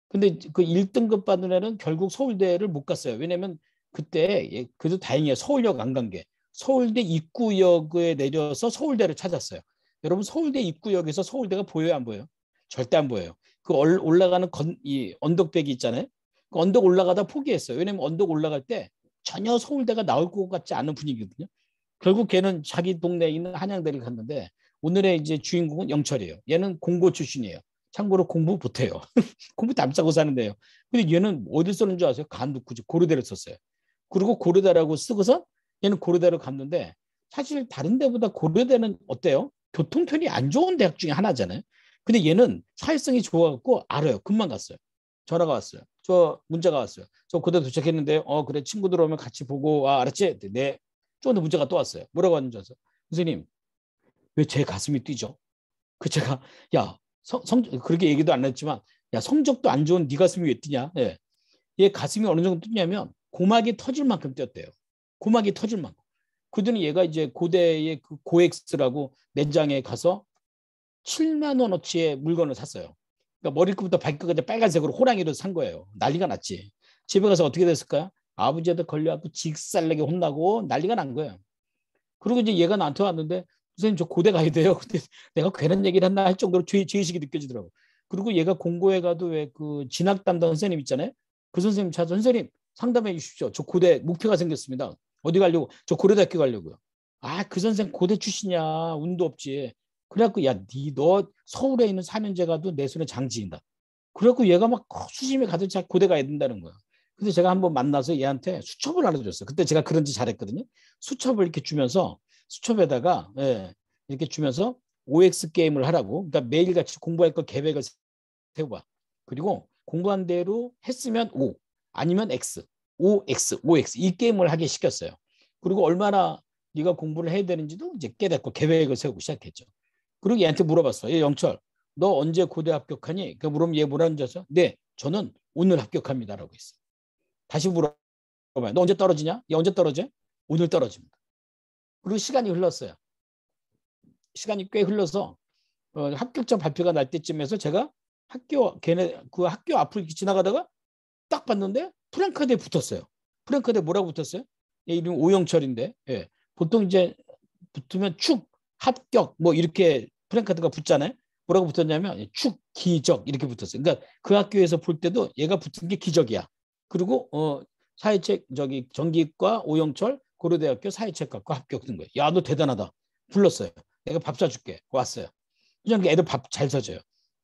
근데 그 1등급 받은 애는 결국 서울대를 못 갔어요. 왜냐면 그때 그래도 다행이에요. 서울역 안 간 게. 서울대 입구역에 내려서 서울대를 찾았어요. 여러분 서울대 입구역에서 서울대가 보여요 안 보여요? 절대 안 보여요. 그 올라가는 이 언덕배기 있잖아요. 그 언덕 올라가다 포기했어요. 왜냐면 언덕 올라갈 때 전혀 서울대가 나올 것 같지 않은 분위기거든요. 결국 걔는 자기 동네에 있는 한양대를 갔는데 오늘의 이제 주인공은 영철이에요. 얘는 공고 출신이에요. 참고로 공부 못해요. 공부 담싸고 사는데요. 근데 얘는 어딜 쓰는 줄 아세요? 간두쿠지 고려대를 썼어요. 그리고 고려대라고 쓰고서 얘는 고려대로 갔는데 사실 다른 데보다 고려대는 어때요? 교통편이 안 좋은 대학 중에 하나잖아요. 근데 얘는 사회성이 좋아갖고 알아요. 금방 갔어요. 전화가 왔어요. 저 문자가 왔어요. 저 고대 도착했는데 그래 친구들 오면 같이 보고 알았지? 네. 좀 더 문자가 또 왔어요. 뭐라고 하는지 아세요? 선생님 왜 제 가슴이 뛰죠? 그 제가 야 그렇게 얘기도 안 했지만 야 성적도 안 좋은 네 가슴이 왜 뛰냐? 예. 얘 가슴이 어느 정도 뛰냐면 고막이 터질 만큼 뛰었대요. 고막이 터질 만큼. 그러더니 얘가 이제 고대의 그 고엑스라고 매장에 가서 7만 원어치의 물건을 샀어요. 그러니까 머리끝부터 발끝까지 빨간색으로 호랑이로 산 거예요. 난리가 났지. 집에 가서 어떻게 됐을까요? 아버지한테 걸려갖고 직살나게 혼나고 난리가 난 거예요. 그리고 이제 얘가 나한테 왔는데 선생님 저 고대 가야 돼요. 근데 내가 괜한 얘기를 했나 할 정도로 죄의식이 느껴지더라고. 그리고 얘가 공고에 가도 왜 그 진학 담당 선생님 있잖아요. 그 선생님 찾아서 선생님 상담해 주십시오. 저 고대 목표가 생겼습니다. 어디 가려고? 저 고려대학교 가려고요. 아, 그 선생 고대 출신이야. 운도 없지. 그래갖고 야, 너 서울에 있는 4년제 가도 내 손에 장지인다. 그래갖고 얘가 막 수심이 가득 차 고대 가야 된다는 거야. 근데 제가 한번 만나서 얘한테 수첩을 알려줬어요. 그때 제가 그런지 잘했거든요. 수첩을 이렇게 주면서 수첩에다가 이렇게 주면서 OX 게임을 하라고. 그러니까 매일같이 공부할 거 계획을 세워봐. 그리고 공부한 대로 했으면 O 아니면 X, OX 이 게임을 하게 시켰어요. 그리고 얼마나 네가 공부를 해야 되는지도 이제 깨닫고 계획을 세우고 시작했죠. 그리고 얘한테 물어봤어. 얘 영철, 너 언제 고대 합격하니? 그 물으면 얘 뭐라 앉아서 네, 저는 오늘 합격합니다라고 했어. 다시 물어봐요. 너 언제 떨어지냐? 얘 언제 떨어져? 오늘 떨어집니다. 그리고 시간이 흘렀어요. 시간이 꽤 흘러서 합격자 발표가 날 때쯤에서 제가 그 학교 앞을 지나가다가 딱 봤는데 프랭카드에 붙었어요. 프랭카드에 뭐라고 붙었어요? 얘 이름 오영철인데 보통 이제 붙으면 축, 합격 뭐 이렇게 프랭카드가 붙잖아요. 뭐라고 붙었냐면 축, 기적 이렇게 붙었어요. 그러니까 그 학교에서 볼 때도 얘가 붙은 게 기적이야. 그리고 사회책 정기과 오영철 고려대학교 사회책학과 합격된 거예요. 야, 너 대단하다. 불렀어요. 내가 밥 사줄게. 왔어요. 그냥 애들 밥 잘 사줘요.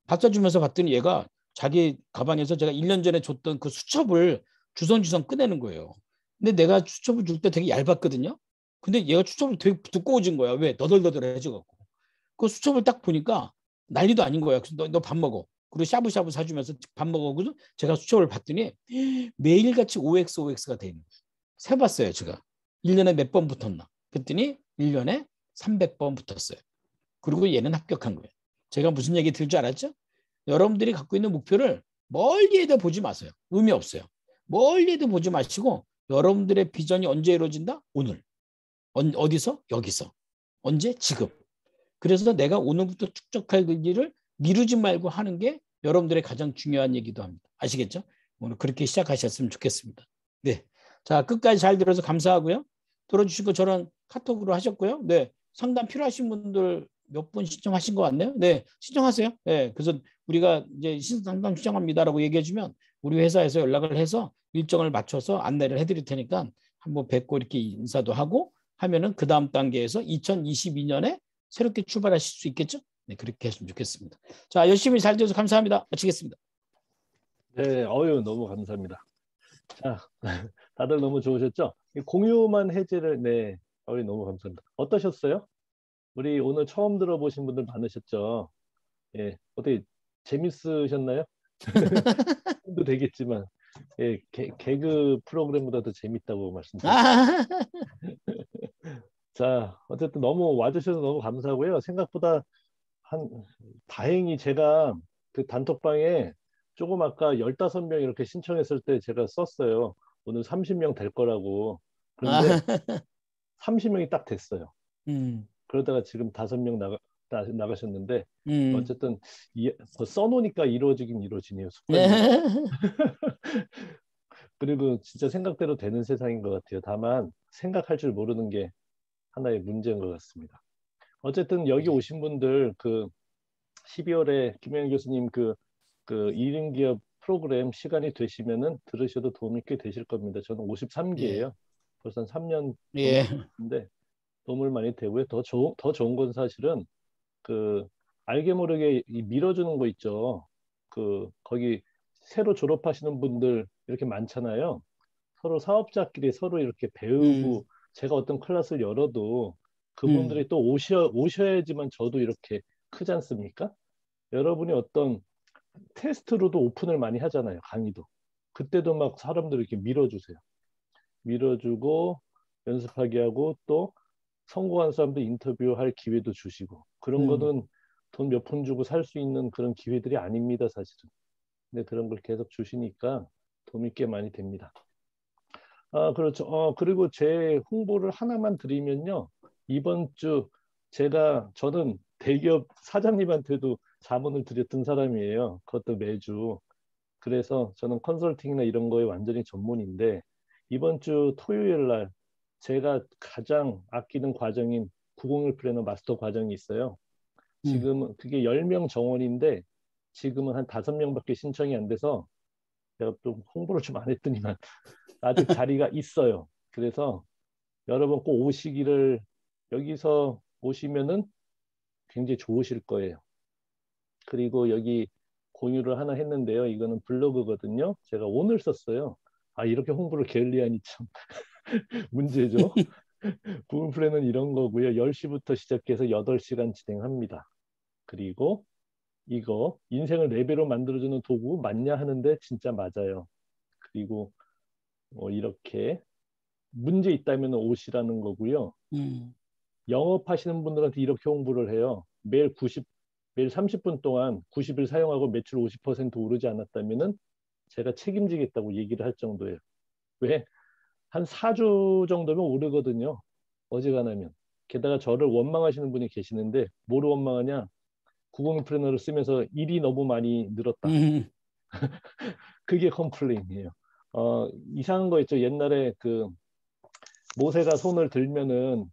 밥 사주면서 봤더니 얘가 자기 가방에서 제가 1년 전에 줬던 그 수첩을 주섬주섬 꺼내는 거예요. 근데 내가 수첩을 줄 때 되게 얇았거든요. 근데 얘가 수첩을 되게 두꺼워진 거야. 왜? 너덜너덜해져갖고. 그 수첩을 딱 보니까 난리도 아닌 거야. 그래서 너 밥 먹어. 그리고 샤브샤브 사주면서 밥 먹어서 제가 수첩을 봤더니 매일같이 OX가 돼 있는 거예요. 세봤어요, 제가. 1년에 몇 번 붙었나. 그랬더니 1년에 300번 붙었어요. 그리고 얘는 합격한 거예요. 제가 무슨 얘기 들 줄 알았죠? 여러분들이 갖고 있는 목표를 멀리에도 보지 마세요. 의미 없어요. 멀리에도 보지 마시고 여러분들의 비전이 언제 이루어진다? 오늘. 어디서? 여기서. 언제? 지금. 그래서 내가 오늘부터 축적할 일을 미루지 말고 하는 게 여러분들의 가장 중요한 얘기도 합니다. 아시겠죠? 오늘 그렇게 시작하셨으면 좋겠습니다. 네. 자, 끝까지 잘 들어서 감사하고요. 들어주시고 저는 카톡으로 하셨고요. 네. 상담 필요하신 분들 몇 분 신청하신 것 같네요. 네. 신청하세요. 네. 그래서 우리가 이제 상담 신청합니다라고 얘기해주면 우리 회사에서 연락을 해서 일정을 맞춰서 안내를 해드릴 테니까 한번 뵙고 이렇게 인사도 하고 하면은 그 다음 단계에서 2022년에 새롭게 출발하실 수 있겠죠? 네, 그렇게 했으면 좋겠습니다. 자, 열심히 잘 들어서 감사합니다. 마치겠습니다. 네, 너무 감사합니다. 자, 다들 너무 좋으셨죠? 공유만 해제를, 네, 너무 감사합니다. 어떠셨어요? 우리 오늘 처음 들어보신 분들 많으셨죠? 예, 어떻게 재밌으셨나요? 도 되겠지만, 예, 개그 프로그램보다 더 재밌다고 말씀드렸습니다. 자, 어쨌든 너무 와주셔서 너무 감사하고요. 생각보다 다행히 제가 그 단톡방에 조금 아까 15명 이렇게 신청했을 때 제가 썼어요. 오늘 30명 될 거라고. 그런데 30명이 딱 됐어요. 그러다가 지금 5명 나가셨는데 어쨌든 써놓으니까 이루어지긴 이루어지네요. 습관이. 그리고 진짜 생각대로 되는 세상인 것 같아요. 다만 생각할 줄 모르는 게 하나의 문제인 것 같습니다. 어쨌든 여기 오신 분들 그 12월에 김영현 교수님 그 1인 기업 프로그램 시간이 되시면은 들으셔도 도움이 꽤 되실 겁니다. 저는 53기예요. 벌써 한 3년 정도인데 도움을 많이 되고요. 더 좋은 건 사실은 그 알게 모르게 밀어주는 거 있죠. 거기 새로 졸업하시는 분들 이렇게 많잖아요. 서로 사업자끼리 서로 이렇게 배우고 제가 어떤 클래스를 열어도 그분들이 또 오셔야지만 저도 이렇게 크지 않습니까? 여러분이 어떤 테스트로도 오픈을 많이 하잖아요. 강의도. 그때도 막 사람들 이렇게 밀어주세요. 밀어주고 연습하게 하고 또 성공한 사람들 인터뷰할 기회도 주시고 그런 거는 돈 몇 푼 주고 살 수 있는 그런 기회들이 아닙니다. 사실은. 근데 그런 걸 계속 주시니까 도움이 꽤 많이 됩니다. 아, 그렇죠. 그리고 제 홍보를 하나만 드리면요. 이번 주 저는 대기업 사장님한테도 자문을 드렸던 사람이에요. 그것도 매주. 그래서 저는 컨설팅이나 이런 거에 완전히 전문인데 이번 주 토요일 날 제가 가장 아끼는 과정인 901 플래너 마스터 과정이 있어요. 지금 그게 10명 정원인데 지금은 한 5명밖에 신청이 안 돼서 제가 또 홍보를 좀 안 했더니만 아직 자리가 있어요. 그래서 여러분 꼭 오시기를 여기서 오시면은 굉장히 좋으실 거예요. 그리고 여기 공유를 하나 했는데요. 이거는 블로그거든요. 제가 오늘 썼어요. 아, 이렇게 홍보를 게을리하니 참 문제죠. 부분 플랜은 이런 거고요. 10시부터 시작해서 8시간 진행합니다. 그리고 이거 인생을 4배로 만들어주는 도구 맞냐 하는데 진짜 맞아요. 그리고 이렇게 문제 있다면 오시라는 거고요. 영업하시는 분들한테 이렇게 홍보를 해요. 매일 30분 동안 90일 사용하고 매출 50% 오르지 않았다면은 제가 책임지겠다고 얘기를 할 정도예요. 왜? 한 4주 정도면 오르거든요. 어지간하면. 게다가 저를 원망하시는 분이 계시는데 뭐로 원망하냐? 구글 플래너를 쓰면서 일이 너무 많이 늘었다. 그게 컴플레인이에요. 이상한 거 있죠. 옛날에 그 모세가 손을 들면은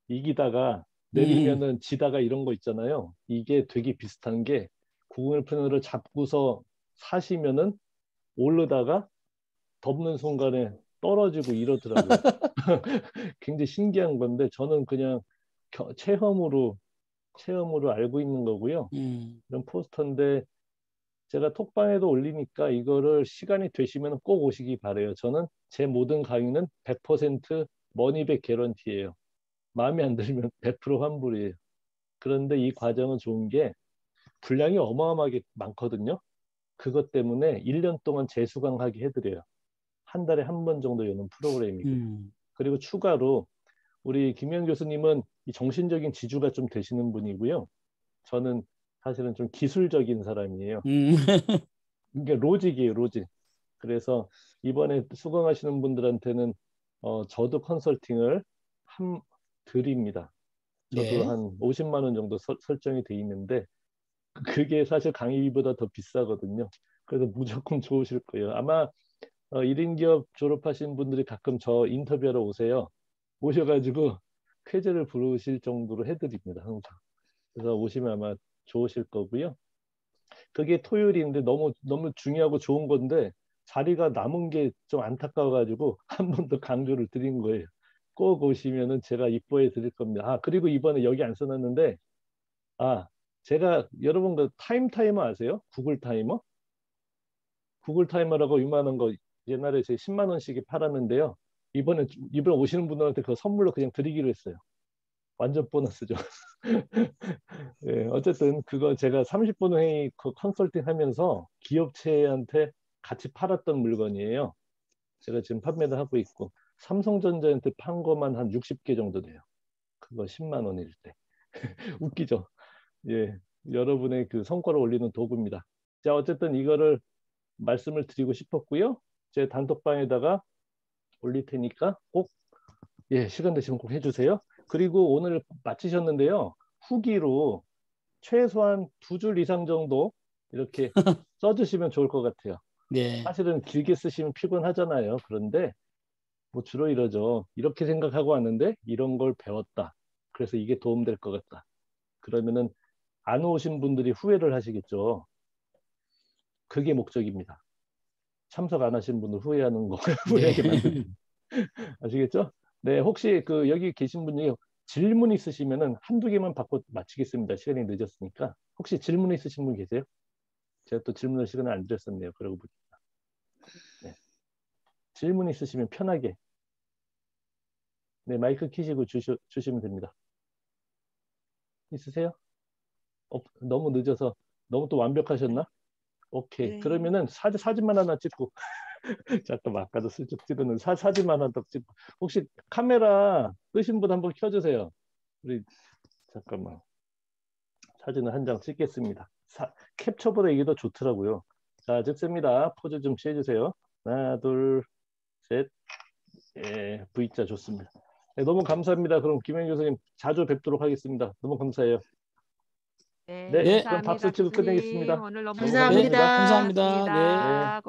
이기다가 내리면은 지다가 이런 거 있잖아요. 이게 되게 비슷한 게 구글 플래너를 잡고서 사시면은 오르다가 덮는 순간에 떨어지고 이러더라고요. 굉장히 신기한 건데 저는 그냥 체험으로 알고 있는 거고요. 이런 포스터인데 제가 톡방에도 올리니까 이거를 시간이 되시면 꼭 오시기 바래요. 저는 제 모든 강의는 100% 머니백 개런티예요. 마음에 안 들면 100% 환불이에요. 그런데 이 과정은 좋은 게 분량이 어마어마하게 많거든요. 그것 때문에 1년 동안 재수강하게 해드려요. 한 달에 한 번 정도 여는 프로그램이고. 그리고 추가로 우리 김영 교수님은 이 정신적인 지주가 좀 되시는 분이고요. 저는 사실은 좀 기술적인 사람이에요. 이게 로직이에요, 로직. 그래서 이번에 수강하시는 분들한테는 저도 컨설팅을 드립니다. 저도 네. 한 50만 원 정도 설정이 돼 있는데 그게 사실 강의비보다 더 비싸거든요. 그래서 무조건 좋으실 거예요. 아마 1인 기업 졸업하신 분들이 가끔 저 인터뷰하러 오세요. 오셔가지고 퀴즈를 부르실 정도로 해드립니다. 항상. 그래서 오시면 아마 좋으실 거고요. 그게 토요일인데 너무 중요하고 좋은 건데 자리가 남은 게 좀 안타까워가지고 한 번 더 강조를 드린 거예요. 꼭 오시면은 제가 이뻐해 드릴 겁니다. 아, 그리고 이번에 여기 안 써놨는데 제가 여러분 그 타이머 아세요? 구글 타이머? 구글 타이머라고 유명한 거 옛날에 제 10만 원씩이 팔았는데요. 이번에 오시는 분들한테 그 선물로 그냥 드리기로 했어요. 완전 보너스죠. 네, 어쨌든 그거 제가 30분 회의 컨설팅 하면서 기업체한테 같이 팔았던 물건이에요. 제가 지금 판매도 하고 있고 삼성전자한테 판 거만 한 60개 정도 돼요. 그거 10만 원일 때. 웃기죠? 예, 여러분의 그 성과를 올리는 도구입니다. 자, 어쨌든 이거를 말씀을 드리고 싶었고요. 제 단톡방에다가 올릴 테니까 꼭 시간 되시면 꼭 해주세요. 그리고 오늘 마치셨는데요. 후기로 최소한 2줄 이상 정도 이렇게 써주시면 좋을 것 같아요. 네. 사실은 길게 쓰시면 피곤하잖아요. 그런데 뭐 주로 이러죠. 이렇게 생각하고 왔는데 이런 걸 배웠다. 그래서 이게 도움될 것 같다. 그러면은 안 오신 분들이 후회를 하시겠죠. 그게 목적입니다. 참석 안 하신 분들 후회하는 거 후회하게 만드는 아시겠죠? 네, 혹시 그 여기 계신 분이 질문 있으시면은 한두 개만 받고 마치겠습니다. 시간이 늦었으니까. 혹시 질문 있으신 분 계세요? 제가 또 질문할 시간을 안 드렸었네요. 그러고 보니까. 네. 질문 있으시면 편하게. 네, 마이크 키시고 주시면 됩니다. 있으세요? 너무 늦어서 너무 또 완벽하셨나? 오케이. 네. 그러면은 사진만 하나 찍고 잠깐만 아까도 슬쩍 찍었는 사진만 하나 더 찍고 혹시 카메라 끄신 분 한번 켜주세요. 우리 잠깐만 사진을 한 장 찍겠습니다. 캡처보다 이게 더 좋더라고요. 자, 찍습니다. 포즈 좀 취해주세요. 하나, 둘, 셋. 예, V자 좋습니다. 네, 너무 감사합니다. 그럼 김영 교수님 자주 뵙도록 하겠습니다. 너무 감사해요. 네, 네, 감사합니다. 그럼 박수 치고 교수님. 끝내겠습니다. 오늘 너무 감사합니다. 감사합니다. 네. 고맙습니다.